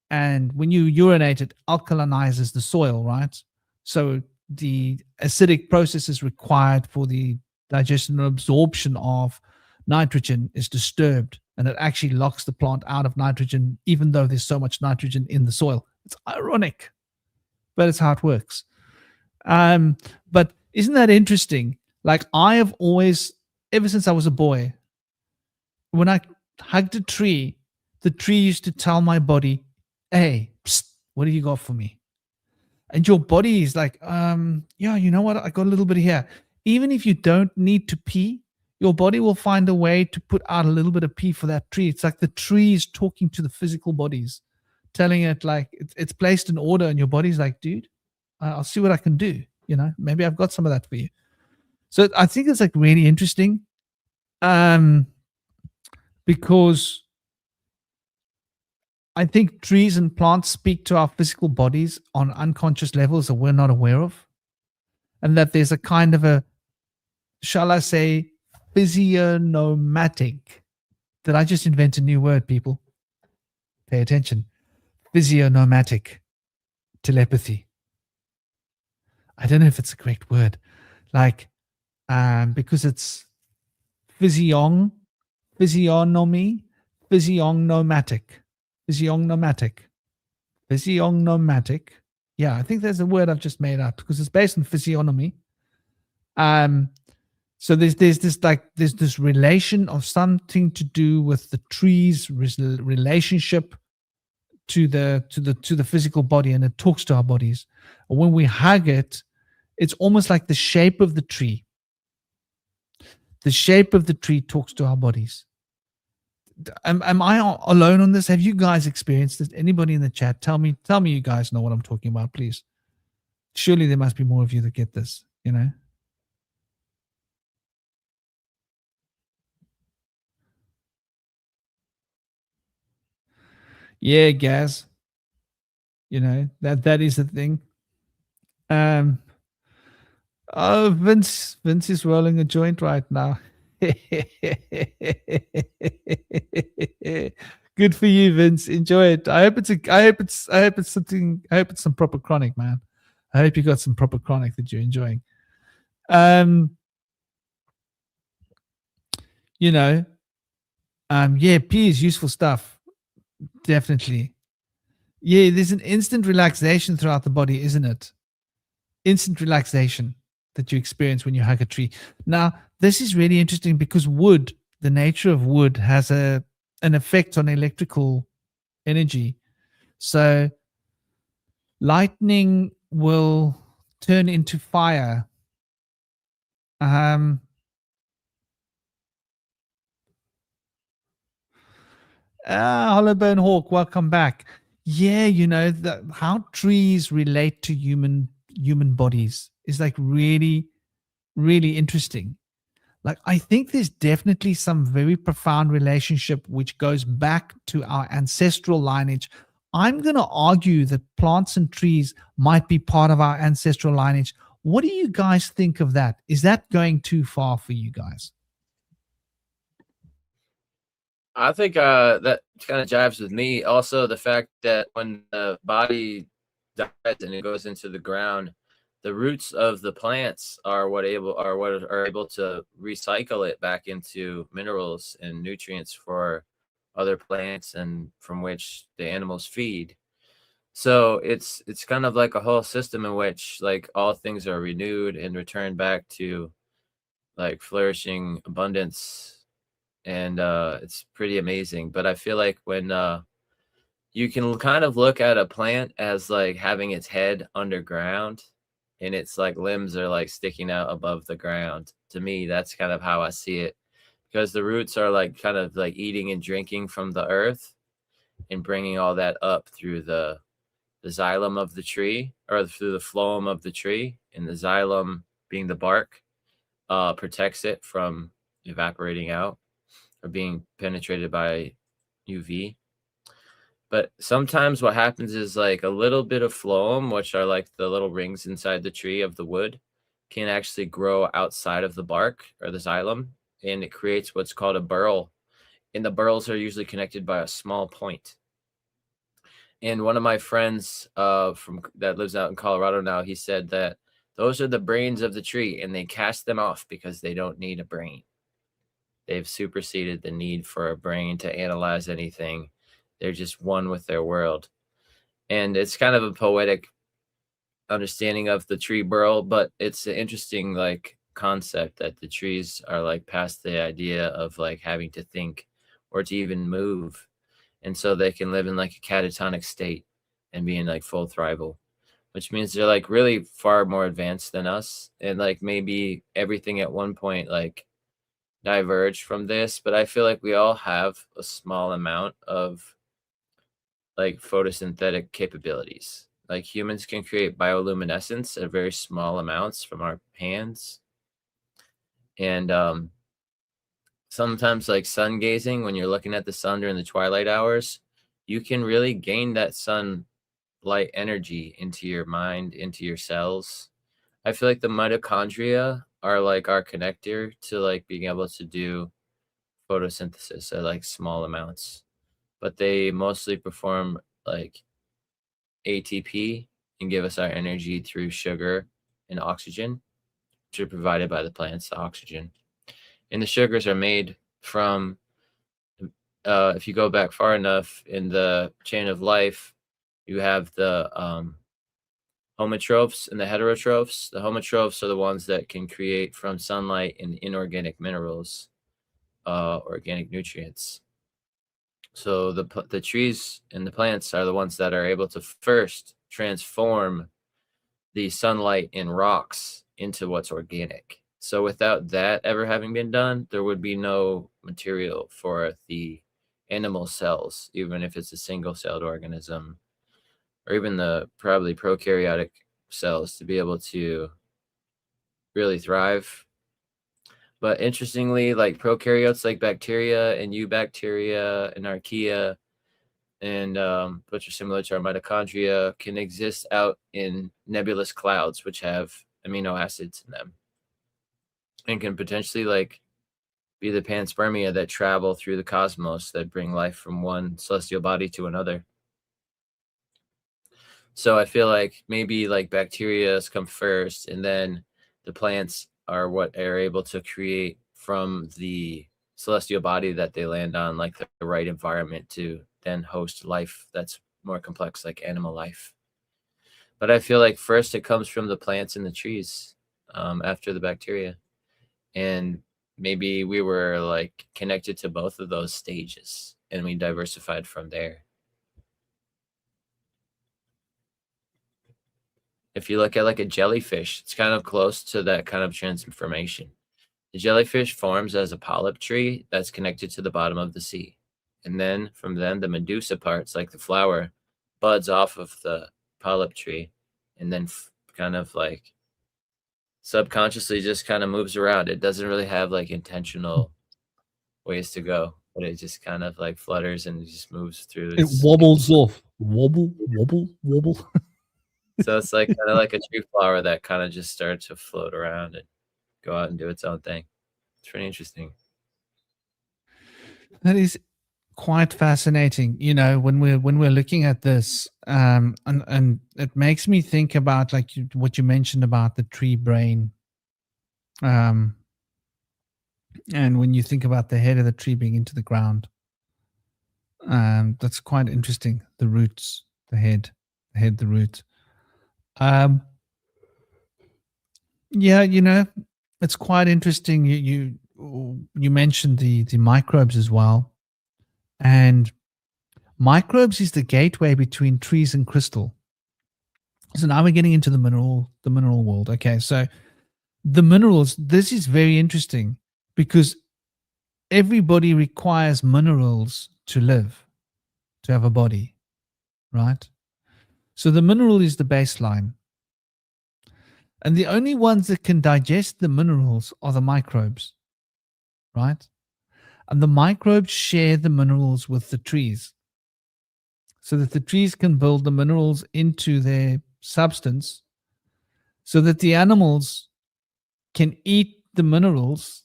And when you urinate, it alkalinizes the soil, right? So the acidic process is required for the digestion and absorption of nitrogen is disturbed, and it actually locks the plant out of nitrogen, even though there's so much nitrogen in the soil. It's ironic, but it's how it works. But isn't that interesting? Like, I have always, ever since I was a boy, when I hugged a tree, the tree used to tell my body, hey, psst, what do you got for me? And your body is like, yeah, you know what? I got a little bit here. Even if you don't need to pee, your body will find a way to put out a little bit of pee for that tree. It's like the tree is talking to the physical bodies, telling it like it's placed in order, and your body's like, dude, I'll see what I can do. You know, maybe I've got some of that for you. So I think it's like really interesting, because I think trees and plants speak to our physical bodies on unconscious levels that we're not aware of. And that there's a kind of a, shall I say, physionommatic. Did I just invent a new word, people? Pay attention. Physionommatic telepathy. I don't know if it's a correct word. Like, because it's physiognomy, physiognomatic. Yeah, I think there's a word I've just made up because it's based on physiognomy. So there's this relation of something to do with the tree's relationship to the physical body, and it talks to our bodies. And when we hug it, it's almost like the shape of the tree. The shape of the tree talks to our bodies. Am I alone on this? Have you guys experienced this? Anybody in the chat? Tell me you guys know what I'm talking about, please. Surely there must be more of you that get this, you know? Yeah, Gaz. You know, that is the thing. Oh, Vince is rolling a joint right now. Good for you, Vince. Enjoy it. I hope it's some proper chronic, man. I hope you got some proper chronic that you're enjoying. You know, yeah, pee is useful stuff. Definitely. Yeah, there's an instant relaxation throughout the body, isn't it? Instant relaxation that you experience when you hug a tree. Now, this is really interesting because wood, the nature of wood, has an effect on electrical energy. So lightning will turn into fire. Hollowbone Hawk, welcome back. Yeah, you know, how trees relate to human bodies is like really really interesting. Like, I think there's definitely some very profound relationship which goes back to our ancestral lineage. I'm going to argue that plants and trees might be part of our ancestral lineage. What do you guys think of that? Is that going too far for you guys? I think that kind of jives with me. Also, the fact that when the body dies and it goes into the ground, the roots of the plants are what are able to recycle it back into minerals and nutrients for other plants and from which the animals feed. So it's kind of like a whole system in which like all things are renewed and returned back to like flourishing abundance, and it's pretty amazing. But I feel like when you can kind of look at a plant as like having its head underground and its like limbs are like sticking out above the ground. To me, that's kind of how I see it, because the roots are like kind of like eating and drinking from the earth and bringing all that up through the xylem of the tree, or through the phloem of the tree, and the xylem being the bark protects it from evaporating out or being penetrated by UV. But sometimes what happens is like a little bit of phloem, which are like the little rings inside the tree of the wood, can actually grow outside of the bark or the xylem, and it creates what's called a burl. And the burls are usually connected by a small point. And one of my friends from that lives out in Colorado now, he said that those are the brains of the tree, and they cast them off because they don't need a brain. They've superseded the need for a brain to analyze anything. They're just one with their world. And it's kind of a poetic understanding of the tree burl, but it's an interesting like concept that the trees are like past the idea of like having to think or to even move. And so they can live in like a catatonic state and be in like full thrival, which means they're like really far more advanced than us. And like maybe everything at one point like diverged from this, but I feel like we all have a small amount of like photosynthetic capabilities. Like humans can create bioluminescence at very small amounts from our hands. And sometimes like sun gazing, when you're looking at the sun during the twilight hours, you can really gain that sunlight energy into your mind, into your cells. I feel like the mitochondria are like our connector to like being able to do photosynthesis at like small amounts, but they mostly perform like ATP and give us our energy through sugar and oxygen, which are provided by the plants, the oxygen. And the sugars are made from, if you go back far enough in the chain of life, you have the homotrophs and the heterotrophs. The homotrophs are the ones that can create from sunlight and inorganic minerals, organic nutrients. So the trees and the plants are the ones that are able to first transform the sunlight in rocks into what's organic. So without that ever having been done, there would be no material for the animal cells, even if it's a single-celled organism, or even the probably prokaryotic cells, to be able to really thrive. But interestingly, like prokaryotes like bacteria and eubacteria and archaea, and which are similar to our mitochondria, can exist out in nebulous clouds, which have amino acids in them, and can potentially like be the panspermia that travel through the cosmos that bring life from one celestial body to another. So I feel like maybe like bacteria come first, and then the plants are what are able to create from the celestial body that they land on, like the right environment to then host life that's more complex, like animal life. But I feel like first it comes from the plants and the trees, after the bacteria. And maybe we were like connected to both of those stages and we diversified from there. If you look at like a jellyfish, it's kind of close to that kind of transformation. The jellyfish forms as a polyp tree that's connected to the bottom of the sea. And then from then, the medusa parts, like the flower, buds off of the polyp tree and then kind of like subconsciously just kind of moves around. It doesn't really have like intentional ways to go, but it just kind of like flutters and just moves through. It wobbles off. Wobble, wobble, wobble. So it's like kind of like a tree flower that kind of just starts to float around and go out and do its own thing. It's pretty interesting. That is quite fascinating. You know, when we're looking at this, and it makes me think about like what you mentioned about the tree brain. And when you think about the head of the tree being into the ground, that's quite interesting. The roots, the head, the root. Yeah, you know, it's quite interesting. You mentioned the microbes as well, and microbes is the gateway between trees and crystal. So now we're getting into the mineral world. Okay, so the minerals. This is very interesting because everybody requires minerals to live, to have a body, right? So the mineral is the baseline. And the only ones that can digest the minerals are the microbes, right? And the microbes share the minerals with the trees so that the trees can build the minerals into their substance so that the animals can eat the minerals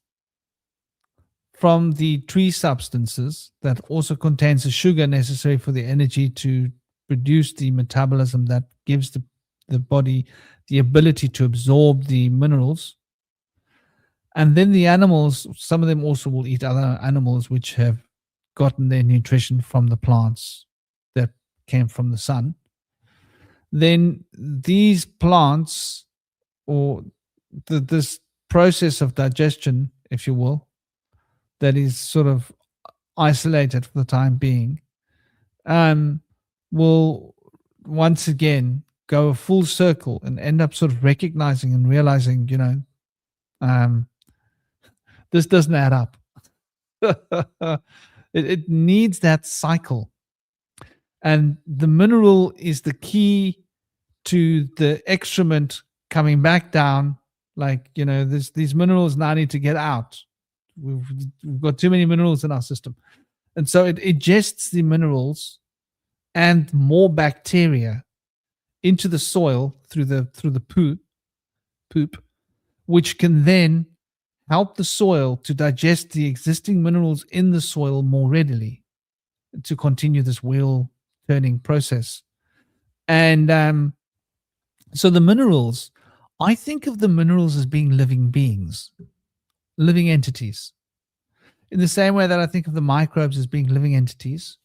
from the tree substances that also contains the sugar necessary for the energy to produce the metabolism that gives the body the ability to absorb the minerals. And then the animals, some of them also will eat other animals which have gotten their nutrition from the plants that came from the sun. Then these plants, or this process of digestion, if you will, that is sort of isolated for the time being, will once again go a full circle and end up sort of recognizing and realizing, you know, this doesn't add up. it needs that cycle. And the mineral is the key to the excrement coming back down. Like, you know, these minerals now need to get out. We've got too many minerals in our system. And so it ingests the minerals and more bacteria into the soil through the poop, which can then help the soil to digest the existing minerals in the soil more readily to continue this wheel turning process. And so the minerals, I think of the minerals as being living beings, living entities, in the same way that I think of the microbes as being living entities,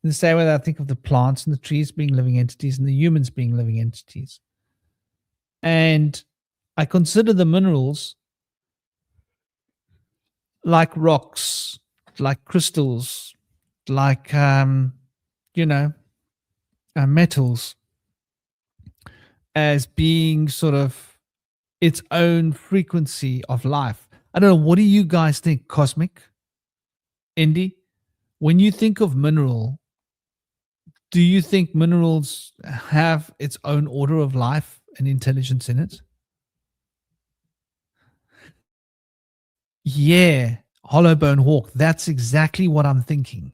in the same way that I think of the plants and the trees being living entities and the humans being living entities. And I consider the minerals like rocks, like crystals, like, you know, metals, as being sort of its own frequency of life. I don't know. What do you guys think, Cosmic, Indy? When you think of mineral, do you think minerals have its own order of life and intelligence in it? Yeah, Hollowbone Hawk. That's exactly what I'm thinking.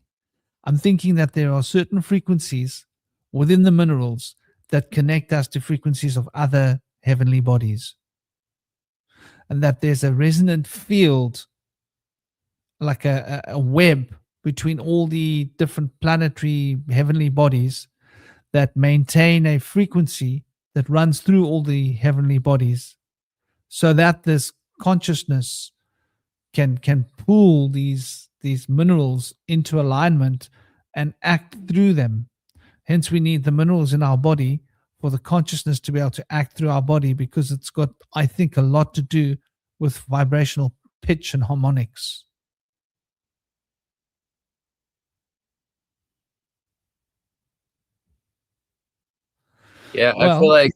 I'm thinking that there are certain frequencies within the minerals that connect us to frequencies of other heavenly bodies. And that there's a resonant field, like a web between all the different planetary heavenly bodies that maintain a frequency that runs through all the heavenly bodies, so that this consciousness can pull these minerals into alignment and act through them. Hence, we need the minerals in our body for the consciousness to be able to act through our body, because it's got, I think, a lot to do with vibrational pitch and harmonics. Yeah, I feel like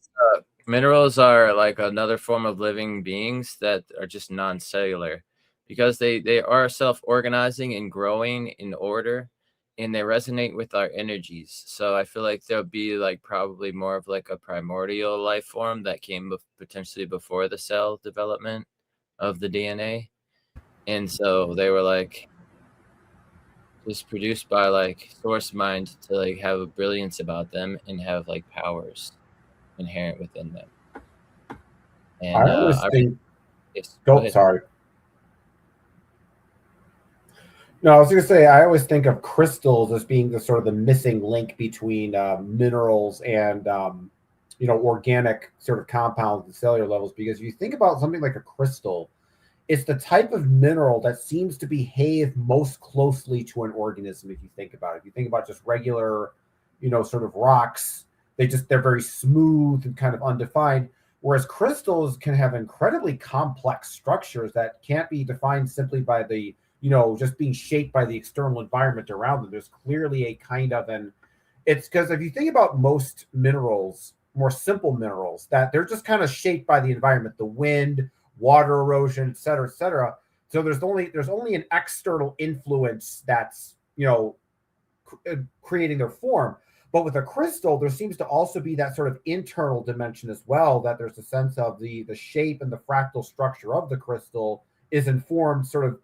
minerals are like another form of living beings that are just non-cellular, because they are self-organizing and growing in order, and they resonate with our energies. So I feel like there'll be like probably more of like a primordial life form that came potentially before the cell development of the DNA. And so they were like just produced by like source mind to like have a brilliance about them and have like powers inherent within them. And I always think. yes, go Go, ahead. sorry. No, I was going to say I always think of crystals as being the sort of the missing link between minerals and organic sort of compounds and cellular levels. Because if you think about something like a crystal, it's the type of mineral that seems to behave most closely to an organism. If you think about it, if you think about just regular, sort of rocks, they're very smooth and kind of undefined. Whereas crystals can have incredibly complex structures that can't be defined simply by the just being shaped by the external environment around them. There's clearly a kind of it's because if you think about most minerals, more simple minerals, that they're just kind of shaped by the environment, the wind, water erosion, et cetera, et cetera. So there's only an external influence that's, creating their form. But with a crystal, there seems to also be that sort of internal dimension as well, that there's a sense of the shape and the fractal structure of the crystal is informed sort of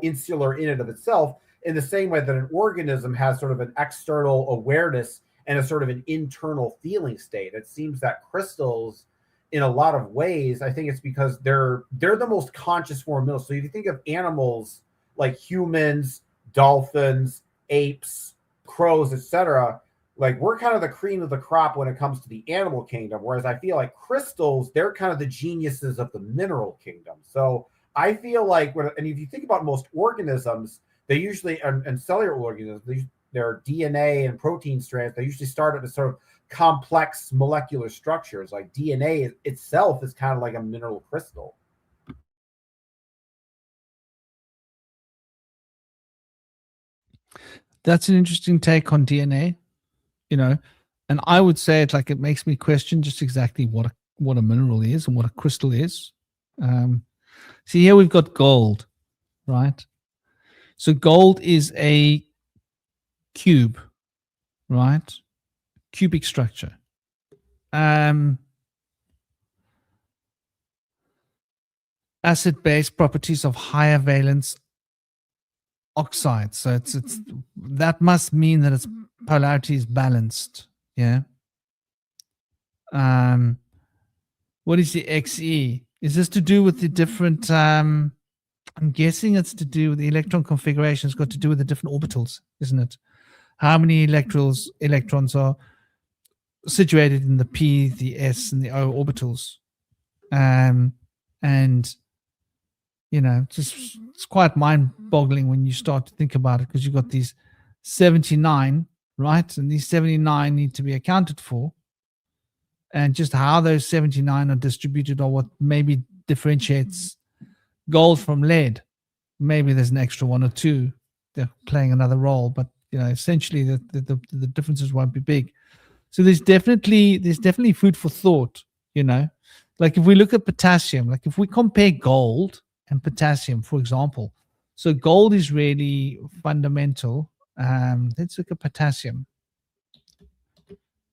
insular in and of itself, in the same way that an organism has sort of an external awareness and a sort of an internal feeling state. It seems that crystals, in a lot of ways, I think it's because they're the most conscious form of minerals. So if you think of animals like humans, dolphins, apes, crows, etc., like we're kind of the cream of the crop when it comes to the animal kingdom, whereas I feel like crystals, they're kind of the geniuses of the mineral kingdom. So I feel like and if you think about most organisms, they usually, and cellular organisms, their DNA and protein strands, they usually start at a sort of complex molecular structures. Like DNA itself is kind of like a mineral crystal. That's an interesting take on DNA, and I would say it makes me question just exactly what a mineral is and what a crystal is. See, here we've got gold, right? So gold is a cube, right? Cubic structure. Acid-base properties of higher valence oxides. So it's that must mean that its polarity is balanced. Yeah. What is the XE? Is this to do with the different? I'm guessing it's to do with the electron configuration. It's got to do with the different orbitals, isn't it? How many electrons are situated in the p, the s, and the o orbitals? And it's quite mind-boggling when you start to think about it, because you've got these 79, right? And these 79 need to be accounted for. And just how those 79 are distributed or what maybe differentiates gold from lead. Maybe there's an extra one or two. They're playing another role, but essentially the differences won't be big. So there's definitely food for thought, Like if we look at potassium, like if we compare gold and potassium, for example, so gold is really fundamental. Let's look at potassium,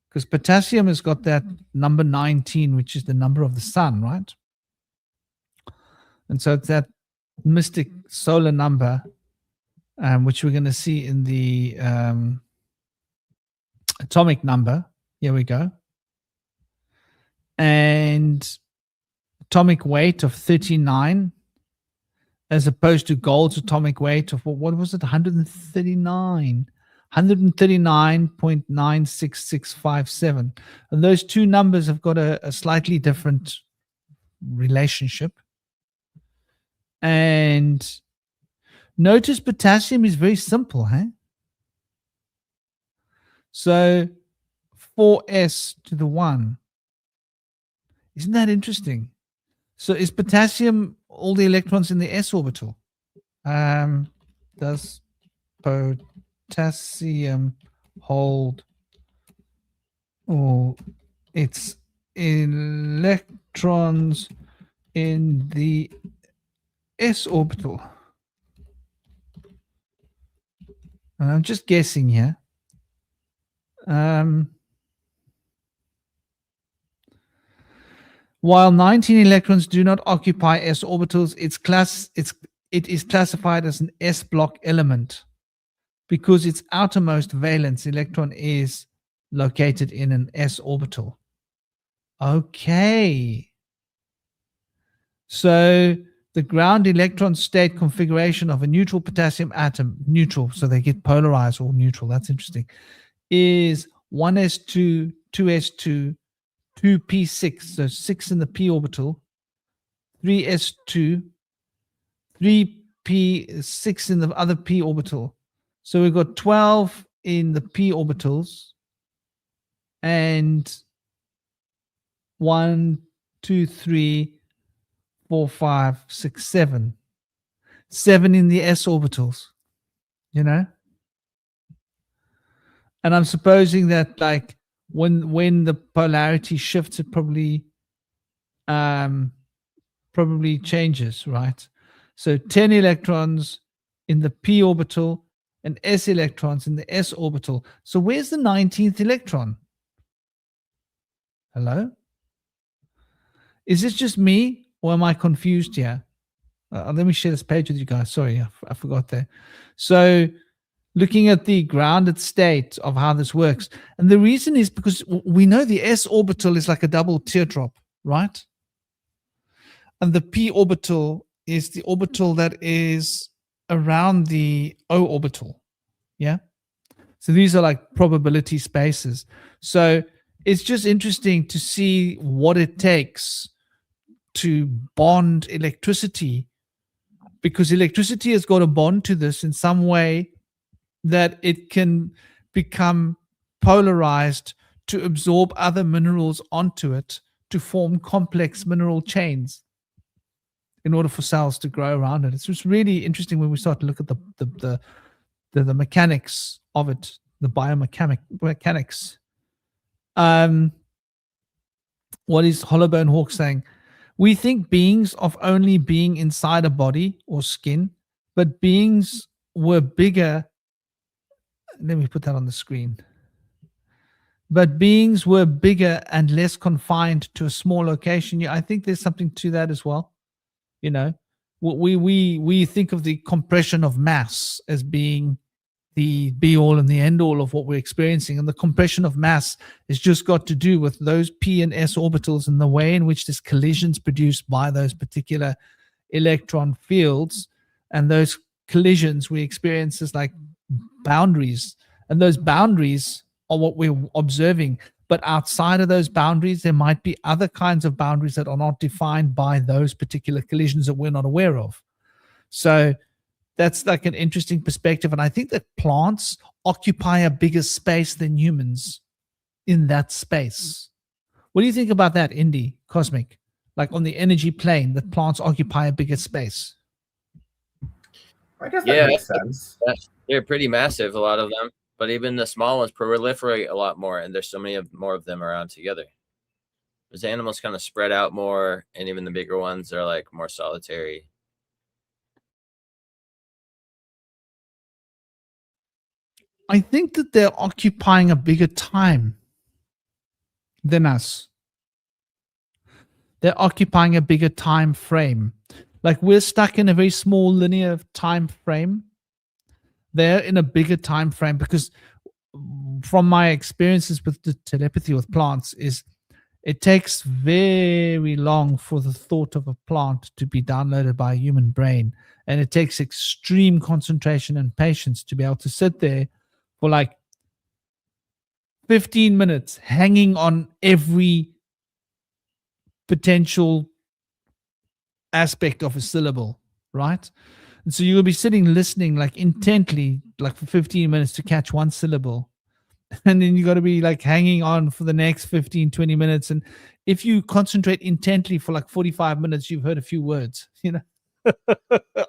because potassium has got that number 19, which is the number of the sun, right? And so it's that mystic solar number, which we're going to see in the atomic number. Here we go. And atomic weight of 39, as opposed to gold's atomic weight of, what was it, 139. 139.96657. And those two numbers have got a slightly different relationship. And notice potassium is very simple, huh? So 4s to the 1. Isn't that interesting? So is potassium all the electrons in the s orbital? Does potassium hold all its electrons in the s orbital? And I'm just guessing here. While 19 electrons do not occupy s orbitals, it is classified as an s block element because its outermost valence electron is located in an s orbital. Okay. So the ground electron state configuration of a neutral potassium atom, neutral, so they get polarized or neutral, that's interesting, is 1s2, 2s2, 2p6, so 6 in the p orbital, 3s2, 3p6 in the other p orbital. So we've got 12 in the p orbitals and 1, 2, 3, 4, 5, 6, 7. 7 in the s orbitals, you know? And I'm supposing that like when the polarity shifts, it probably changes, right? So 10 electrons in the p orbital and s electrons in the s orbital. So where's the 19th electron? Hello? Is this just me or am I confused here? Let me share this page with you guys. Sorry, I forgot that. So looking at the grounded state of how this works. And the reason is because we know the s orbital is like a double teardrop, right? And the p orbital is the orbital that is around the o orbital. Yeah. So these are like probability spaces. So it's just interesting to see what it takes to bond electricity, because electricity has got to bond to this in some way that it can become polarized to absorb other minerals onto it to form complex mineral chains in order for cells to grow around it. It's just really interesting when we start to look at the mechanics of it, the biomechanics. What is Hollowbone Hawk saying? We think beings of only being inside a body or skin, but beings were bigger. Let me put that on the screen. But beings were bigger and less confined to a small location. Yeah, I think there's something to that as well. You know, we think of the compression of mass as being the be all and the end all of what we're experiencing, and the compression of mass has just got to do with those p and s orbitals and the way in which this collision's produced by those particular electron fields, and those collisions we experience as like boundaries, and those boundaries are what we're observing. But outside of those boundaries, there might be other kinds of boundaries that are not defined by those particular collisions that we're not aware of. So that's like an interesting perspective. And I think that plants occupy a bigger space than humans in that space. What do you think about that, Indy, Cosmic? Like on the energy plane, that plants occupy a bigger space. I guess that makes sense. They're pretty massive, a lot of them. But even the small ones proliferate a lot more, and there's so many more of them around together. Those animals kind of spread out more, and even the bigger ones are like more solitary. I think that they're occupying a bigger time than us. They're occupying a bigger time frame. Like we're stuck in a very small linear time frame. They're in a bigger time frame, because from my experiences with the telepathy with plants is it takes very long for the thought of a plant to be downloaded by a human brain, and it takes extreme concentration and patience to be able to sit there for like 15 minutes hanging on every potential aspect of a syllable, right? And so you'll be sitting listening like intently, like for 15 minutes to catch one syllable. And then you got to be like hanging on for the next 15, 20 minutes. And if you concentrate intently for like 45 minutes, you've heard a few words, you know,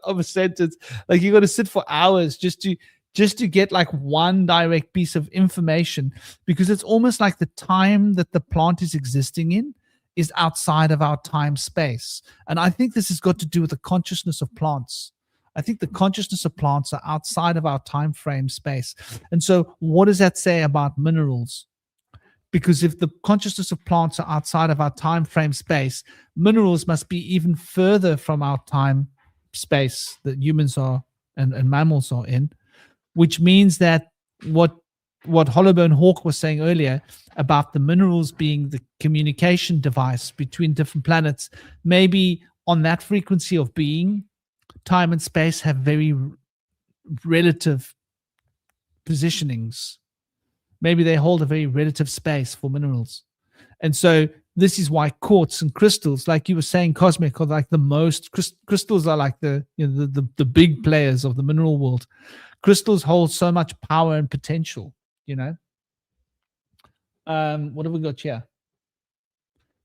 of a sentence. Like you got to sit for hours just to get like one direct piece of information, because it's almost like the time that the plant is existing in is outside of our time space. And I think this has got to do with the consciousness of plants. I think the consciousness of plants are outside of our time frame space. And so what does that say about minerals? Because if the consciousness of plants are outside of our time frame space, minerals must be even further from our time space that humans are and mammals are in, which means that what Hollowbone Hawk was saying earlier about the minerals being the communication device between different planets, maybe on that frequency of being, time and space have very relative positionings. Maybe they hold a very relative space for minerals. And so this is why quartz and crystals, like you were saying, Cosmic, are like the most, crystals are like the big players of the mineral world. Crystals hold so much power and potential, you know. What have we got here?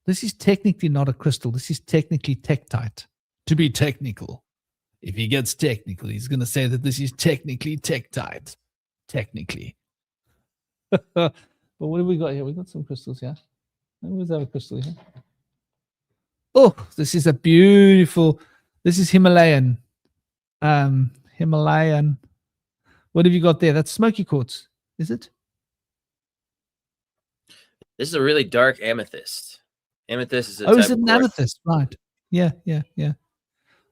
This is technically not a crystal. This is technically tektite, to be technical. If he gets technical, he's going to say that this is technically tektite. Technically. But what have we got here? We got some crystals here. Where's our crystal here? Oh, this is a beautiful. This is Himalayan. Himalayan. What have you got there? That's smoky quartz, is it? This is a really dark amethyst. Amethyst is a is type it of an quartz. amethyst? Right. Yeah.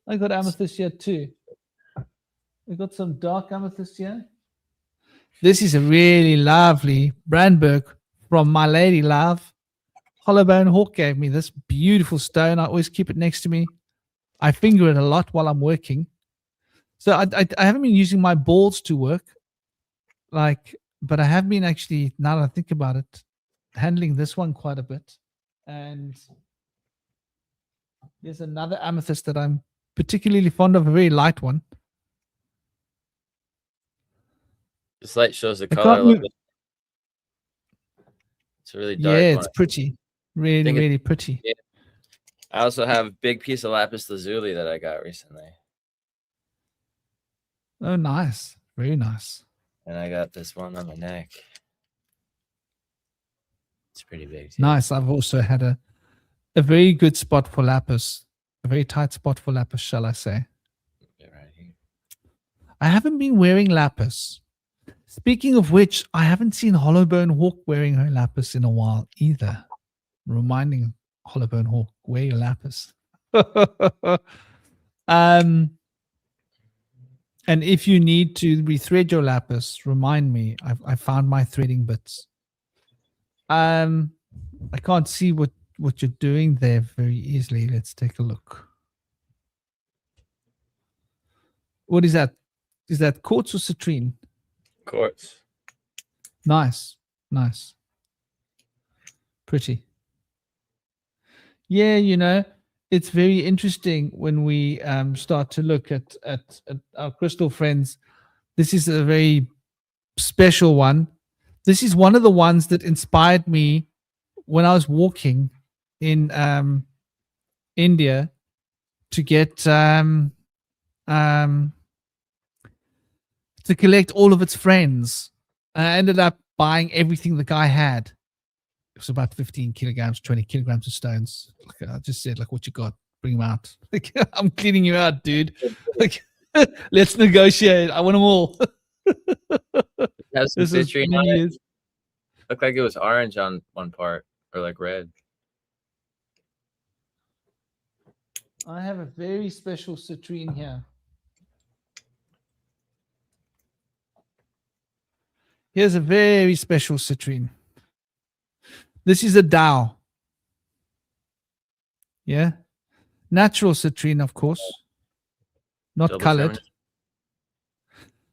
I got amethyst here too. We got some dark amethyst here. This is a really lovely Brandberg from my lady love. Hollowbone Hawk gave me this beautiful stone. I always keep it next to me. I finger it a lot while I'm working. So I haven't been using my balls to work, but I have been actually, now that I think about it, handling this one quite a bit. And here's another amethyst that I'm particularly fond of, a very light one. This light shows the color. Look, it's a really dark one. Yeah, it's pretty. Really pretty. Yeah. I also have a big piece of lapis lazuli that I got recently. Oh, nice. Very nice. And I got this one on my neck. It's pretty big too. Nice. I've also had a very good spot for lapis. A very tight spot for lapis, shall I say. Right here. I haven't been wearing lapis. Speaking of which, I haven't seen Hollowbone Hawk wearing her lapis in a while either. Reminding Hollowbone Hawk, wear your lapis. And if you need to rethread your lapis, remind me. I found my threading bits. I can't see what you're doing there very easily. Let's take a look. What is that? Is that quartz or citrine? Quartz. Nice. Pretty. Yeah, you know, it's very interesting when we start to look at our crystal friends. This is a very special one. This is one of the ones that inspired me when I was walking in India to get to collect all of its friends. I ended up buying everything the guy had. It was about 15 kilograms, 20 kilograms of stones. Like, I just said, like, what you got? Bring them out. Like, I'm cleaning you out, dude. Like, let's negotiate. I want them all. Has some citrine on it. Looked like it was orange on one part, or like red. I have a very special citrine here. Here's a very special citrine. This is a Tao. Yeah. Natural citrine, of course. Not Double colored. feminine.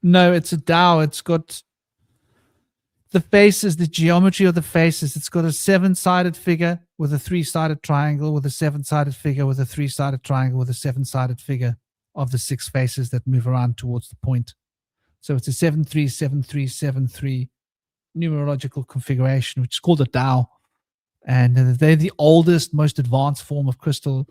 No, it's a Tao. It's got the faces, the geometry of the faces. It's got a 7-sided figure with a 3-sided triangle, with a 7-sided figure, with a 3-sided triangle, with a 7-sided figure of the 6 faces that move around towards the point. So it's a 7-3-7-3-7-3 numerological configuration, which is called a Tao. And they're the oldest, most advanced form of crystal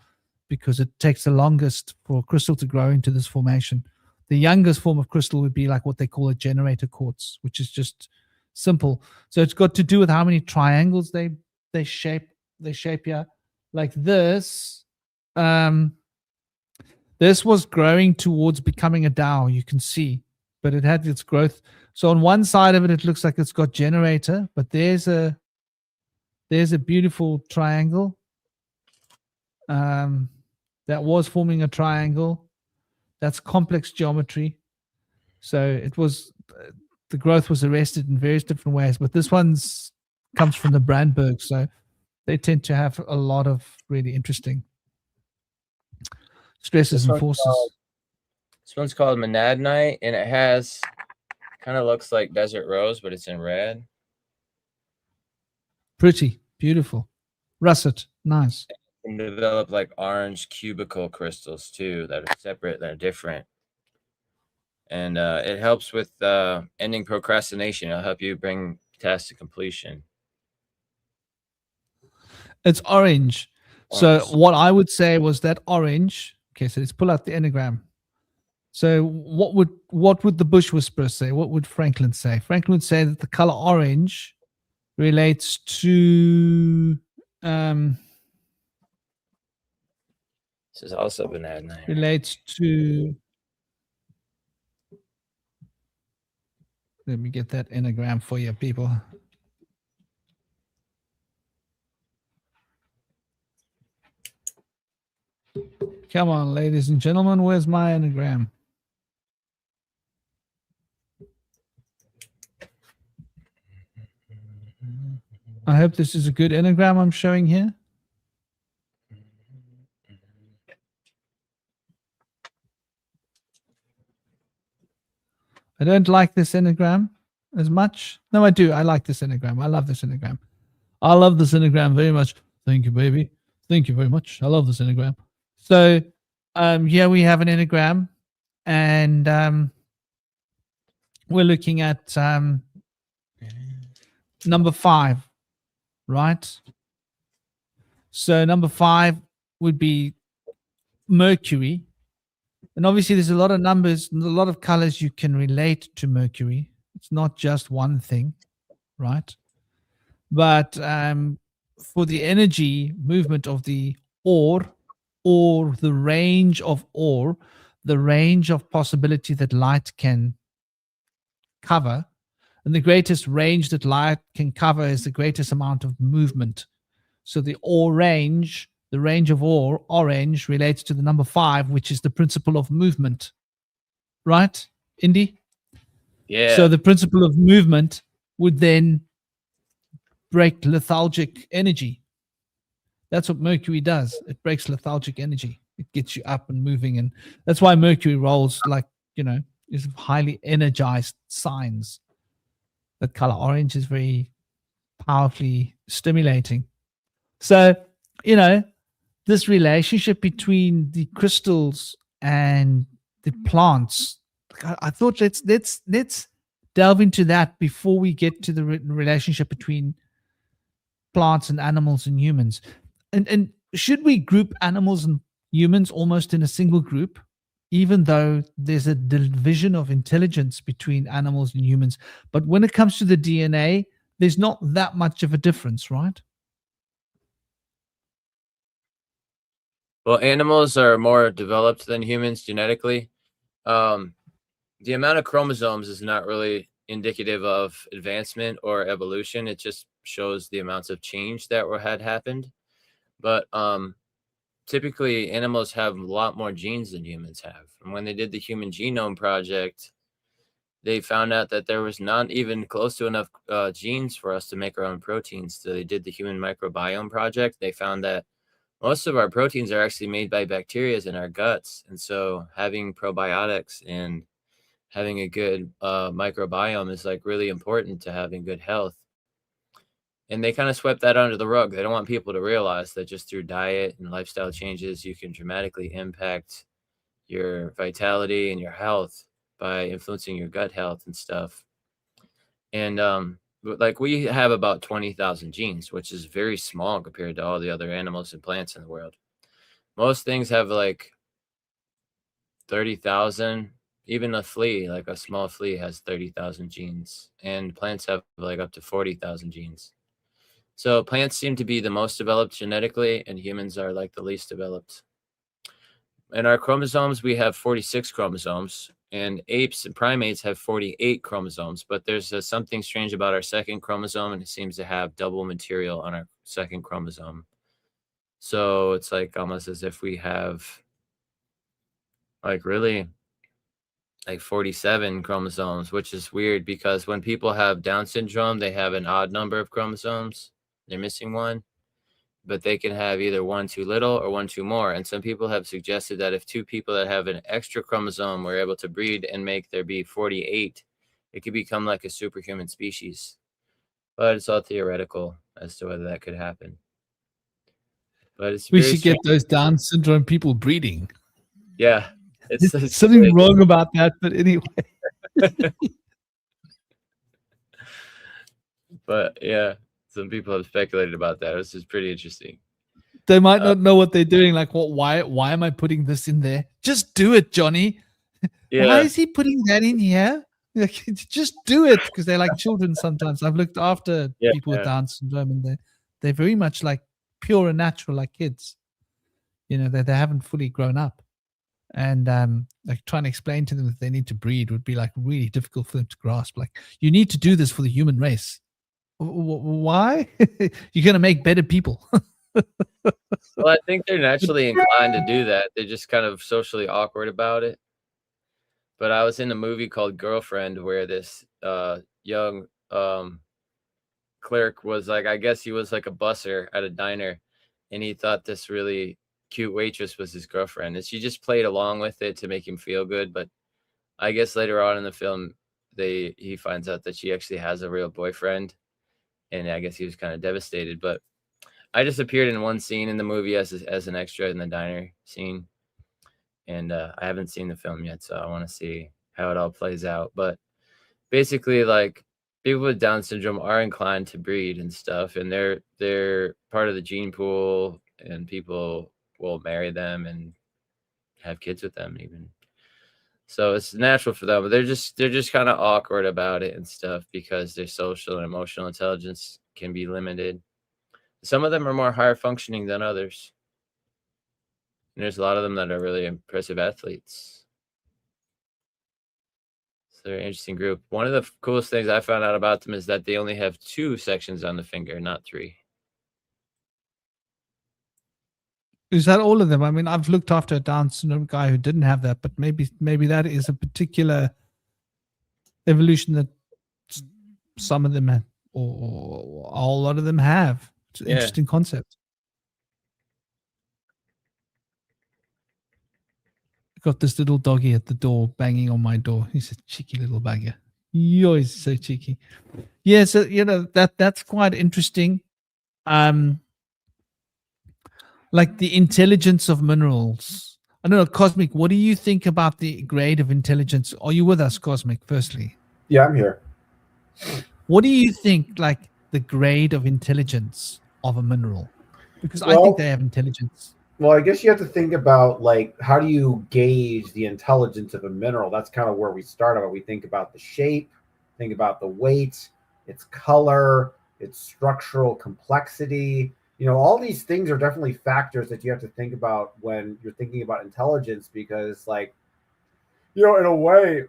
because it takes the longest for crystal to grow into this formation. The youngest form of crystal would be like what they call a generator quartz, which is just simple. So it's got to do with how many triangles they shape here. Like this, This was growing towards becoming a Dao, you can see, but it had its growth. So on one side of it, it looks like it's got generator, but there's a beautiful triangle that was forming a triangle. That's complex geometry. So it was the growth was arrested in various different ways, but this one's comes from the Brandberg, so they tend to have a lot of really interesting stresses and forces. This one's called Monadnite, and it has kind of looks like desert rose, but it's in red. Pretty beautiful, russet, nice. And develop like orange cubicle crystals too that are separate, that are different. And it helps with ending procrastination. It'll help you bring tasks to completion. It's orange. So what I would say was that orange. Okay, so let's pull out the enneagram. So what would the bush whisperer say? What would Franklin say? Franklin would say that the color orange relates to this is also Monadnite. Relates to, let me get that enneagram for you people. Come on, ladies and gentlemen, where's my enneagram? I hope this is a good enneagram I'm showing here. I don't like this enneagram as much. No, I do. I like this enneagram. I love this enneagram. I love this enneagram very much. Thank you, baby. Thank you very much. I love this enneagram. So, here we have an enneagram, and we're looking at number 5, right? So number 5 would be Mercury. And obviously there's a lot of numbers, a lot of colors you can relate to Mercury. It's not just one thing, right? But for the energy movement of the or the range of the range of possibility that light can cover, and the greatest range that light can cover is the greatest amount of movement. So the range, the range of orange relates to the number 5, which is the principle of movement. Right, Indy? Yeah. So the principle of movement would then break lethargic energy. That's what Mercury does. It breaks lethargic energy. It gets you up and moving. And that's why Mercury rolls like, is highly energized signs. That color orange is very powerfully stimulating. So, this relationship between the crystals and the plants, I thought let's delve into that before we get to the relationship between plants and animals and humans. And should we group animals and humans almost in a single group, even though there's a division of intelligence between animals and humans? But when it comes to the DNA, there's not that much of a difference, right? Well, animals are more developed than humans genetically. The amount of chromosomes is not really indicative of advancement or evolution. It just shows the amounts of change that had happened. But typically, animals have a lot more genes than humans have. And when they did the Human Genome Project, they found out that there was not even close to enough genes for us to make our own proteins. So they did the Human Microbiome Project. They found that most of our proteins are actually made by bacteria in our guts. And so having probiotics and having a good microbiome is like really important to having good health. And they kind of swept that under the rug. They don't want people to realize that just through diet and lifestyle changes, you can dramatically impact your vitality and your health by influencing your gut health and stuff. And like we have about 20,000 genes, which is very small compared to all the other animals and plants in the world. Most things have like 30,000. Even a flea, like a small flea, has 30,000 genes, and plants have like up to 40,000 genes. So plants seem to be the most developed genetically, and humans are like the least developed. in our chromosomes, we have 46 chromosomes, and apes and primates have 48 chromosomes. But there's something strange about our second chromosome, and it seems to have double material on our second chromosome. So it's like almost as if we have like really like 47 chromosomes, which is weird because when people have Down syndrome, they have an odd number of chromosomes. They're missing one, but they can have either one too little or one too more. And some people have suggested that if two people that have an extra chromosome were able to breed and make there be 48, it could become like a superhuman species. But it's all theoretical as to whether that could happen. But it's We very should get those Down syndrome people breeding. Yeah. It's something wrong about that, but anyway. But yeah, some people have speculated about that. This is pretty interesting. They might not know what they're doing. Like, what? Why am I putting this in there? Just do it, Johnny. Yeah. Why is he putting that in here? Like, just do it, because they're like children sometimes. I've looked after people with Down syndrome, and they're very much like pure and natural, like kids. You know, they haven't fully grown up. And like trying to explain to them that they need to breed would be like really difficult for them to grasp. Like, you need to do this for the human race. Why? You're going to make better people. Well, I think they're naturally inclined to do that. They're just kind of socially awkward about it. But I was in a movie called Girlfriend where this young clerk was like, I guess he was like a busser at a diner, and he thought this really cute waitress was his girlfriend, and she just played along with it to make him feel good. But I guess later on in the film, he finds out that she actually has a real boyfriend, and I guess he was kind of devastated. But I just appeared in one scene in the movie as an extra in the diner scene, and I haven't seen the film yet, so I want to see how it all plays out. But basically, like, people with Down syndrome are inclined to breed and stuff, and they're part of the gene pool, and people will marry them and have kids with them even. So it's natural for them, but they're just kind of awkward about it and stuff because their social and emotional intelligence can be limited. Some of them are more higher functioning than others. And there's a lot of them that are really impressive athletes. So they're an interesting group. One of the coolest things I found out about them is that they only have 2 sections on the finger, not 3. Is that all of them? I mean, I've looked after a Down syndrome guy who didn't have that, but maybe that is a particular evolution that some of them have, or a lot of them have. It's an interesting concept. Got this little doggy at the door banging on my door. He's a cheeky little bugger. Yo, he's so cheeky. Yeah, so you know that's quite interesting. Like the intelligence of minerals. I don't know, Cosmic, what do you think about the grade of intelligence? Are you with us, Cosmic, firstly? Yeah, I'm here. What do you think, like, the grade of intelligence of a mineral? Because I think they have intelligence. Well, I guess you have to think about, like, how do you gauge the intelligence of a mineral? That's kind of where we start about. We think about the shape, think about the weight, its color, its structural complexity. You know, all these things are definitely factors that you have to think about when you're thinking about intelligence, because, like, you know, in a way,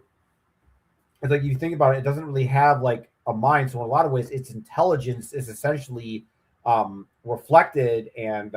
it's like you think about it, it doesn't really have like a mind. So in a lot of ways, its intelligence is essentially reflected and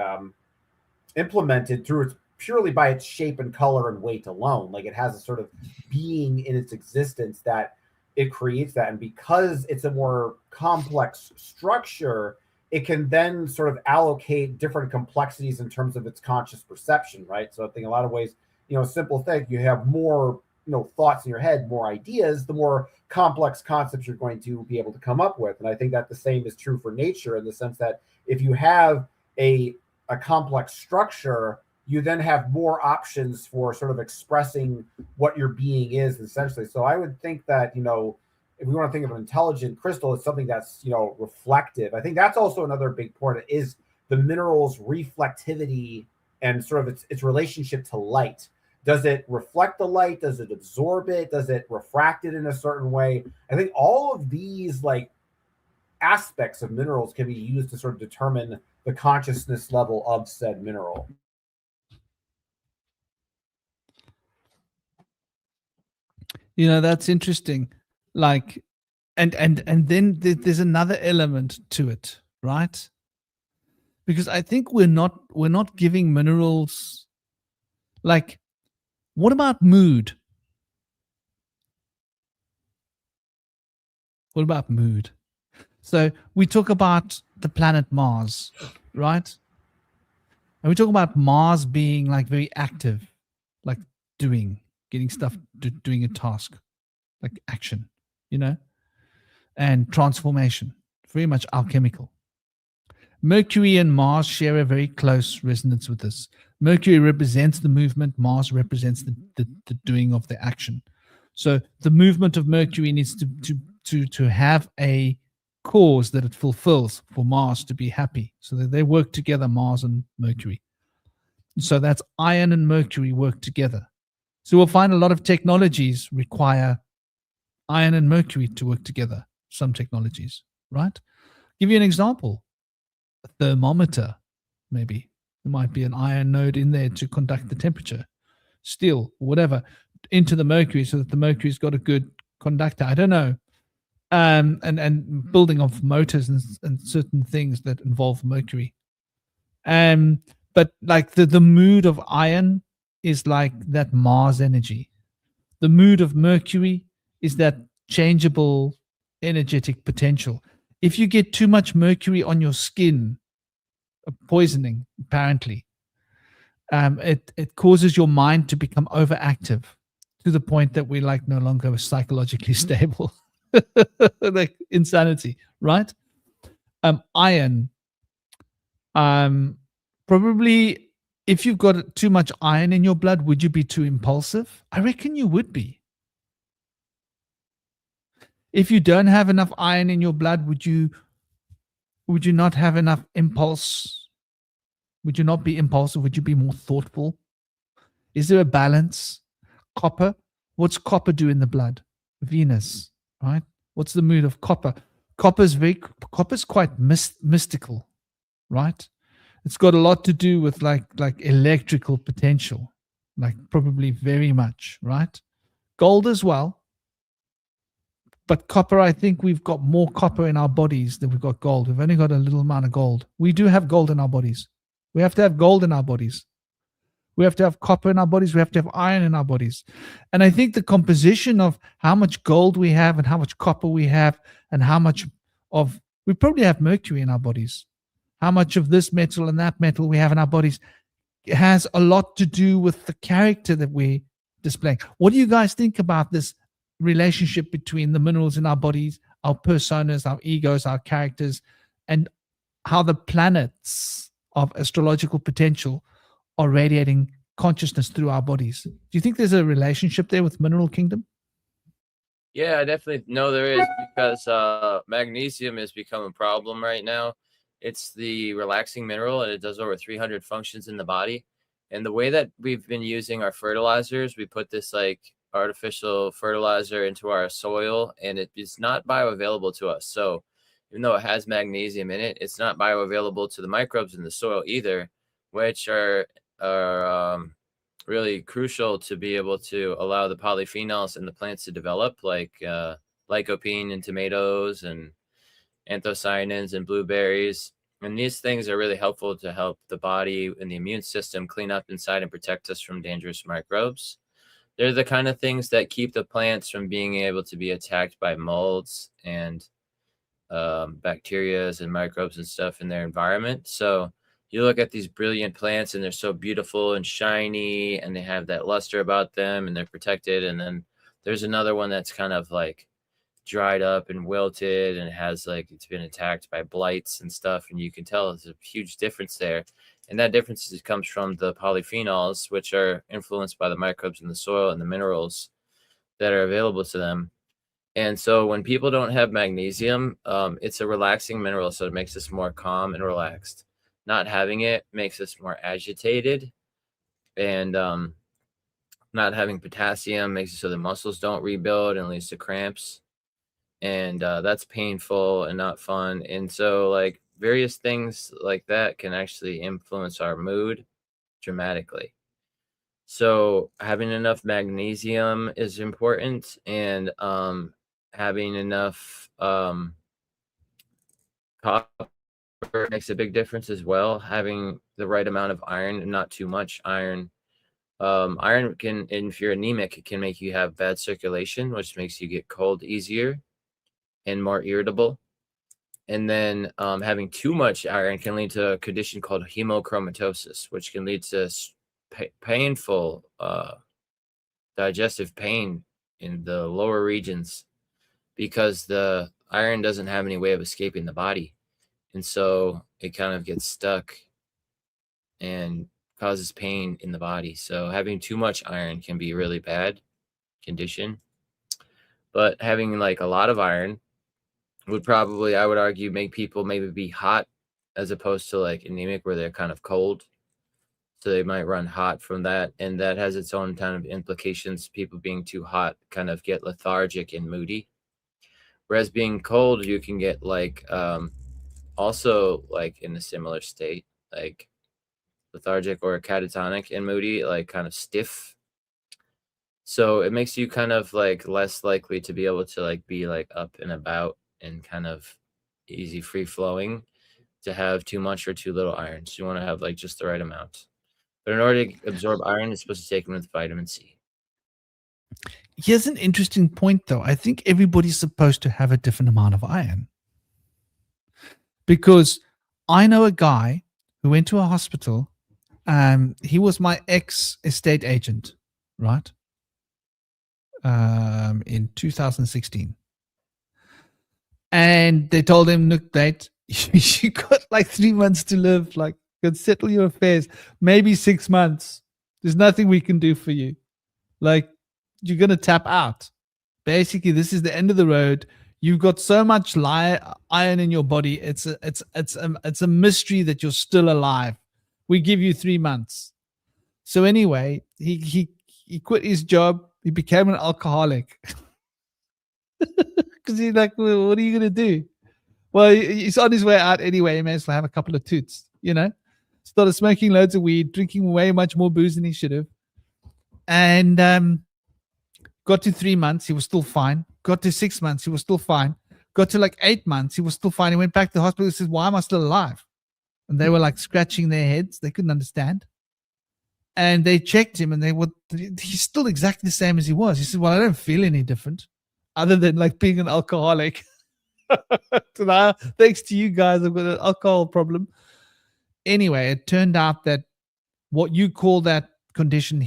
implemented through its purely by its shape and color and weight alone. Like, it has a sort of being in its existence that it creates that. And because it's a more complex structure, it can then sort of allocate different complexities in terms of its conscious perception, right? So I think a lot of ways, you know, simple thing, you have more, you know, thoughts in your head, more ideas, the more complex concepts you're going to be able to come up with. And I think that the same is true for nature, in the sense that if you have a complex structure, you then have more options for sort of expressing what your being is, essentially. So I would think that, you know, if we want to think of an intelligent crystal, it's something that's, you know, reflective. I think that's also another big point, is the mineral's reflectivity and sort of its relationship to light. Does it reflect the light? Does it absorb it? Does it refract it in a certain way? I think all of these, like, aspects of minerals can be used to sort of determine the consciousness level of said mineral. That's interesting. Like, and then there's another element to it, right? Because I think we're not giving minerals. Like, what about mood? What about mood? So we talk about the planet Mars, right? And we talk about Mars being like very active, like getting stuff, doing a task, like action, and transformation, very much alchemical. Mercury and Mars share a very close resonance with this. Mercury represents the movement, Mars represents the doing of the action. So the movement of Mercury needs to have a cause that it fulfills for Mars to be happy. So that they work together, Mars and Mercury. So that's iron and Mercury work together. So we'll find a lot of technologies require iron and Mercury to work together. Some technologies, right? Give you an example. A thermometer, maybe. There might be an iron node in there to conduct the temperature. Steel, whatever, into the mercury so that the mercury's got a good conductor. I don't know. And building of motors and certain things that involve mercury. But like the mood of iron is like that Mars energy. The mood of Mercury is that changeable energetic potential. If you get too much Mercury on your skin, poisoning, apparently, it causes your mind to become overactive to the point that we're like no longer psychologically stable. Like insanity, right? Iron. Probably if you've got too much iron in your blood, would you be too impulsive? I reckon you would be. If you don't have enough iron in your blood, would you not have enough impulse? Would you not be impulsive? Would you be more thoughtful? Is there a balance? Copper. What's copper do in the blood? Venus, right? What's the mood of copper? Copper's quite mystical, right? It's got a lot to do with like electrical potential, like probably very much, right? Gold as well. But copper, I think we've got more copper in our bodies than we've got gold. We've only got a little amount of gold. We do have gold in our bodies. We have to have gold in our bodies. We have to have copper in our bodies. We have to have iron in our bodies. And I think the composition of how much gold we have and how much copper we have and how much of, we probably have mercury in our bodies. How much of this metal and that metal we have in our bodies has a lot to do with the character that we display. What do you guys think about this relationship between the minerals in our bodies, our personas, our egos, our characters, and how the planets of astrological potential are radiating consciousness through our bodies? Do you think there's a relationship there with Mineral Kingdom? Yeah, I definitely know there is, because magnesium has become a problem right now. It's the relaxing mineral, and it does over 300 functions in the body. And the way that we've been using our fertilizers, we put this like artificial fertilizer into our soil, and it is not bioavailable to us. So even though it has magnesium in it, it's not bioavailable to the microbes in the soil either, which are really crucial to be able to allow the polyphenols in the plants to develop, like lycopene in tomatoes and anthocyanins and blueberries. And these things are really helpful to help the body and the immune system clean up inside and protect us from dangerous microbes. They're the kind of things that keep the plants from being able to be attacked by molds and bacteria and microbes and stuff in their environment. So you look at these brilliant plants and they're so beautiful and shiny and they have that luster about them and they're protected. And then there's another one that's kind of like dried up and wilted and has like it's been attacked by blights and stuff, and you can tell there's a huge difference there. And that difference comes from the polyphenols, which are influenced by the microbes in the soil and the minerals that are available to them. And so when people don't have magnesium, it's a relaxing mineral, so it makes us more calm and relaxed. Not having it makes us more agitated, and not having potassium makes it so the muscles don't rebuild and leads to cramps. And that's painful and not fun. And so like various things like that can actually influence our mood dramatically. So having enough magnesium is important, and having enough copper makes a big difference as well. Having the right amount of iron and not too much iron. Iron can, if you're anemic, it can make you have bad circulation, which makes you get cold easier and more irritable. And then having too much iron can lead to a condition called hemochromatosis, which can lead to painful digestive pain in the lower regions, because the iron doesn't have any way of escaping the body. And so it kind of gets stuck and causes pain in the body. So having too much iron can be a really bad condition. But having like a lot of iron would probably, I would argue, make people maybe be hot, as opposed to like anemic where they're kind of cold. So they might run hot from that. And that has its own kind of implications. People being too hot kind of get lethargic and moody. Whereas being cold, you can get like also like in a similar state, like lethargic or catatonic and moody, like kind of stiff. So it makes you kind of like less likely to be able to like be like up and about and kind of easy free flowing, to have too much or too little iron. So you want to have like just the right amount. But in order to absorb iron, it's supposed to take them with vitamin C. Here's an interesting point, though. I think everybody's supposed to have a different amount of iron. Because I know a guy who went to a hospital. He was my ex-estate agent, right? In 2016. And they told him, look, Date, you got like 3 months to live. Like, go settle your affairs. Maybe 6 months. There's nothing we can do for you. Like, you're going to tap out. Basically, this is the end of the road. You've got so much iron in your body. It's a mystery that you're still alive. We give you 3 months. So anyway, he quit his job. He became an alcoholic. Because he's like, well, what are you going to do? Well, he's on his way out anyway. He may as well have a couple of toots, you know? Started smoking loads of weed, drinking way much more booze than he should have. And got to 3 months, he was still fine. Got to 6 months, he was still fine. Got to like 8 months, he was still fine. He went back to the hospital. He says, why am I still alive? And they were like scratching their heads. They couldn't understand. And they checked him, and he's still exactly the same as he was. He said, well, I don't feel any different other than like being an alcoholic. So now, thanks to you guys, I've got an alcohol problem. Anyway, it turned out that what you call that condition,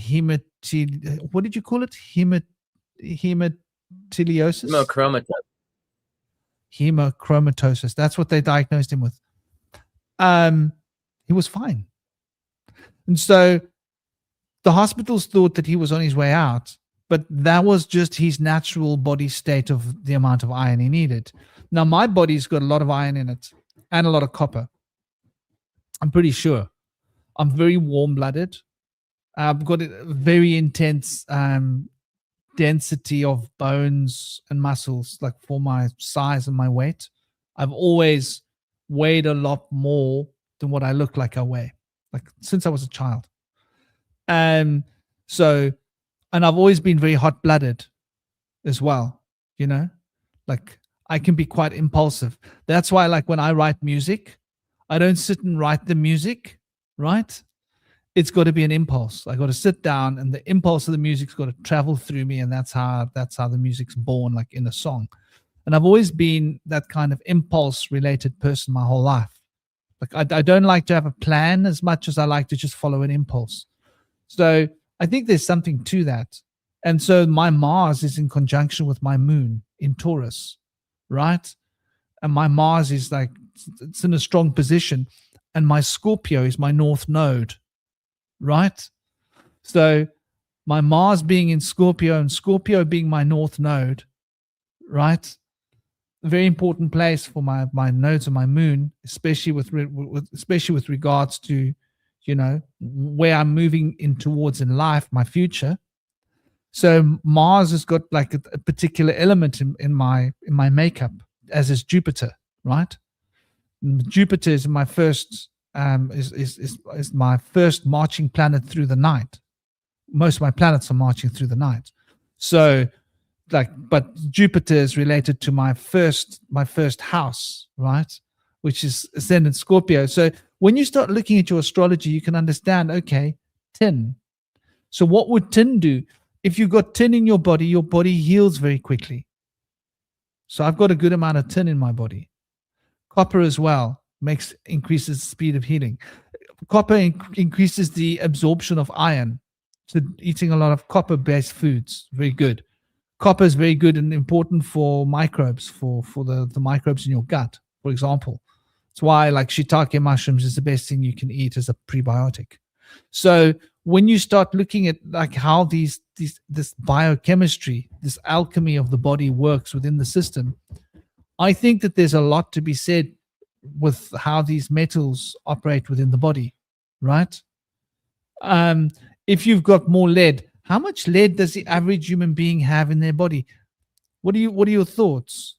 what did you call it? Hemateliosis? Hemochromatosis. That's what they diagnosed him with. He was fine. And so the hospitals thought that he was on his way out, but that was just his natural body state of the amount of iron he needed. Now, my body's got a lot of iron in it and a lot of copper. I'm pretty sure. I'm very warm-blooded. I've got a very intense density of bones and muscles, like for my size and my weight. I've always weighed a lot more than what I look like I weigh, like since I was a child. And I've always been very hot-blooded as well, you know, like I can be quite impulsive. That's why, like, when I write music, I don't sit and write the music, right? It's got to be an impulse. I got to sit down, and the impulse of the music's got to travel through me, and that's how the music's born, like in a song. And I've always been that kind of impulse-related person my whole life. Like I don't like to have a plan as much as I like to just follow an impulse. So I think there's something to that. And so my Mars is in conjunction with my moon in Taurus, right? And my Mars is like, it's in a strong position. And my Scorpio is my north node, right? So my Mars being in Scorpio and Scorpio being my north node, right? A very important place for my nodes and my moon, especially with regards to, you know, where I'm moving in towards in life, my future. So Mars has got like a particular element in my makeup, as is Jupiter, right? Jupiter is my first is my first marching planet through the night, most of my planets are marching through the night. So but Jupiter is related to my first house, right? Which is ascendant Scorpio. So when you start looking at your astrology, you can understand, okay, tin. So what would tin do? If you've got tin in your body heals very quickly. So I've got a good amount of tin in my body. Copper as well increases the speed of healing. Copper increases the absorption of iron. So eating a lot of copper-based foods, very good. Copper is very good and important for microbes, for the microbes in your gut, for example. That's why like shiitake mushrooms is the best thing you can eat as a prebiotic. So when you start looking at like how this biochemistry, this alchemy of the body works within the system, I think that there's a lot to be said with how these metals operate within the body, right? If you've got more lead, how much lead does the average human being have in their body? What are your thoughts?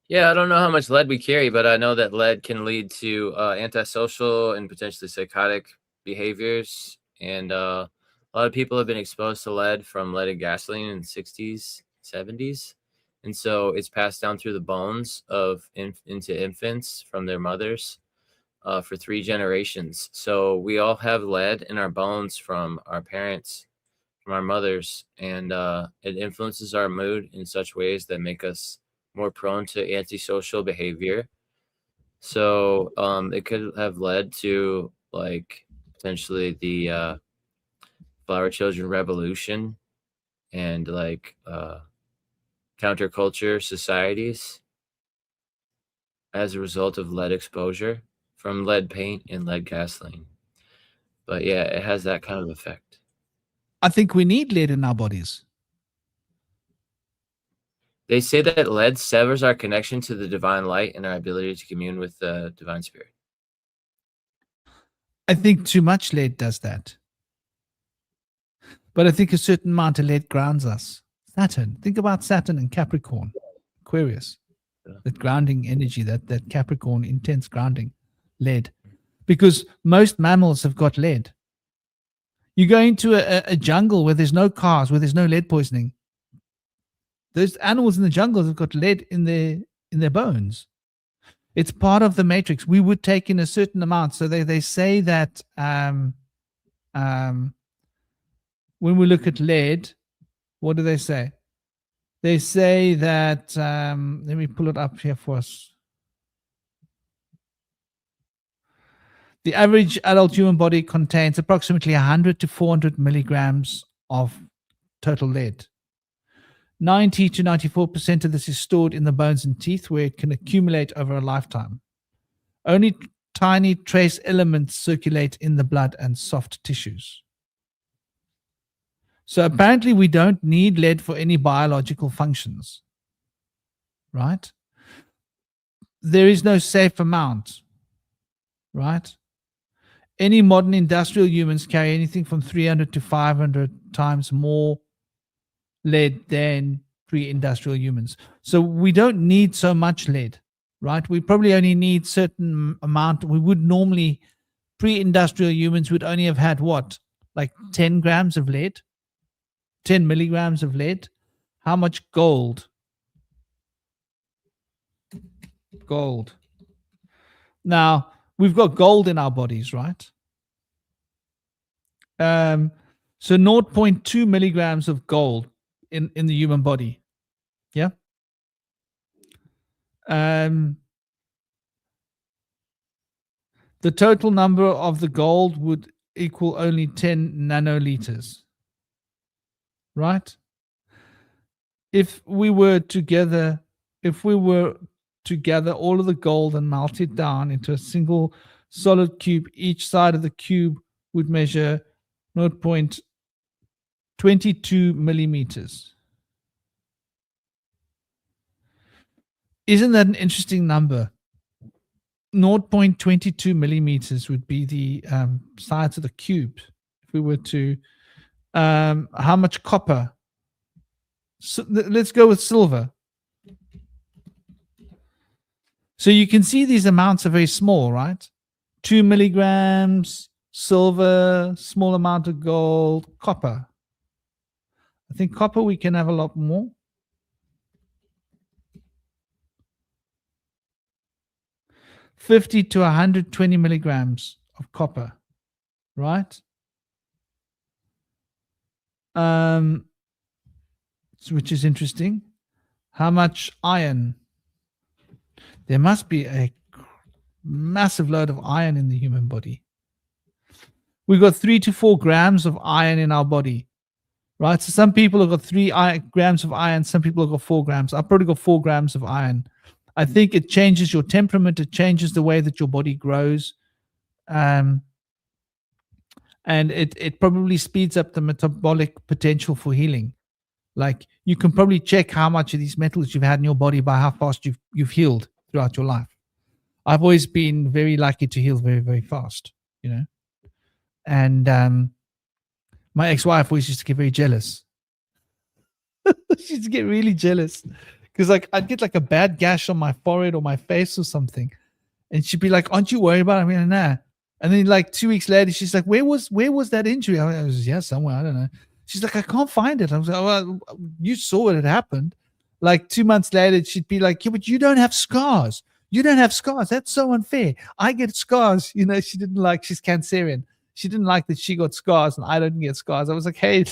Yeah, I don't know how much lead we carry, but I know that lead can lead to antisocial and potentially psychotic behaviors. And a lot of people have been exposed to lead from leaded gasoline in the 60s, 70s. And so it's passed down through the bones into infants from their mothers for 3 generations. So we all have lead in our bones from our parents, from our mothers, and it influences our mood in such ways that make us more prone to antisocial behavior. So it could have led to like potentially the Flower Children Revolution and like counterculture societies as a result of lead exposure from lead paint and lead gasoline. But yeah, it has that kind of effect. I think we need lead in our bodies. They say that lead severs our connection to the divine light and our ability to commune with the divine spirit. I think too much lead does that. But I think a certain amount of lead grounds us. Saturn. Think about Saturn and Capricorn, Aquarius. Yeah. That grounding energy, that Capricorn intense grounding, lead. Because most mammals have got lead. You go into a jungle where there's no cars, where there's no lead poisoning. Those animals in the jungles have got lead in their bones. It's part of the matrix. We would take in a certain amount. So they say that when we look at lead, what do they say? They say that, let me pull it up here for us. The average adult human body contains approximately 100 to 400 milligrams of total lead. 90 to 94% of this is stored in the bones and teeth, where it can accumulate over a lifetime. Only tiny trace elements circulate in the blood and soft tissues. So apparently we don't need lead for any biological functions, right? There is no safe amount, right? Any modern industrial humans carry anything from 300 to 500 times more lead than pre-industrial humans. So we don't need so much lead, right? We probably only need certain amount. We would normally, pre-industrial humans would only have had what? Like 10 grams of lead? 10 milligrams of lead? How much gold? Gold. Now, we've got gold in our bodies, right? So 0.2 milligrams of gold in the human body. Yeah. The total number of the gold would equal only 10 nanoliters. Right? If we were to gather all of the gold and melt it down into a single solid cube, each side of the cube would measure 0.22 millimeters. Isn't that an interesting number? 0.22 millimeters would be the size of the cube. If we were to, how much copper? So let's go with silver. So you can see these amounts are very small, right? 2 milligrams, silver, small amount of gold, copper. I think copper we can have a lot more. 50 to 120 milligrams of copper, right? Which is interesting. How much iron? There must be a massive load of iron in the human body. We've got 3 to 4 grams of iron in our body, right? So some people have got 3 grams of iron, some people have got 4 grams. I've probably got 4 grams of iron. I think it changes your temperament, it changes the way that your body grows. And it probably speeds up the metabolic potential for healing. Like you can probably check how much of these metals you've had in your body by how fast you've healed throughout your life. I've always been very lucky to heal very, very fast, you know. And my ex-wife always used to get very jealous. She used to get really jealous because like I'd get like a bad gash on my forehead or my face or something, and she'd be like, "Aren't you worried about it?" I mean, nah. And then like 2 weeks later, she's like, "Where was that injury?" I was, "Yeah, somewhere. I don't know." She's like, "I can't find it." I was like, "Well, you saw it had happened." Like 2 months later, she'd be like, "Yeah, but you don't have scars. You don't have scars. That's so unfair. I get scars." You know, she didn't like. She's Cancerian. She didn't like that she got scars and I don't get scars. I was like, "Hey,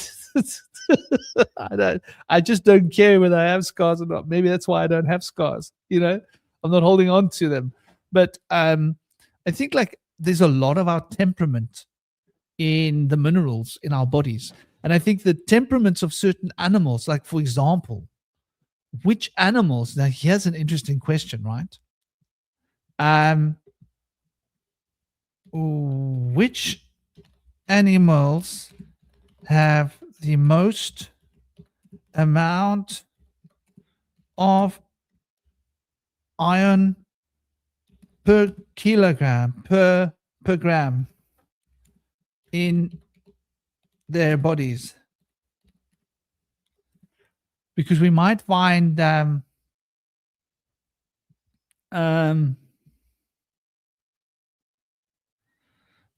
I just don't care whether I have scars or not. Maybe that's why I don't have scars. You know, I'm not holding on to them." But I think like there's a lot of our temperament in the minerals in our bodies. And I think the temperaments of certain animals, like for example, which animals, now here's an interesting question, right? Which animals have the most amount of iron per kilogram, per gram in their bodies? Because we might find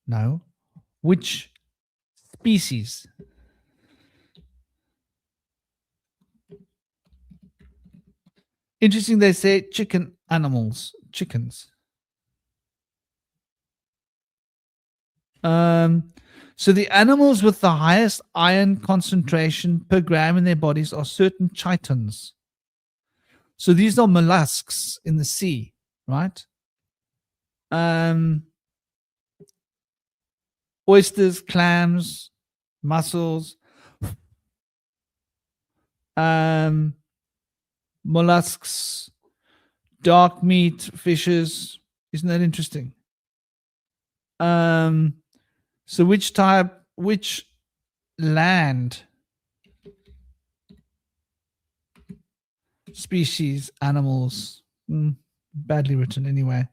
no, which species? Interesting, they say chickens. So the animals with the highest iron concentration per gram in their bodies are certain chitons. So these are mollusks in the sea, right? Oysters, clams, mussels, mollusks, dark meat, fishes. Isn't that interesting? So which land species, animals, badly written anyway.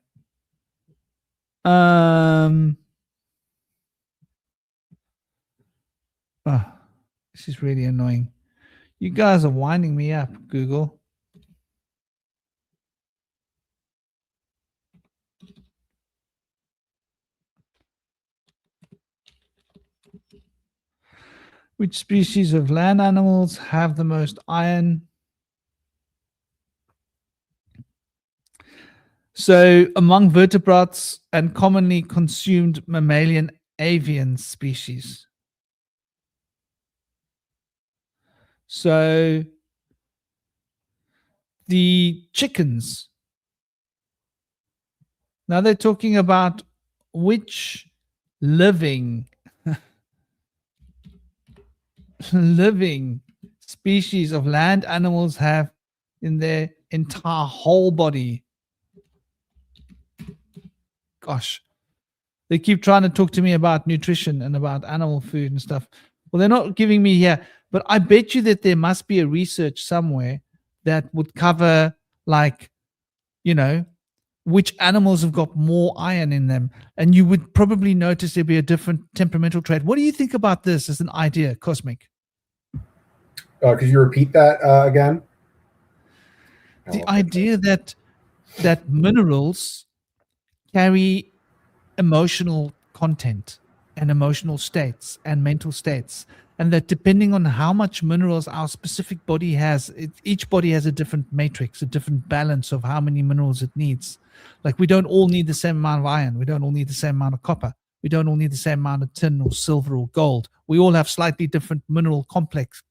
This is really annoying. You guys are winding me up, Google. Which species of land animals have the most iron? So among vertebrates and commonly consumed mammalian avian species. So the chickens. Now they're talking about which living species of land animals have in their entire whole body. Gosh, they keep trying to talk to me about nutrition and about animal food and stuff. Well, they're not giving me here, but I bet you that there must be a research somewhere that would cover, like, you know, which animals have got more iron in them. And you would probably notice there'd be a different temperamental trait. What do you think about this as an idea, Cosmic? Could you repeat that again? The idea that minerals carry emotional content and emotional states and mental states, and that depending on how much minerals our specific body has, each body has a different matrix, a different balance of how many minerals it needs. Like we don't all need the same amount of iron, we don't all need the same amount of copper, we don't all need the same amount of tin or silver or gold. We all have slightly different mineral complex.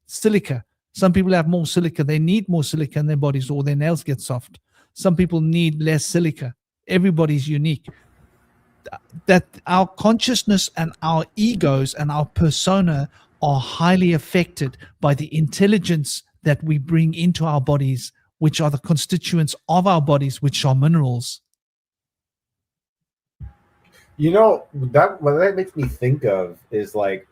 Silica, some people have more silica, they need more silica in their bodies, or their nails get soft. Some people need less silica. Everybody's unique. That our consciousness and our egos and our persona are highly affected by the intelligence that we bring into our bodies, which are the constituents of our bodies, which are minerals. You know, that what that makes me think of is like,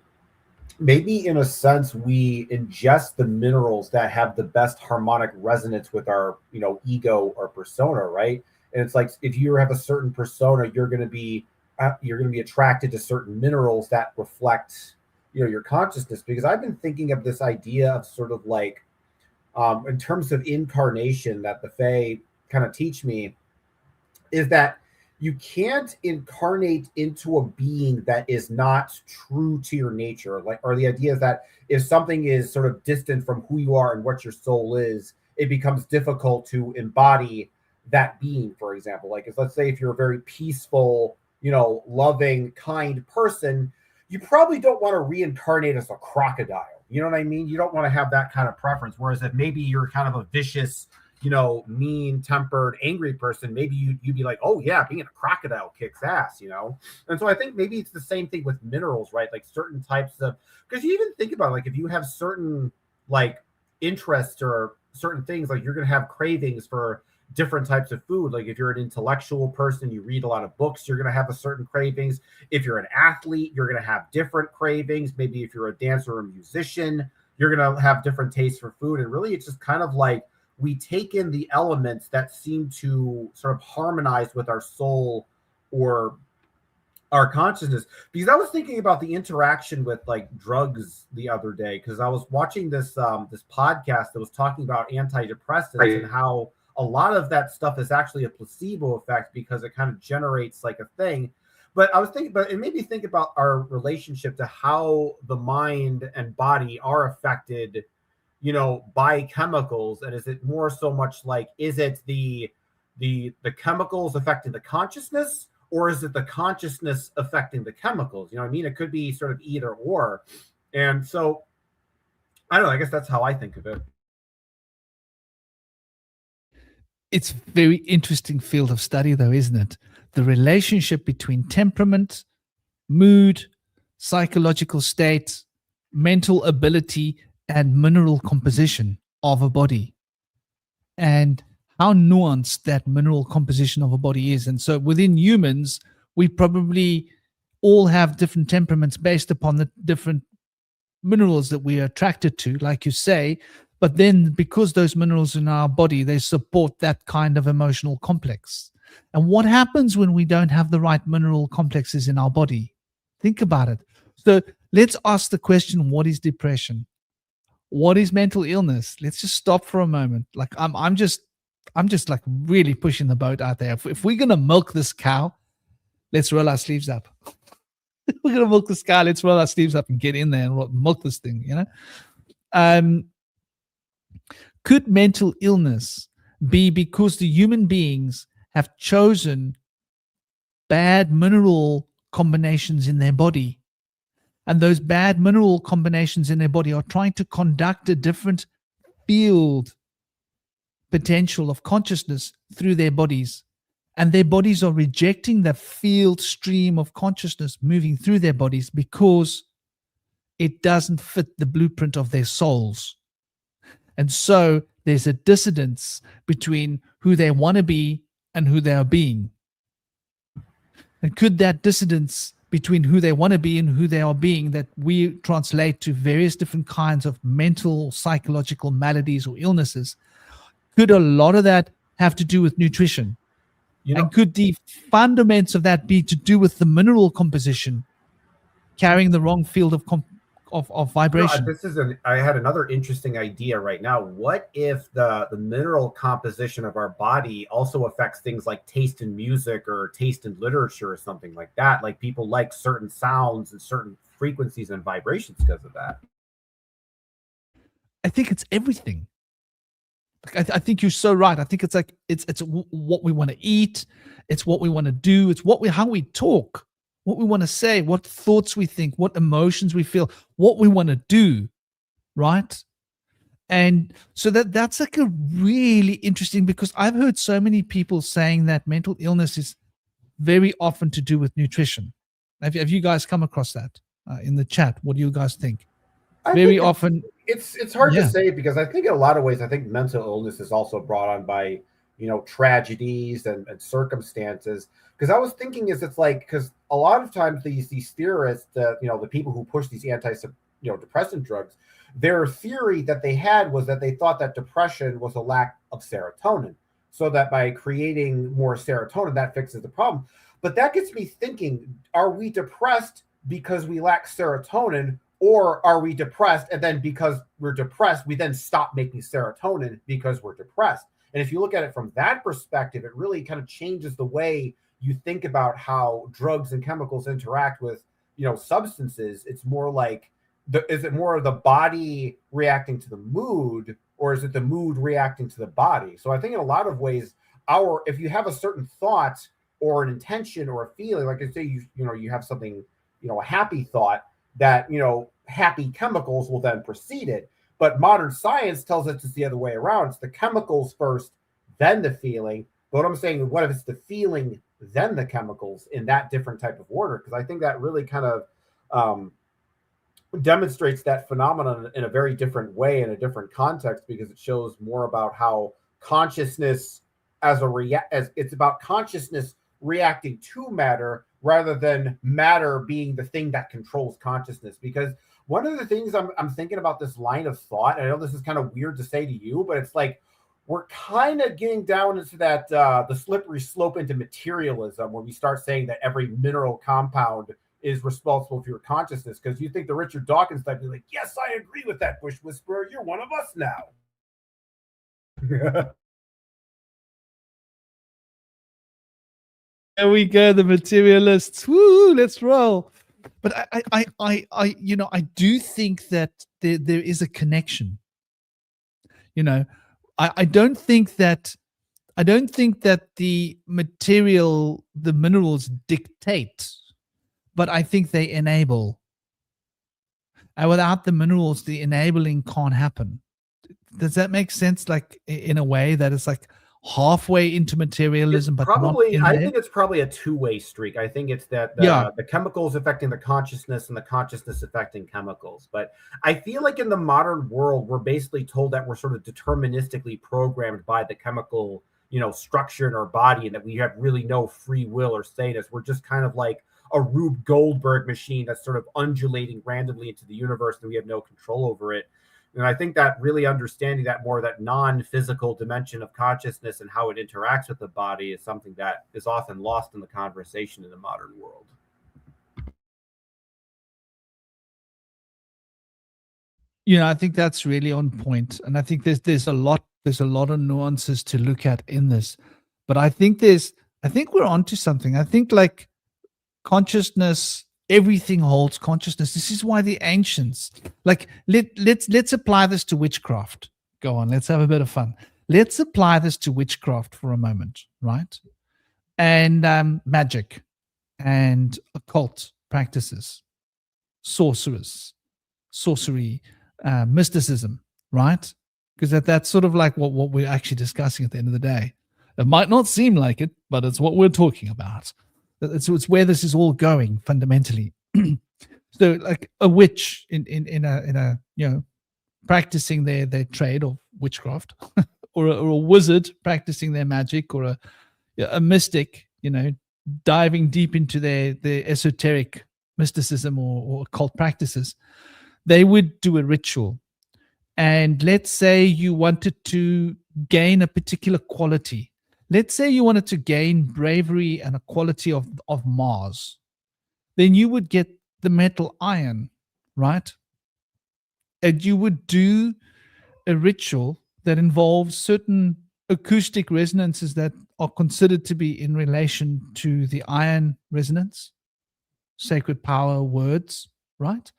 maybe in a sense we ingest the minerals that have the best harmonic resonance with our, you know, ego or persona, right? And it's like, if you have a certain persona, you're going to be attracted to certain minerals that reflect, you know, your consciousness. Because I've been thinking of this idea of sort of like, in terms of incarnation, that the Fae kind of teach me, is that you can't incarnate into a being that is not true to your nature. Like, or the idea is that if something is sort of distant from who you are and what your soul is, it becomes difficult to embody that being. For example, like, let's say if you're a very peaceful, you know, loving, kind person, you probably don't want to reincarnate as a crocodile. You know what I mean? You don't want to have that kind of preference. Whereas if maybe you're kind of a vicious, you know, mean-tempered, angry person, maybe you'd be like, oh yeah, being a crocodile kicks ass, you know? And so I think maybe it's the same thing with minerals, right? Like certain types of, because you even think about it, like if you have certain like interests or certain things, like you're going to have cravings for different types of food. Like if you're an intellectual person, you read a lot of books, you're going to have a certain cravings. If you're an athlete, you're going to have different cravings. Maybe if you're a dancer or a musician, you're going to have different tastes for food. And really, it's just kind of like, we take in the elements that seem to sort of harmonize with our soul or our consciousness. Because I was thinking about the interaction with like drugs the other day, because I was watching this this podcast that was talking about antidepressants and how a lot of that stuff is actually a placebo effect because it kind of generates like a thing. But I was thinking, but it made me think about our relationship to how the mind and body are affected, you know, by chemicals. And is it more so much like, is it the chemicals affecting the consciousness, or is it the consciousness affecting the chemicals? You know what I mean? It could be sort of either or. And so I don't know, I guess that's how I think of it. It's a very interesting field of study though, isn't it? The relationship between temperament, mood, psychological state, mental ability, and mineral composition of a body, and how nuanced that mineral composition of a body is. And so within humans, we probably all have different temperaments based upon the different minerals that we are attracted to, like you say. But then because those minerals in our body, they support that kind of emotional complex. And what happens when we don't have the right mineral complexes in our body? Think about it. So let's ask the question, what is depression? What is mental illness? Let's just stop for a moment. Like I'm just like really pushing the boat out there. If we're gonna milk this cow, let's roll our sleeves up. We're gonna milk this cow. Let's roll our sleeves up and get in there and milk this thing. You know, could mental illness be because the human beings have chosen bad mineral combinations in their body? And those bad mineral combinations in their body are trying to conduct a different field potential of consciousness through their bodies. And their bodies are rejecting the field stream of consciousness moving through their bodies because it doesn't fit the blueprint of their souls. And so there's a dissonance between who they want to be and who they are being. And could that dissonance between who they want to be and who they are being, that we translate to various different kinds of mental, psychological maladies or illnesses, could a lot of that have to do with nutrition? You know, and could the fundaments of that be to do with the mineral composition, carrying the wrong field vibration. I had another interesting idea right now. What if the mineral composition of our body also affects things like taste in music or taste in literature or something like that? Like people like certain sounds and certain frequencies and vibrations because of that. I think it's everything. I think you're so right. I think it's like it's what we want to eat, it's what we want to do, it's how we talk, what we want to say, what thoughts we think, what emotions we feel, what we want to do, right? And so that's like a really interesting, because I've heard so many people saying that mental illness is very often to do with nutrition. Have you guys come across that in the chat? What do you guys think? Very often. It's hard to say, because I think in a lot of ways, I think mental illness is also brought on by, tragedies and circumstances. Because I was thinking it's like, because a lot of times these theorists, the people who push these depressant drugs, their theory that they had was that they thought that depression was a lack of serotonin. So that by creating more serotonin, that fixes the problem. But that gets me thinking, are we depressed because we lack serotonin? Or are we depressed, and then because we're depressed, we then stop making serotonin because we're depressed? And if you look at it from that perspective, it really kind of changes the way you think about how drugs and chemicals interact with, substances. It's more like, is it more of the body reacting to the mood, or is it the mood reacting to the body? So I think in a lot of ways, if you have a certain thought or an intention or a feeling, like I say, you have something, a happy thought, that happy chemicals will then precede it. But modern science tells us it's the other way around. It's the chemicals first, then the feeling. But what I'm saying, what if it's the feeling, then the chemicals, in that different type of order? Because I think that really kind of demonstrates that phenomenon in a very different way, in a different context, because it shows more about how consciousness as it's about consciousness reacting to matter, rather than matter being the thing that controls consciousness. Because one of the things I'm thinking about this line of thought, and I know this is kind of weird to say to you, but it's like we're kind of getting down into that the slippery slope into materialism, when we start saying that every mineral compound is responsible for your consciousness. Because you think the Richard Dawkins type be like, yes, I agree with that, Bush Whisperer, you're one of us now. There we go, the materialists. Woo, let's roll. But I do think that there is a connection. I don't think that the minerals dictate, but I think they enable. And without the minerals, the enabling can't happen. Does that make sense? Like, in a way that it's like halfway into materialism, but probably, not I think it's probably a two-way streak. I think it's that the chemicals affecting the consciousness and the consciousness affecting chemicals. But I feel like in the modern world, we're basically told that we're sort of deterministically programmed by the chemical, structure in our body, and that we have really no free will or status. We're just kind of like a Rube Goldberg machine that's sort of undulating randomly into the universe, and we have no control over it. And I think that really understanding that more, that non-physical dimension of consciousness and how it interacts with the body, is something that is often lost in the conversation in the modern world. I think that's really on point. And I think there's a lot of nuances to look at in this. But I think we're onto something. I think, like, consciousness, everything holds consciousness. This is why the ancients, like, let's apply this to witchcraft. Go on, let's have a bit of fun. Let's apply this to witchcraft for a moment, right? And magic and occult practices, sorcery, mysticism, right? Because that's sort of like what we're actually discussing at the end of the day. It might not seem like it, but it's what we're talking about. It's where this is all going fundamentally. So, like, a witch in a practicing their trade of witchcraft, or a wizard practicing their magic, or a mystic, diving deep into their esoteric mysticism or occult practices, they would do a ritual. And let's say you wanted to gain a particular quality. Let's say you wanted to gain bravery and a quality of Mars. Then you would get the metal iron, right? and you would do a ritual that involves certain acoustic resonances that are considered to be in relation to the iron resonance, sacred power words, right?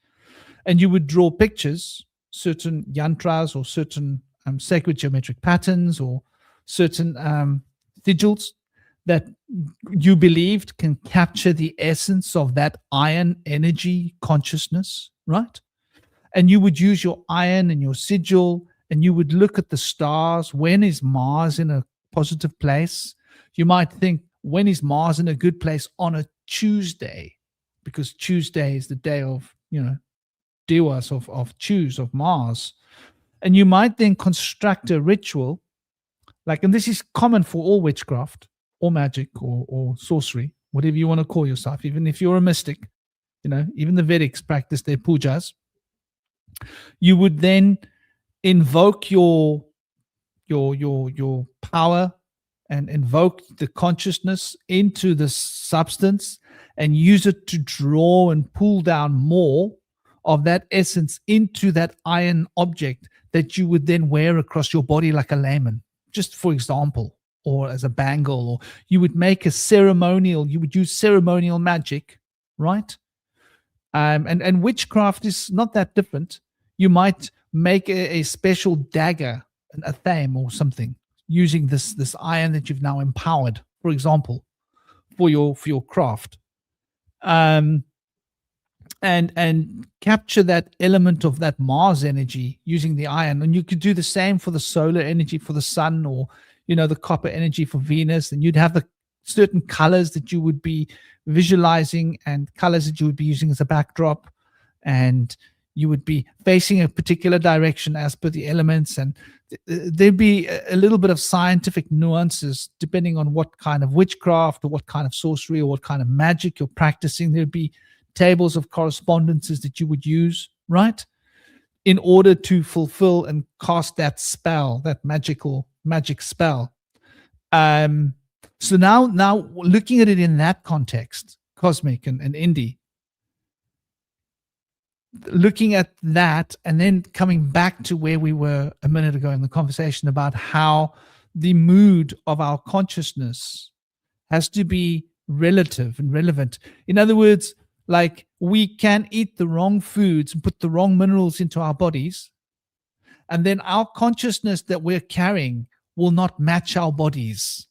And you would draw pictures, certain yantras or certain sacred geometric patterns or certain sigils that you believed can capture the essence of that iron energy consciousness, right? And you would use your iron and your sigil, and you would look at the stars. When is Mars in a positive place? You might think, when is Mars in a good place on a Tuesday? Because Tuesday is the day of, Dewas, of choose, of Mars. And you might then construct a ritual, and this is common for all witchcraft or magic or sorcery, whatever you want to call yourself, even if you're a mystic, even the Vedics practice their pujas. You would then invoke your power and invoke the consciousness into the substance and use it to draw and pull down more of that essence into that iron object that you would then wear across your body like a layman, just for example, or as a bangle, or you would make you would use ceremonial magic, right? And witchcraft is not that different. You might make a special dagger, a thame or something, using this iron that you've now empowered, for example, for your craft, and capture that element of that Mars energy using the iron. And you could do the same for the solar energy for the sun, or the copper energy for Venus, and you'd have the certain colors that you would be visualizing and colors that you would be using as a backdrop, and you would be facing a particular direction as per the elements, and there'd be a little bit of scientific nuances depending on what kind of witchcraft or what kind of sorcery or what kind of magic you're practicing. There'd be tables of correspondences that you would use, right, in order to fulfill and cast that spell, that magic spell. So now looking at it in that context, cosmic and indie, looking at that and then coming back to where we were a minute ago in the conversation about how the mood of our consciousness has to be relative and relevant. In other words, we can eat the wrong foods and put the wrong minerals into our bodies, and then our consciousness that we're carrying will not match our bodies.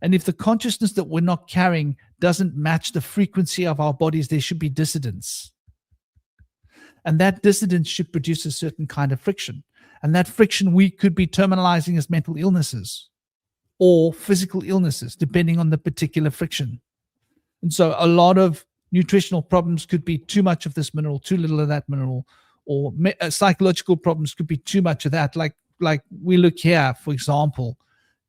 And if the consciousness that we're not carrying doesn't match the frequency of our bodies, there should be dissonance. And that dissonance should produce a certain kind of friction. And that friction we could be terminalizing as mental illnesses or physical illnesses, depending on the particular friction. And so a lot of nutritional problems could be too much of this mineral, too little of that mineral, or psychological problems could be too much of that. Like we look here, for example,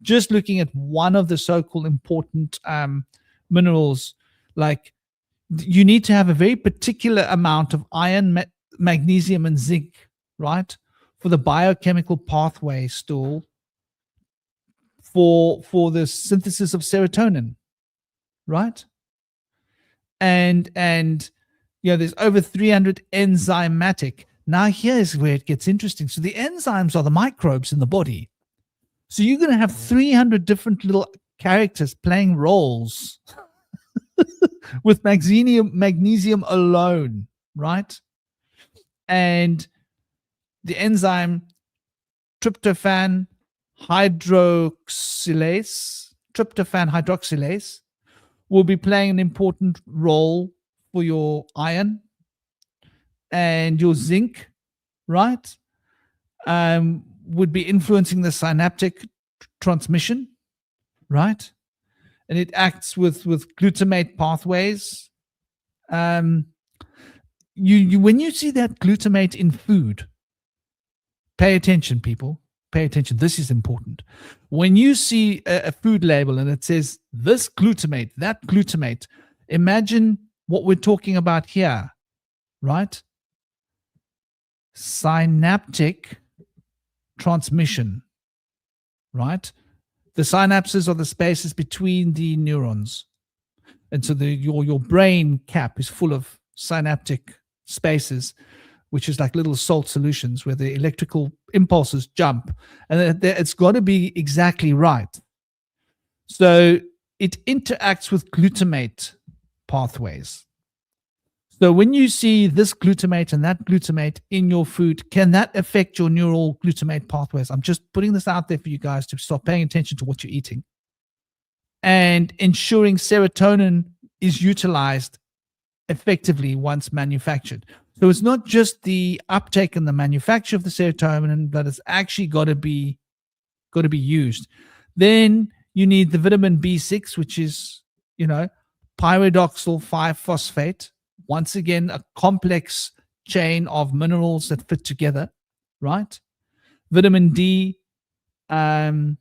just looking at one of the so-called important minerals, you need to have a very particular amount of iron, magnesium, and zinc, right, for the biochemical pathway stool for the synthesis of serotonin, right? And there's over 300 enzymatic. Now here's where it gets interesting. So the enzymes are the microbes in the body. So you're going to have 300 different little characters playing roles with magnesium alone, right? And the enzyme tryptophan hydroxylase will be playing an important role for your iron and your zinc, right? Would be influencing the synaptic transmission, right? And it acts with glutamate pathways. When you see that glutamate in food, pay attention, people. Pay attention. This is important. When you see a food label and it says this glutamate, that glutamate, imagine what we're talking about here, right? Synaptic transmission, right? The synapses are the spaces between the neurons. And so your brain cap is full of synaptic spaces which is like little salt solutions where the electrical impulses jump, and it's got to be exactly right. So it interacts with glutamate pathways. So when you see this glutamate and that glutamate in your food, can that affect your neural glutamate pathways? I'm just putting this out there for you guys to start paying attention to what you're eating and ensuring serotonin is utilized effectively once manufactured. So it's not just the uptake and the manufacture of the serotonin, but it's actually got to be used. Then you need the vitamin B6, which is, pyridoxal 5-phosphate. Once again, a complex chain of minerals that fit together, right? Vitamin D, B9,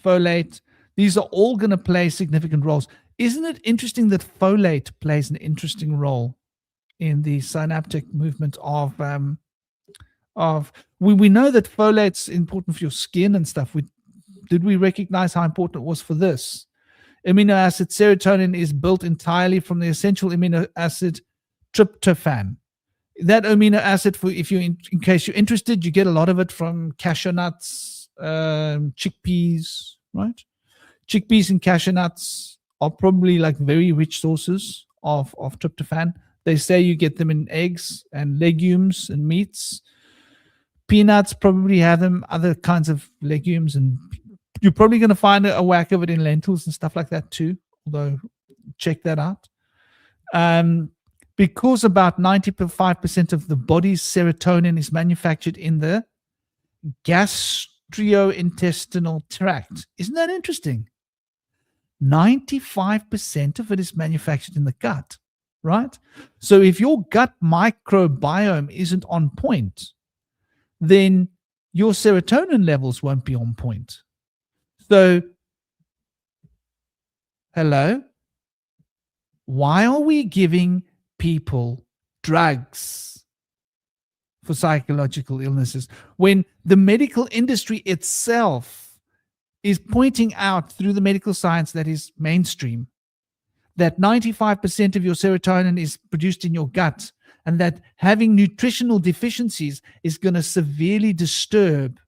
folate. These are all going to play significant roles. Isn't it interesting that folate plays an interesting role in the synaptic movement of we know that folate's important for your skin and stuff. Did we recognize how important it was for this? Amino acid serotonin is built entirely from the essential amino acid tryptophan. That amino acid, in case you're interested, you get a lot of it from cashew nuts, chickpeas, right? Chickpeas and cashew nuts are probably like very rich sources of tryptophan. They say you get them in eggs and legumes and meats. Peanuts probably have them, other kinds of legumes, and you're probably going to find a whack of it in lentils and stuff like that too, although check that out. Because about 95% of the body's serotonin is manufactured in the gastrointestinal tract. Isn't that interesting? 95% of it is manufactured in the gut, right? So if your gut microbiome isn't on point, then your serotonin levels won't be on point. So, hello? Why are we giving people drugs for psychological illnesses when the medical industry itself is pointing out through the medical science that is mainstream that 95% of your serotonin is produced in your gut, and that having nutritional deficiencies is going to severely disturb,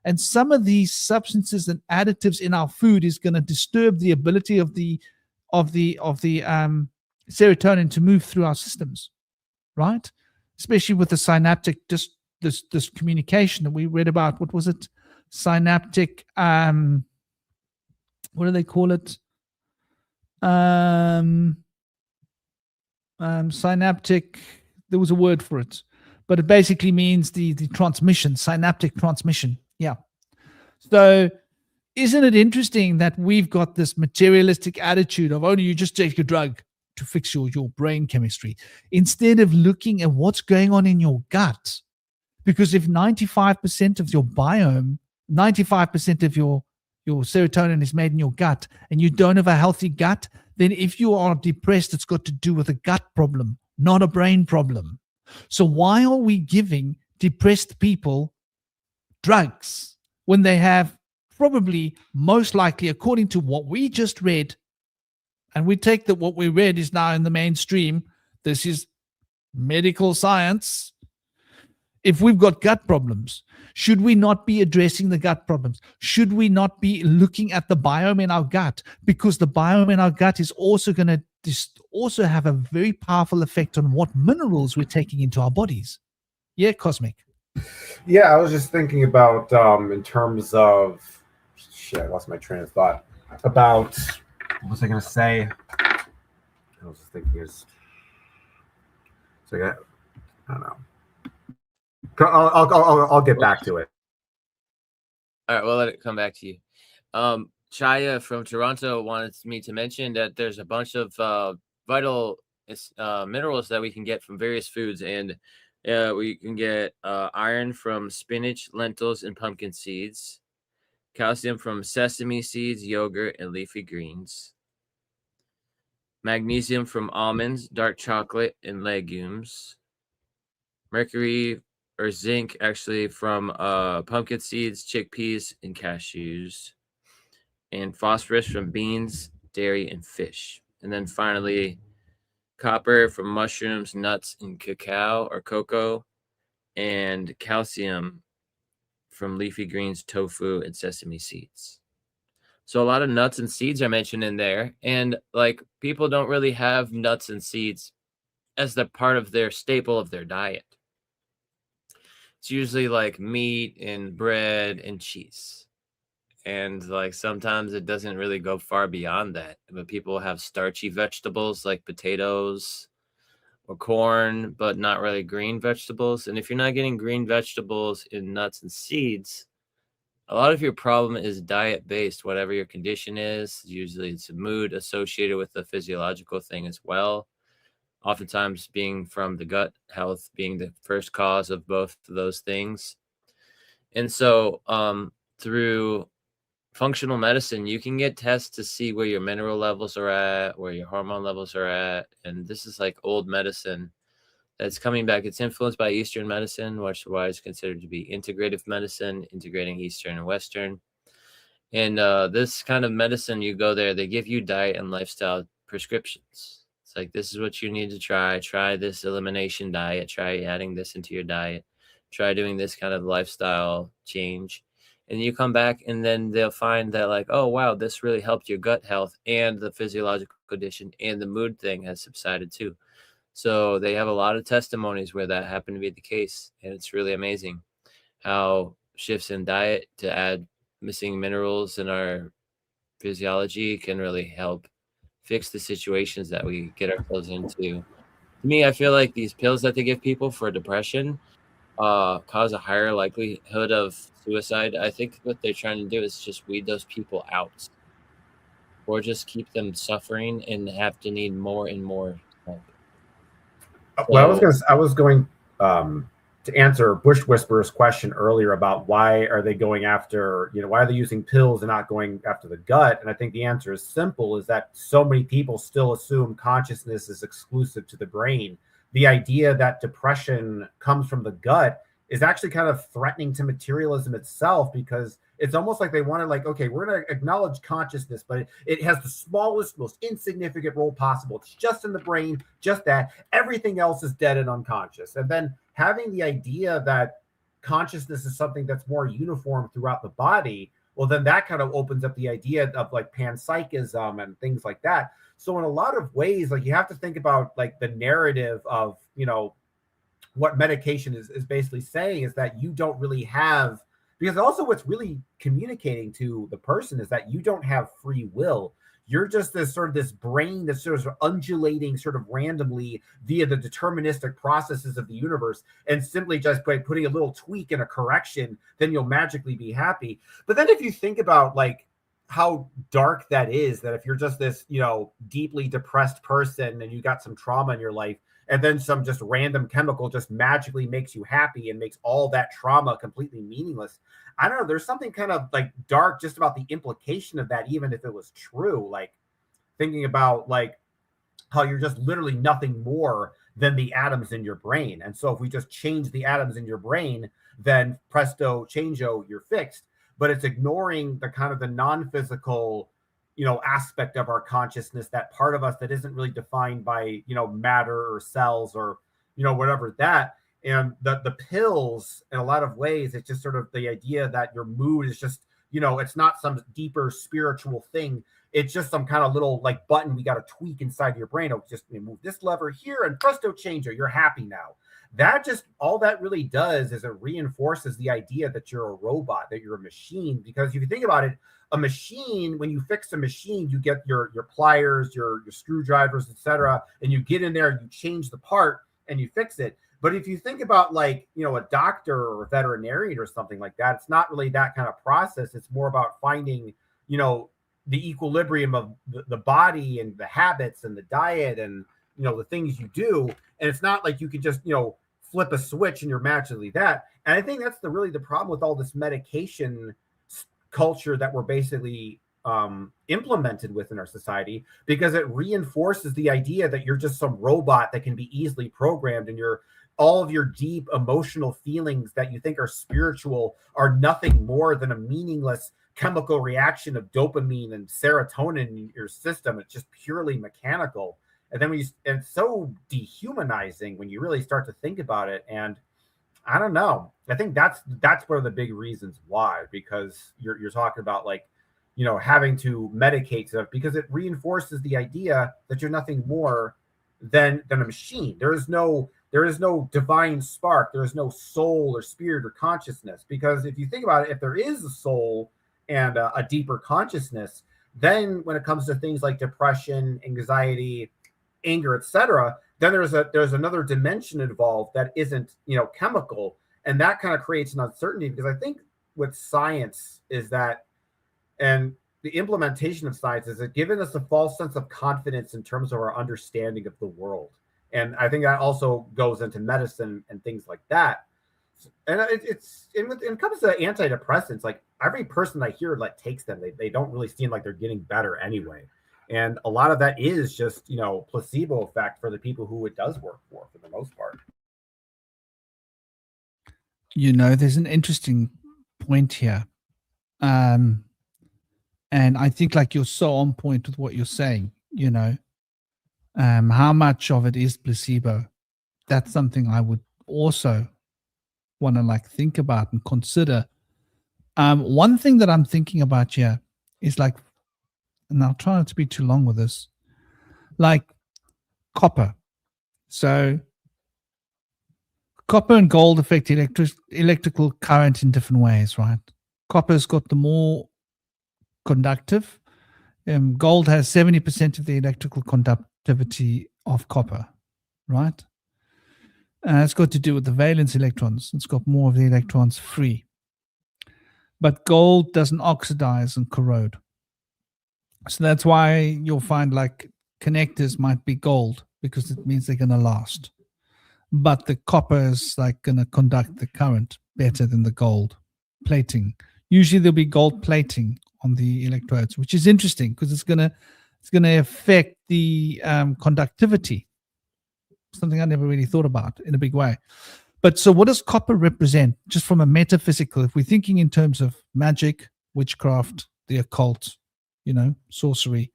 and some of these substances and additives in our food is going to disturb the ability of the serotonin to move through our systems, right? Especially with the synaptic, this communication that we read about. What was it? Synaptic, what do they call it? Synaptic, there was a word for it, but it basically means the transmission, synaptic transmission. Yeah. So isn't it interesting that we've got this materialistic attitude of, you just take a drug to fix your brain chemistry, instead of looking at what's going on in your gut? Because if 95% of your biome, 95% of your serotonin is made in your gut, and you don't have a healthy gut, then if you are depressed, it's got to do with a gut problem, not a brain problem. So why are we giving depressed people drugs when they have probably, most likely, according to what we just read, and we take that what we read is now in the mainstream, this is medical science. If we've got gut problems, should we not be addressing the gut problems? Should we not be looking at the biome in our gut? Because the biome in our gut is also going to also have a very powerful effect on what minerals we're taking into our bodies. Yeah, Cosmic. Yeah, I was just thinking about in terms of shit, I lost my train of thought. About what was I going to say? I was just thinking I don't know. I'll get back to it. All right, we'll let it come back to you. Chaya from Toronto wanted me to mention that there's a bunch of vital minerals that we can get from various foods, and we can get iron from spinach, lentils, and pumpkin seeds, calcium from sesame seeds, yogurt, and leafy greens, magnesium from almonds, dark chocolate, and legumes, mercury or zinc actually from pumpkin seeds, chickpeas, and cashews, and phosphorus from beans, dairy, and fish. And then finally, copper from mushrooms, nuts, and cacao or cocoa, and calcium from leafy greens, tofu, and sesame seeds. So a lot of nuts and seeds are mentioned in there. And like people don't really have nuts and seeds as the part of their staple of their diet. It's usually like meat and bread and cheese. And like sometimes it doesn't really go far beyond that. But people have starchy vegetables like potatoes or corn, but not really green vegetables. And if you're not getting green vegetables in nuts and seeds, a lot of your problem is diet based, whatever your condition is. Usually it's a mood associated with the physiological thing as well. Oftentimes being from the gut health being the first cause of both of those things. And so through functional medicine, you can get tests to see where your mineral levels are at, where your hormone levels are at. And this is like old medicine that's coming back. It's influenced by Eastern medicine, which is why it's considered to be integrative medicine, integrating Eastern and Western. And this kind of medicine, you go there, they give you diet and lifestyle prescriptions. It's like, this is what you need to try. Try this elimination diet. Try adding this into your diet. Try doing this kind of lifestyle change. And you come back and then they'll find that like, oh, wow, this really helped your gut health and the physiological condition and the mood thing has subsided too. So they have a lot of testimonies where that happened to be the case. And it's really amazing how shifts in diet to add missing minerals in our physiology can really help fix the situations that we get ourselves into. To me, I feel like these pills that they give people for depression cause a higher likelihood of suicide. I think what they're trying to do is just weed those people out or just keep them suffering and have to need more and more help. Well, I was going to answer Bush Whisperer's question earlier about why are they going after, why are they using pills and not going after the gut? And I think the answer is simple, is that so many people still assume consciousness is exclusive to the brain. The idea that depression comes from the gut is actually kind of threatening to materialism itself, because it's almost like they want to like, okay, we're going to acknowledge consciousness, but it has the smallest, most insignificant role possible. It's just in the brain, just that. Everything else is dead and unconscious. And then having the idea that consciousness is something that's more uniform throughout the body, well, then that kind of opens up the idea of like panpsychism and things like that. So in a lot of ways, like you have to think about like the narrative of, what medication is basically saying is that you don't really have, because also what's really communicating to the person is that you don't have free will. You're just this brain that's sort of undulating sort of randomly via the deterministic processes of the universe, and simply just by putting a little tweak and a correction, then you'll magically be happy. But then if you think about like how dark that is, that if you're just this, deeply depressed person and you got some trauma in your life, and then some just random chemical just magically makes you happy and makes all that trauma completely meaningless. I don't know. There's something kind of like dark just about the implication of that, even if it was true. Like thinking about like how you're just literally nothing more than the atoms in your brain. And so if we just change the atoms in your brain, then presto changeo, you're fixed. But it's ignoring the kind of the non-physical aspect of our consciousness, that part of us that isn't really defined by, matter or cells or, whatever that. And the pills, in a lot of ways, it's just sort of the idea that your mood is just, it's not some deeper spiritual thing. It's just some kind of little like button we got to tweak inside your brain. Oh, just move this lever here and presto changeo, you're happy now. That just, all that really does is it reinforces the idea that you're a robot, that you're a machine. Because if you think about it, a machine, when you fix a machine, you get your pliers, your screwdrivers, etc., and you get in there, you change the part and you fix it. But if you think about like, a doctor or a veterinarian or something like that, it's not really that kind of process. It's more about finding, the equilibrium of the body and the habits and the diet and, the things you do. And it's not like you could just, flip a switch and you're magically that. And I think that's really the problem with all this medication culture that we're basically implemented within our society, because it reinforces the idea that you're just some robot that can be easily programmed, and all of your deep emotional feelings that you think are spiritual are nothing more than a meaningless chemical reaction of dopamine and serotonin in your system. It's just purely mechanical. And then it's so dehumanizing when you really start to think about it. And I don't know. I think that's one of the big reasons why, because you're talking about like, having to medicate stuff, because it reinforces the idea that you're nothing more than a machine. There is no divine spark. There is no soul or spirit or consciousness. Because if you think about it, if there is a soul and a deeper consciousness, then when it comes to things like depression, anxiety, anger, etc., then there's another dimension involved that isn't chemical, and that kind of creates an uncertainty. Because I think with science is that, and the implementation of science is giving us a false sense of confidence in terms of our understanding of the world, and I think that also goes into medicine and things like that. And when it comes to antidepressants, like every person I hear that takes them, they don't really seem like they're getting better anyway. And a lot of that is just, placebo effect for the people who it does work for the most part. There's an interesting point here. And I think like you're so on point with what you're saying, how much of it is placebo. That's something I would also want to like think about and consider. One thing that I'm thinking about here is like, and I'll try not to be too long with this, like copper. So copper and gold affect electrical current in different ways, right? Copper's got the more conductive. Gold has 70% of the electrical conductivity of copper, right? It's got to do with the valence electrons. It's got more of the electrons free. But gold doesn't oxidize and corrode. So that's why you'll find like connectors might be gold, because it means they're going to last. But the copper is like going to conduct the current better than the gold plating. Usually there'll be gold plating on the electrodes, which is interesting because it's going to affect the conductivity. Something I never really thought about in a big way. But so what does copper represent just from a metaphysical, if we're thinking in terms of magic, witchcraft, the occult, sorcery,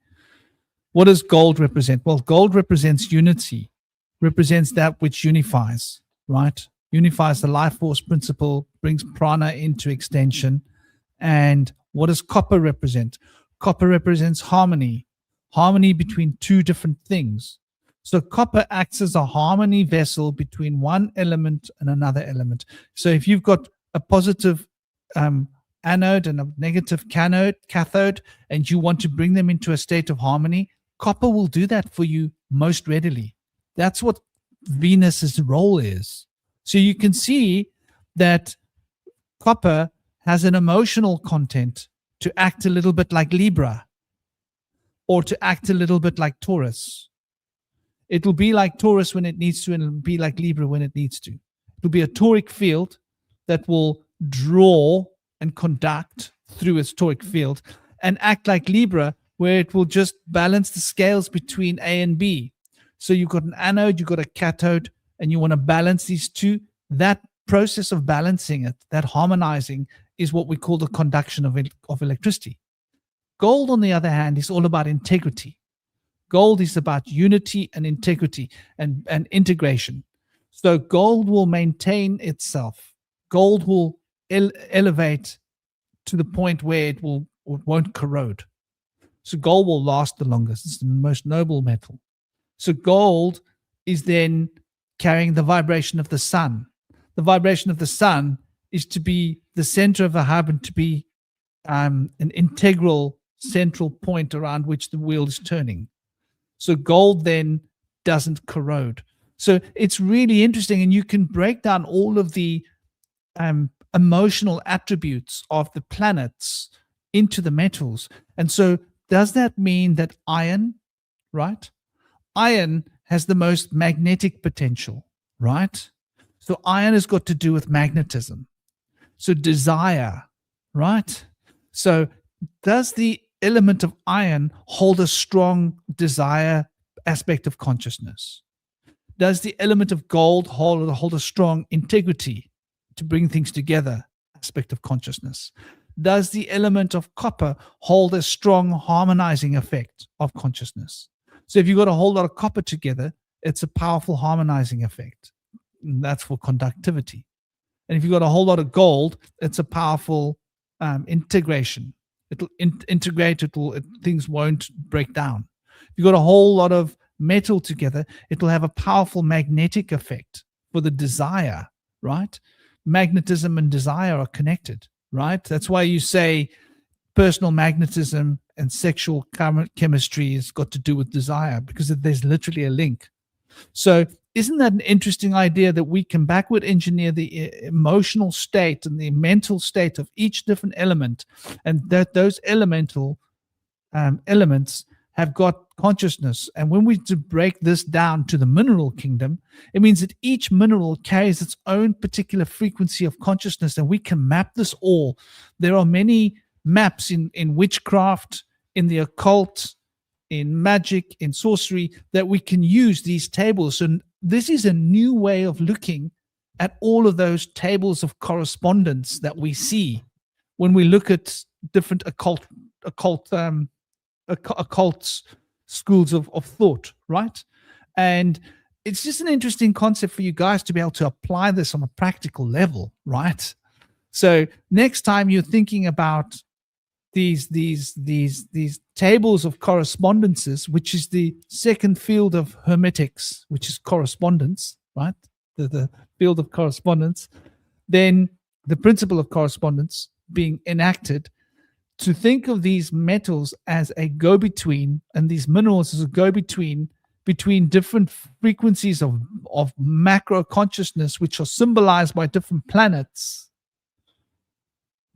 what does gold represent? Well, gold represents unity, represents that which unifies, right? Unifies the life force principle, brings prana into extension. And what does copper represent? Copper represents harmony between two different things. So copper acts as a harmony vessel between one element and another element. So if you've got a positive anode and a negative cathode, and you want to bring them into a state of harmony, copper will do that for you most readily. That's what Venus's role is. So you can see that copper has an emotional content to act a little bit like Libra, or to act a little bit like Taurus. It will be like Taurus when it needs to, and it'll be like Libra when it needs to. It will be a toric field that will draw and conduct through its toric field, and act like Libra, where it will just balance the scales between A and B. So you've got an anode, you've got a cathode, and you want to balance these two. That process of balancing it, that harmonizing, is what we call the conduction of electricity. Gold, on the other hand, is all about integrity. Gold is about unity and integrity and integration. So gold will maintain itself. Gold will elevate to the point where it won't corrode. So gold will last the longest. It's the most noble metal. So gold is then carrying the vibration of the sun. The vibration of the sun is to be the center of a hub and to be an integral central point around which the wheel is turning. So gold then doesn't corrode. So it's really interesting, and you can break down all of the emotional attributes of the planets into the metals. And so does that mean that iron, right? Iron has the most magnetic potential, right? So iron has got to do with magnetism. So desire, right? So does the element of iron hold a strong desire aspect of consciousness? Does the element of gold hold a strong integrity to bring things together aspect of consciousness? Does the element of copper hold a strong harmonizing effect of consciousness? So if you've got a whole lot of copper together, it's a powerful harmonizing effect. And that's for conductivity. And if you've got a whole lot of gold, it's a powerful integration. It'll integrate, things won't break down. If you've got a whole lot of metal together, it'll have a powerful magnetic effect for the desire, right? Magnetism and desire are connected, right? That's why you say personal magnetism and sexual chemistry has got to do with desire, because there's literally a link. So isn't that an interesting idea that we can backward engineer the emotional state and the mental state of each different element, and that those elemental elements have got consciousness? And when we to break this down to the mineral kingdom, it means that each mineral carries its own particular frequency of consciousness, and we can map this all. There are many maps in witchcraft, in the occult, in magic, in sorcery, that we can use these tables. And this is a new way of looking at all of those tables of correspondence that we see when we look at different occult schools of thought, right? And it's just an interesting concept for you guys to be able to apply this on a practical level, right? So next time you're thinking about these tables of correspondences, which is the second field of hermetics, which is correspondence, right? The field of correspondence, then the principle of correspondence being enacted, to think of these metals as a go-between and these minerals as a go-between between different frequencies of macro consciousness, which are symbolized by different planets,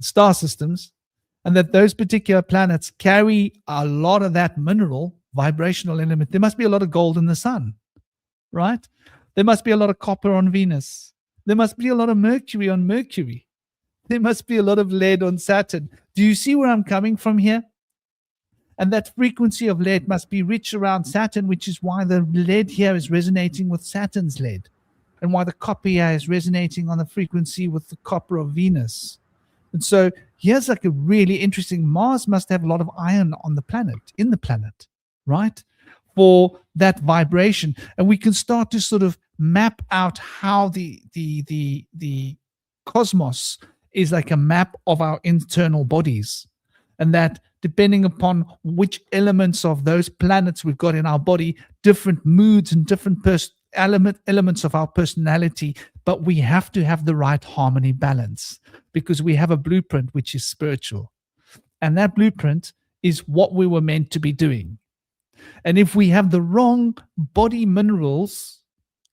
star systems, and that those particular planets carry a lot of that mineral vibrational element. There must be a lot of gold in the sun, right? There must be a lot of copper on Venus. There must be a lot of mercury on Mercury. There must be a lot of lead on Saturn. Do you see where I'm coming from here? And that frequency of lead must be rich around Saturn, which is why the lead here is resonating with Saturn's lead, and why the copper here is resonating on the frequency with the copper of Venus. And so here's like a really interesting, Mars must have a lot of iron on the planet, in the planet, right? For that vibration. And we can start to sort of map out how the cosmos is like a map of our internal bodies. And that depending upon which elements of those planets we've got in our body, different moods and different elements of our personality, but we have to have the right harmony balance, because we have a blueprint which is spiritual. And that blueprint is what we were meant to be doing. And if we have the wrong body minerals,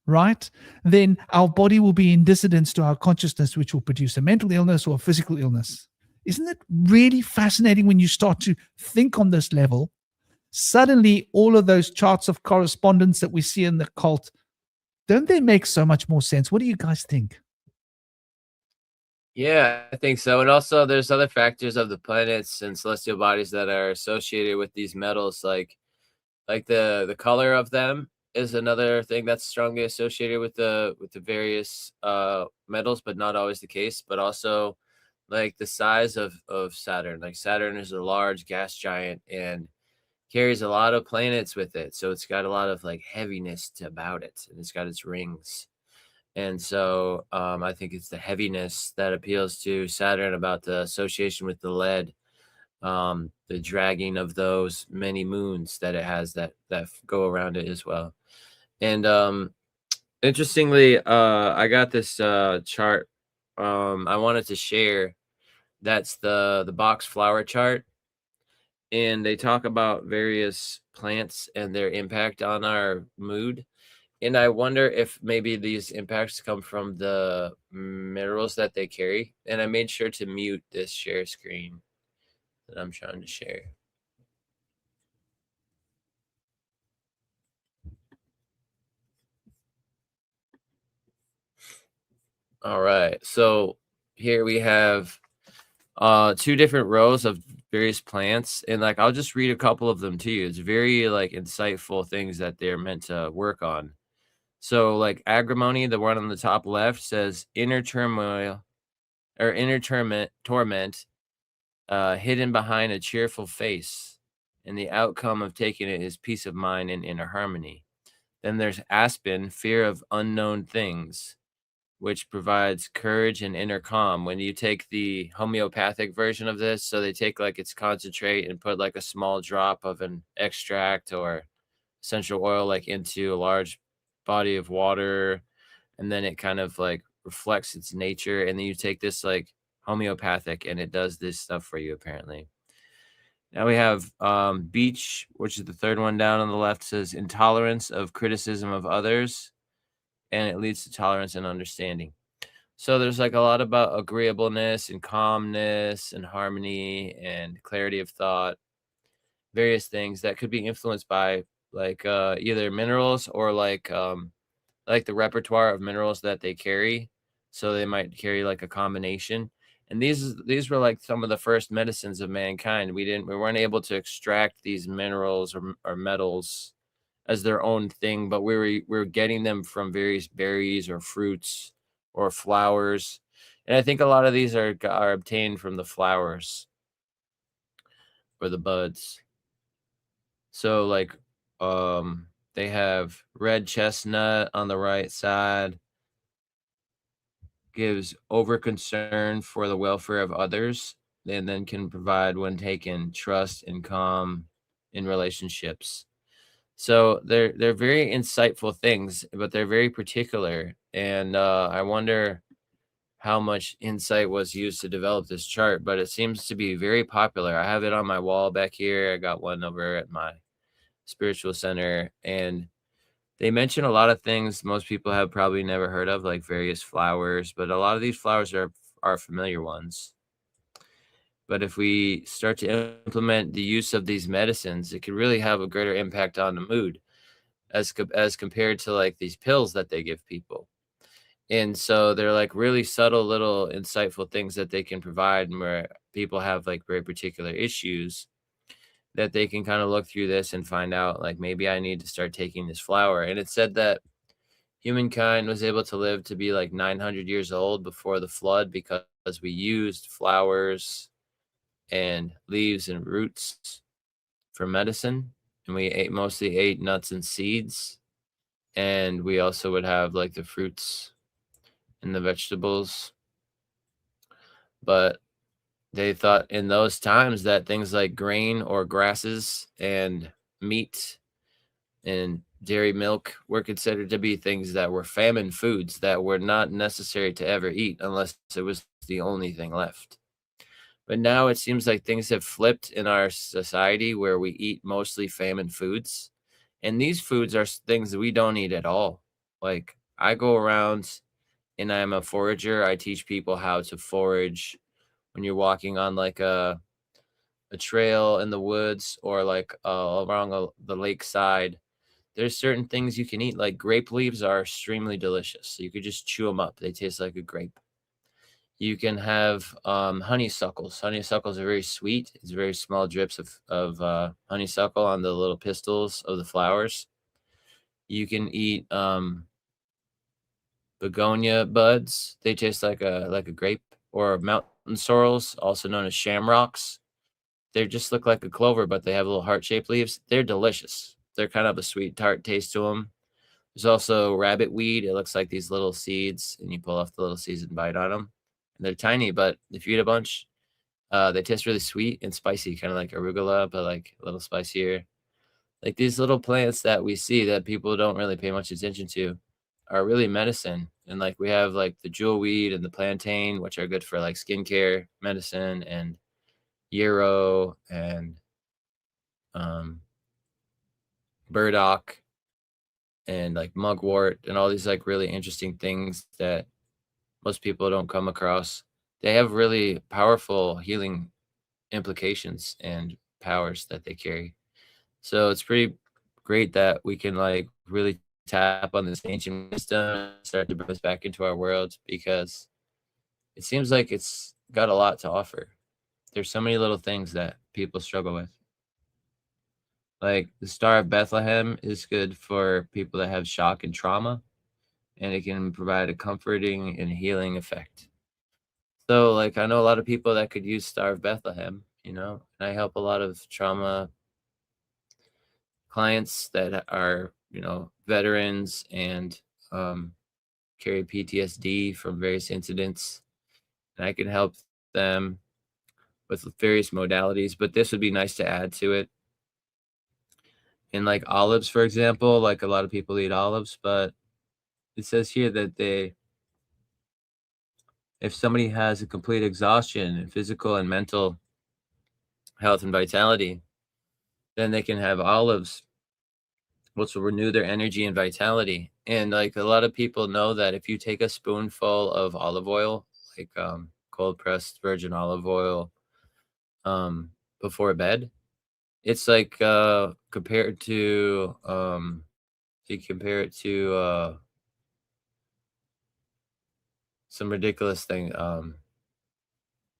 right, then our body will be in dissidence to our consciousness, which will produce a mental illness or a physical illness. Isn't it really fascinating when you start to think on this level? Suddenly, all of those charts of correspondence that we see in the occult, don't they make so much more sense? What do you guys think? Yeah, I think so. And also there's other factors of the planets and celestial bodies that are associated with these metals, like the color of them is another thing that's strongly associated with the various metals, but not always the case. But also like the size of Saturn. Like Saturn is a large gas giant and carries a lot of planets with it, so it's got a lot of like heaviness about it, and it's got its rings. And so I think it's the heaviness that appeals to Saturn about the association with the lead, the dragging of those many moons that it has that go around it as well. And interestingly, I got this chart I wanted to share. That's the box flower chart. And they talk about various plants and their impact on our mood. And I wonder if maybe these impacts come from the minerals that they carry. And I made sure to mute this share screen that I'm trying to share. All right. So here we have two different rows of various plants, and like I'll just read a couple of them to you. It's very like insightful things that they're meant to work on. So like agrimony, the one on the top left, says inner turmoil or inner torment hidden behind a cheerful face. and the outcome of taking it is peace of mind and inner harmony. Then there's aspen, fear of unknown things, which provides courage and inner calm. When you take the homeopathic version of this, so they take like its concentrate and put like a small drop of an extract or essential oil like into a large body of water, and then it kind of like reflects its nature, and then you take this like homeopathic and it does this stuff for you apparently. Now we have beach, which is the third one down on the left, says intolerance of criticism of others, and it leads to tolerance and understanding. So there's like a lot about agreeableness and calmness and harmony and clarity of thought, various things that could be influenced by like either minerals or like the repertoire of minerals that they carry. So they might carry like a combination. And these were like some of the first medicines of mankind. We weren't able to extract these minerals or metals as their own thing, but we were getting them from various berries or fruits or flowers. And I think a lot of these are obtained from the flowers or the buds. So like they have red chestnut on the right side, gives over concern for the welfare of others, and then can provide when taken trust and calm in relationships. So they're very insightful things, but they're very particular. And I wonder how much insight was used to develop this chart, but it seems to be very popular. I have it on my wall back here. I got one over at my spiritual center, and they mention a lot of things most people have probably never heard of, like various flowers, but a lot of these flowers are familiar ones. But if we start to implement the use of these medicines, it could really have a greater impact on the mood as compared to like these pills that they give people. And so they're like really subtle little insightful things that they can provide, and where people have like very particular issues that they can kind of look through this and find out like maybe I need to start taking this flower. And it said that humankind was able to live to be like 900 years old before the flood because we used flowers and leaves and roots for medicine, and we mostly ate nuts and seeds, and we also would have like the fruits and the vegetables. But they thought in those times that things like grain or grasses and meat and dairy milk were considered to be things that were famine foods that were not necessary to ever eat unless it was the only thing left. But now it seems like things have flipped in our society where we eat mostly famine foods. And these foods are things that we don't eat at all. Like I go around and I'm a forager. I teach people how to forage when you're walking on like a trail in the woods or like along the lakeside. There's certain things you can eat. Like grape leaves are extremely delicious. So you could just chew them up. They taste like a grape. You can have honeysuckles. Honeysuckles are very sweet. It's very small drips of honeysuckle on the little pistils of the flowers. You can eat begonia buds. They taste like a grape, or mountain sorrels, also known as shamrocks. They just look like a clover, but they have little heart-shaped leaves. They're delicious. They're kind of a sweet tart taste to them. There's also rabbit weed. It looks like these little seeds, and you pull off the little seeds and bite on them. And they're tiny, but if you eat a bunch, they taste really sweet and spicy, kind of like arugula, but like a little spicier. Like these little plants that we see that people don't really pay much attention to are really medicine. And like we have like the jewelweed and the plantain, which are good for like skincare medicine, and yarrow and burdock and like mugwort and all these like really interesting things that most people don't come across. They have really powerful healing implications and powers that they carry. So it's pretty great that we can like really tap on this ancient wisdom and start to bring this back into our world, because it seems like it's got a lot to offer. There's so many little things that people struggle with. Like the Star of Bethlehem is good for people that have shock and trauma, and it can provide a comforting and healing effect. So like I know a lot of people that could use Star of Bethlehem, and I help a lot of trauma clients that are, veterans and carry PTSD from various incidents, and I can help them with various modalities, but this would be nice to add to it. And like olives, for example, like a lot of people eat olives, but it says here that if somebody has a complete exhaustion in physical and mental health and vitality, then they can have olives, which will renew their energy and vitality. And like a lot of people know that if you take a spoonful of olive oil, like cold pressed virgin olive oil, before bed, it's like compared to you compare it to some ridiculous thing.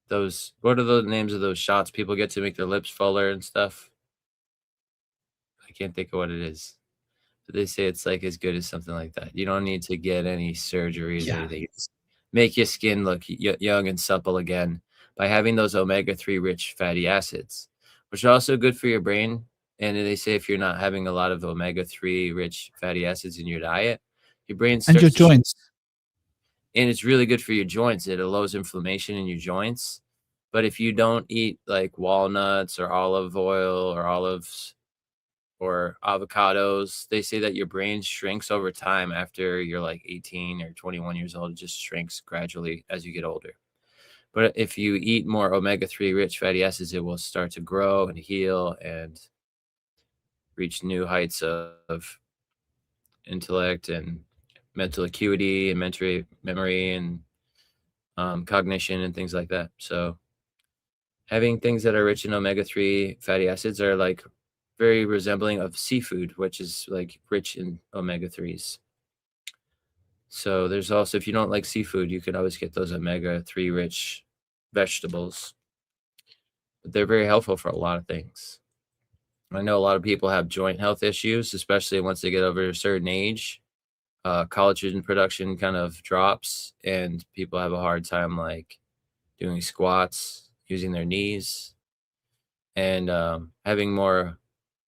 Those, what are the names of those shots people get to make their lips fuller and stuff? I can't think of what it is. But they say it's like as good as something like that. You don't need to get any surgeries or anything. Just make your skin look young and supple again by having those omega-3 rich fatty acids, which are also good for your brain. And they say if you're not having a lot of omega-3 rich fatty acids in your diet, your brain starts And your to joints. and it's really good for your joints. It allows inflammation in your joints. But if you don't eat like walnuts or olive oil or olives or avocados, they say that your brain shrinks over time after you're like 18 or 21 years old. It just shrinks gradually as you get older. But if you eat more omega-3 rich fatty acids, it will start to grow and heal and reach new heights of intellect and mental acuity and memory and cognition and things like that. So having things that are rich in omega-3 fatty acids are like very resembling of seafood, which is like rich in omega-3s. So there's also, if you don't like seafood, you can always get those omega-3 rich vegetables. But they're very helpful for a lot of things. I know a lot of people have joint health issues, especially once they get over a certain age. Collagen production kind of drops, and people have a hard time like doing squats, using their knees, and having more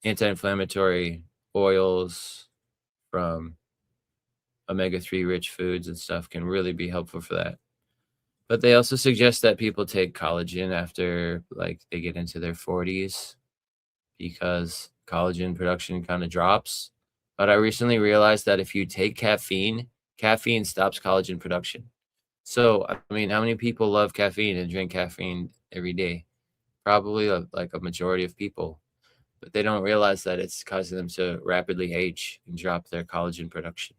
anti-inflammatory oils from omega-3 rich foods and stuff can really be helpful for that. But they also suggest that people take collagen after like they get into their 40s because collagen production kind of drops. But I recently realized that if you take caffeine stops collagen production. So, I mean, how many people love caffeine and drink caffeine every day? Probably like a majority of people, but they don't realize that it's causing them to rapidly age and drop their collagen production.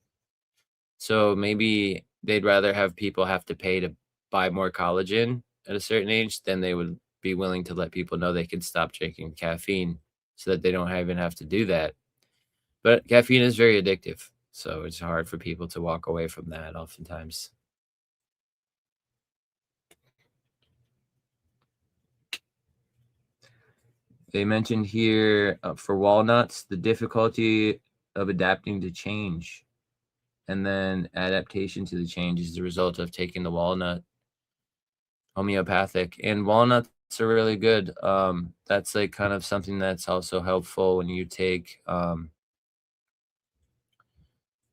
So maybe they'd rather have people have to pay to buy more collagen at a certain age than they would be willing to let people know they can stop drinking caffeine so that they don't even have to do that. But caffeine is very addictive, so it's hard for people to walk away from that oftentimes. They mentioned here for walnuts, the difficulty of adapting to change, and then adaptation to the change is the result of taking the walnut homeopathic. And walnuts are really good. That's like kind of something that's also helpful when you take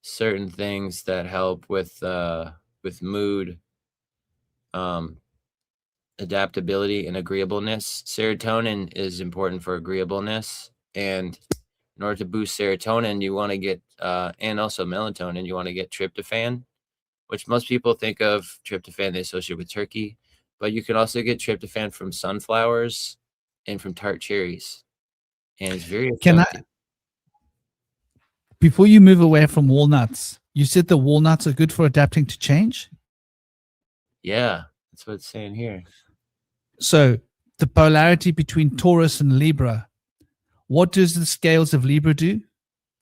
certain things that help with mood, adaptability, and agreeableness. Serotonin is important for agreeableness, and in order to boost serotonin, you want to get and also melatonin, you want to get tryptophan, which most people think of tryptophan they associate with turkey, but you can also get tryptophan from sunflowers and from tart cherries, and it's very effective. Before you move away from walnuts, you said the walnuts are good for adapting to change? Yeah, that's what it's saying here. So the polarity between Taurus and Libra, what does the scales of Libra do?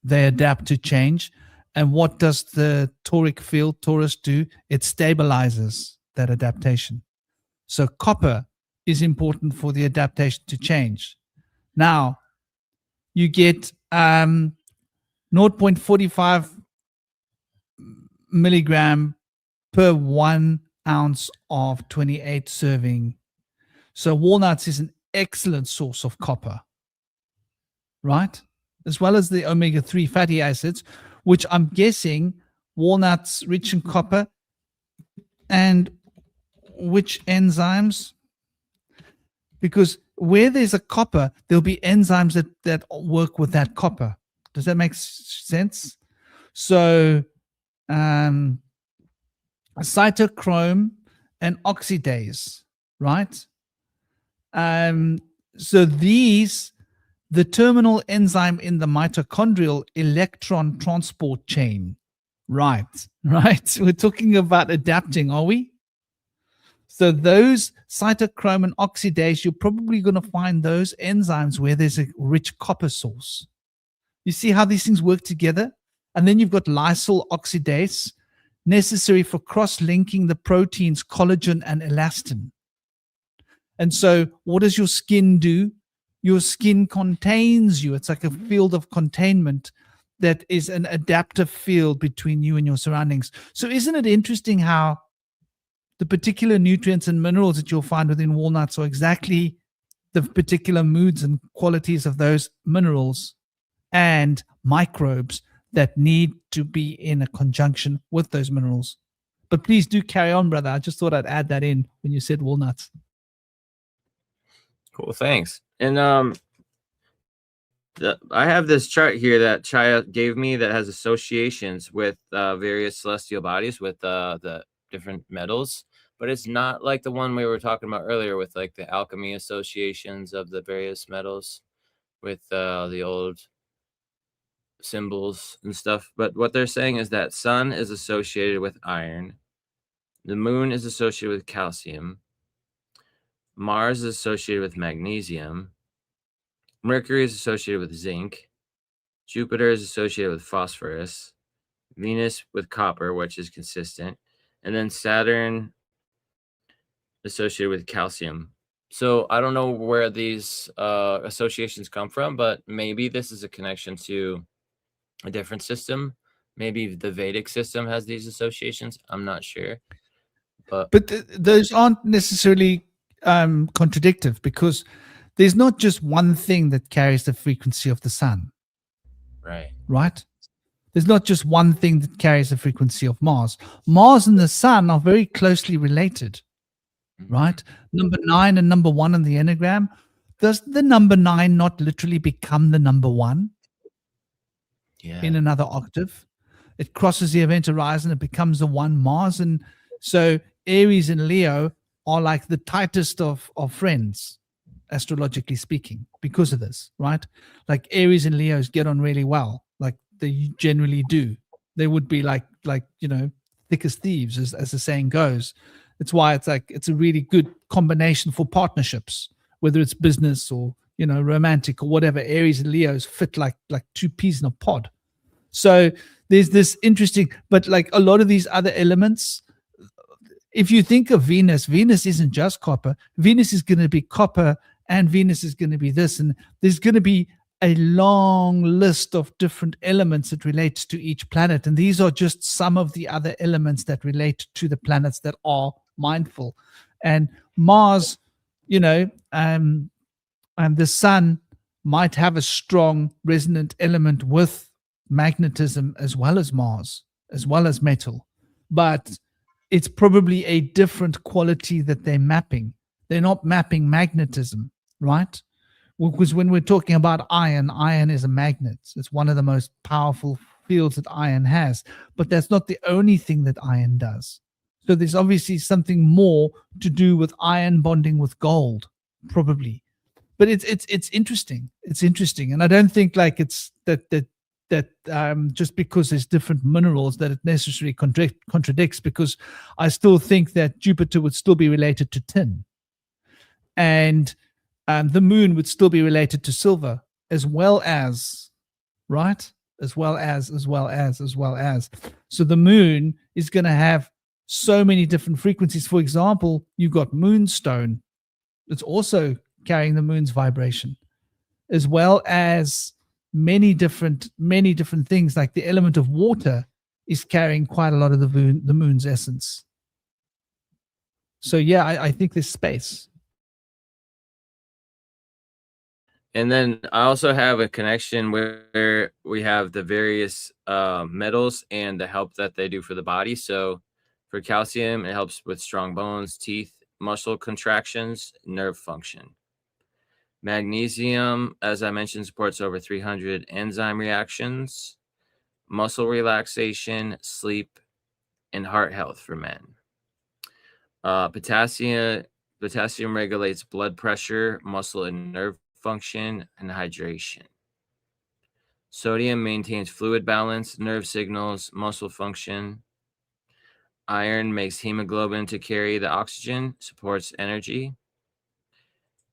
They adapt to change. And what does the tauric field Taurus do? It stabilizes that adaptation. So copper is important for the adaptation to change. Now, you get 0.45 milligram per 1 ounce of 28 serving. So walnuts is an excellent source of copper, right? as well as the omega-3 fatty acids, which I'm guessing walnuts rich in copper, and which enzymes? Because where there's a copper, there'll be enzymes that work with that copper. Does that make sense? So cytochrome and oxidase, right? So these, the terminal enzyme in the mitochondrial electron transport chain. Right. We're talking about adapting, are we? So those cytochrome and oxidase, you're probably going to find those enzymes where there's a rich copper source. You see how these things work together? And then you've got lysyl oxidase, necessary for cross-linking the proteins collagen and elastin. And so what does your skin do? Your skin contains you. It's like a field of containment that is an adaptive field between you and your surroundings. So isn't it interesting how the particular nutrients and minerals that you'll find within walnuts are exactly the particular moods and qualities of those minerals and microbes that need to be in a conjunction with those minerals? But please do carry on, brother. I just thought I'd add that in when you said walnuts. Cool, thanks. And I have this chart here that Chaya gave me that has associations with various celestial bodies with the different metals, but it's not like the one we were talking about earlier with like the alchemy associations of the various metals with the old symbols and stuff. But what they're saying is that sun is associated with iron, the moon is associated with calcium, Mars is associated with magnesium, Mercury is associated with zinc, Jupiter is associated with phosphorus, Venus with copper, which is consistent, and then Saturn associated with calcium. So I don't know where these associations come from, but maybe this is a connection to a different system. Maybe the Vedic system has these associations. I'm not sure. But those aren't necessarily contradictive, because there's not just one thing that carries the frequency of the sun. Right? There's not just one thing that carries the frequency of Mars. Mars and the sun are very closely related, right? Number 9 and number 1 in the Enneagram. Does the number 9 not literally become the number 1 in another octave? It crosses the event horizon, it becomes the 1 Mars. And so Aries and Leo are like the tightest of friends, astrologically speaking, because of this, right? Like Aries and Leos get on really well, like they generally do. They would be like thick as thieves, as the saying goes. It's why it's a really good combination for partnerships, whether it's business or romantic or whatever. Aries and Leos fit like two peas in a pod. So there's this interesting, but like a lot of these other elements, if you think of Venus isn't just copper. Venus is going to be copper, and Venus is going to be this, and there's going to be a long list of different elements that relate to each planet. And these are just some of the other elements that relate to the planets that are mindful. And Mars, and the sun might have a strong resonant element with magnetism as well as Mars, as well as metal. But it's probably a different quality that they're mapping. They're not mapping magnetism, right? Because when we're talking about iron is a magnet. It's one of the most powerful fields that iron has. But that's not the only thing that iron does. So there's obviously something more to do with iron bonding with gold, probably. But it's interesting. It's interesting. And I don't think like it's that just because there's different minerals that it necessarily contradicts, because I still think that Jupiter would still be related to tin, and the moon would still be related to silver, as well as, right? As well as. So the moon is going to have so many different frequencies. For example, you've got moonstone. It's also carrying the moon's vibration, as well as many different things. Like the element of water is carrying quite a lot of the moon's essence. So yeah, I think there's space. And then I also have a connection where we have the various metals and the help that they do for the body. So for calcium, it helps with strong bones, teeth, muscle contractions, nerve function. Magnesium, as I mentioned, supports over 300 enzyme reactions, muscle relaxation, sleep, and heart health for men. Potassium regulates blood pressure, muscle and nerve function, and hydration. Sodium maintains fluid balance, nerve signals, muscle function. Iron makes hemoglobin to carry the oxygen, supports energy.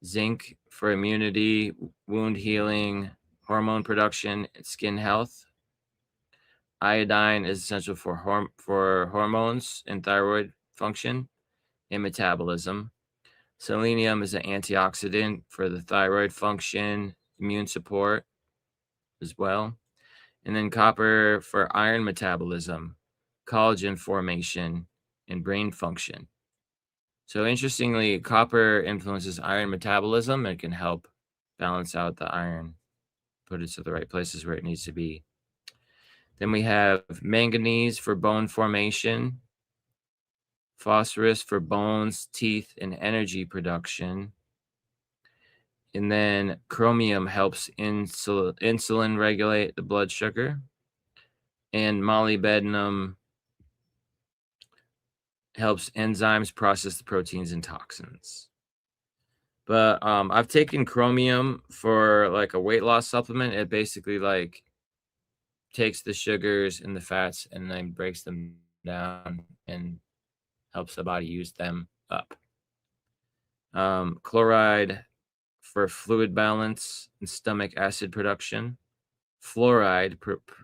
Zinc for immunity, wound healing, hormone production, and skin health. Iodine is essential for hormones and thyroid function and metabolism. Selenium is an antioxidant for the thyroid function, immune support as well. And then copper for iron metabolism, collagen formation, and brain function. So interestingly, copper influences iron metabolism and can help balance out the iron, put it to the right places where it needs to be. Then we have manganese for bone formation, phosphorus for bones, teeth, and energy production. And then chromium helps insulin regulate the blood sugar. And molybdenum helps enzymes process the proteins and toxins. But I've taken chromium for like a weight loss supplement. It basically like takes the sugars and the fats and then breaks them down and helps the body use them up. Chloride for fluid balance and stomach acid production. Fluoride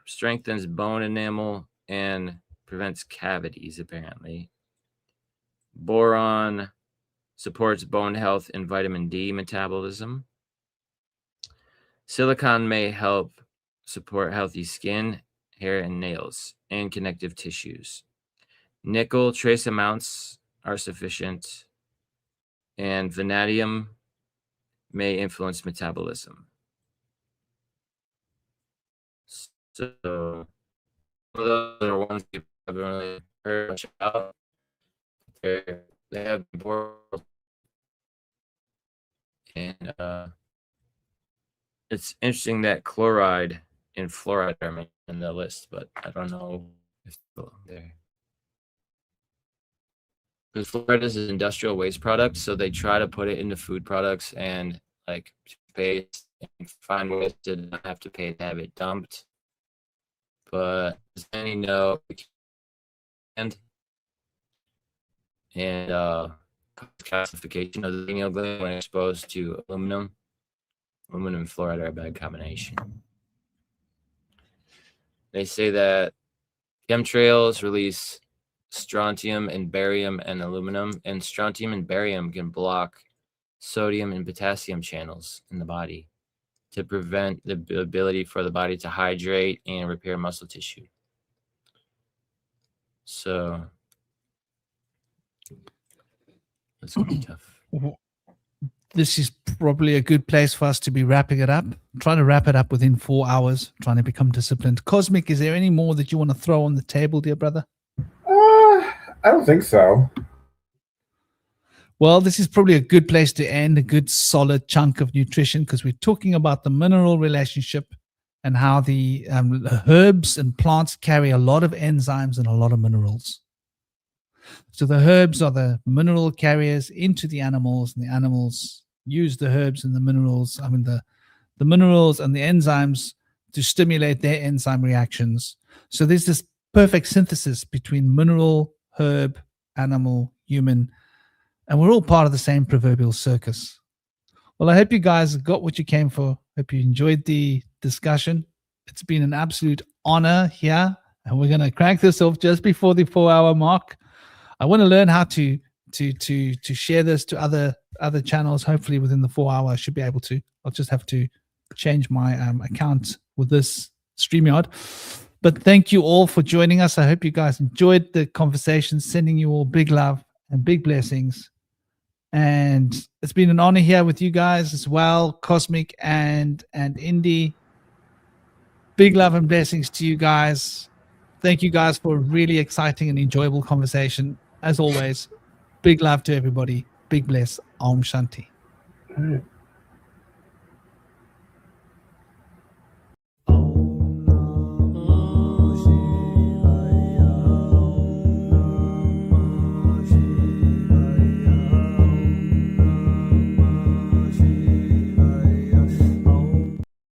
strengthens bone enamel and prevents cavities, apparently. Boron supports bone health and vitamin D metabolism. Silicon may help support healthy skin, hair, and nails, and connective tissues. Nickel, trace amounts are sufficient, and vanadium may influence metabolism. So those are ones people haven't really heard much about. They have important, and it's interesting that chloride and fluoride are in the list, but I don't know if they're there. Because fluoride is an industrial waste product, so they try to put it into food products and like paste and find ways to not have to pay to have it dumped. But as many know, and calcification of the pineal gland when exposed to aluminum. Aluminum and fluoride are a bad combination. They say that chemtrails release strontium and barium and aluminum, and strontium and barium can block sodium and potassium channels in the body to prevent the ability for the body to hydrate and repair muscle tissue. So that's gonna be tough. This is probably a good place for us to be wrapping it up. I'm trying to wrap it up within 4 hours, trying to become disciplined. Cosmic, is there any more that you want to throw on the table, dear brother? I don't think so. Well, this is probably a good place to end, a good solid chunk of nutrition, because we're talking about the mineral relationship and how the herbs and plants carry a lot of enzymes and a lot of minerals. So the herbs are the mineral carriers into the animals, and the animals use the herbs and the minerals, the minerals and the enzymes to stimulate their enzyme reactions. So there's this perfect synthesis between mineral, herb, animal, human, and we're all part of the same proverbial circus. Well, I hope you guys got what you came for. Hope you enjoyed the discussion. It's been an absolute honor here, and we're going to crank this off just before the 4 hour mark. I want to learn how to share this to other channels. Hopefully within the 4 hour, I should be able to. I'll just have to change my account with this StreamYard. But thank you all for joining us. I hope you guys enjoyed the conversation. Sending you all big love and big blessings. And it's been an honor here with you guys as well, Cosmic and Indy. Big love and blessings to you guys. Thank you guys for a really exciting and enjoyable conversation. As always, big love to everybody. Big bless. Om Shanti. All right.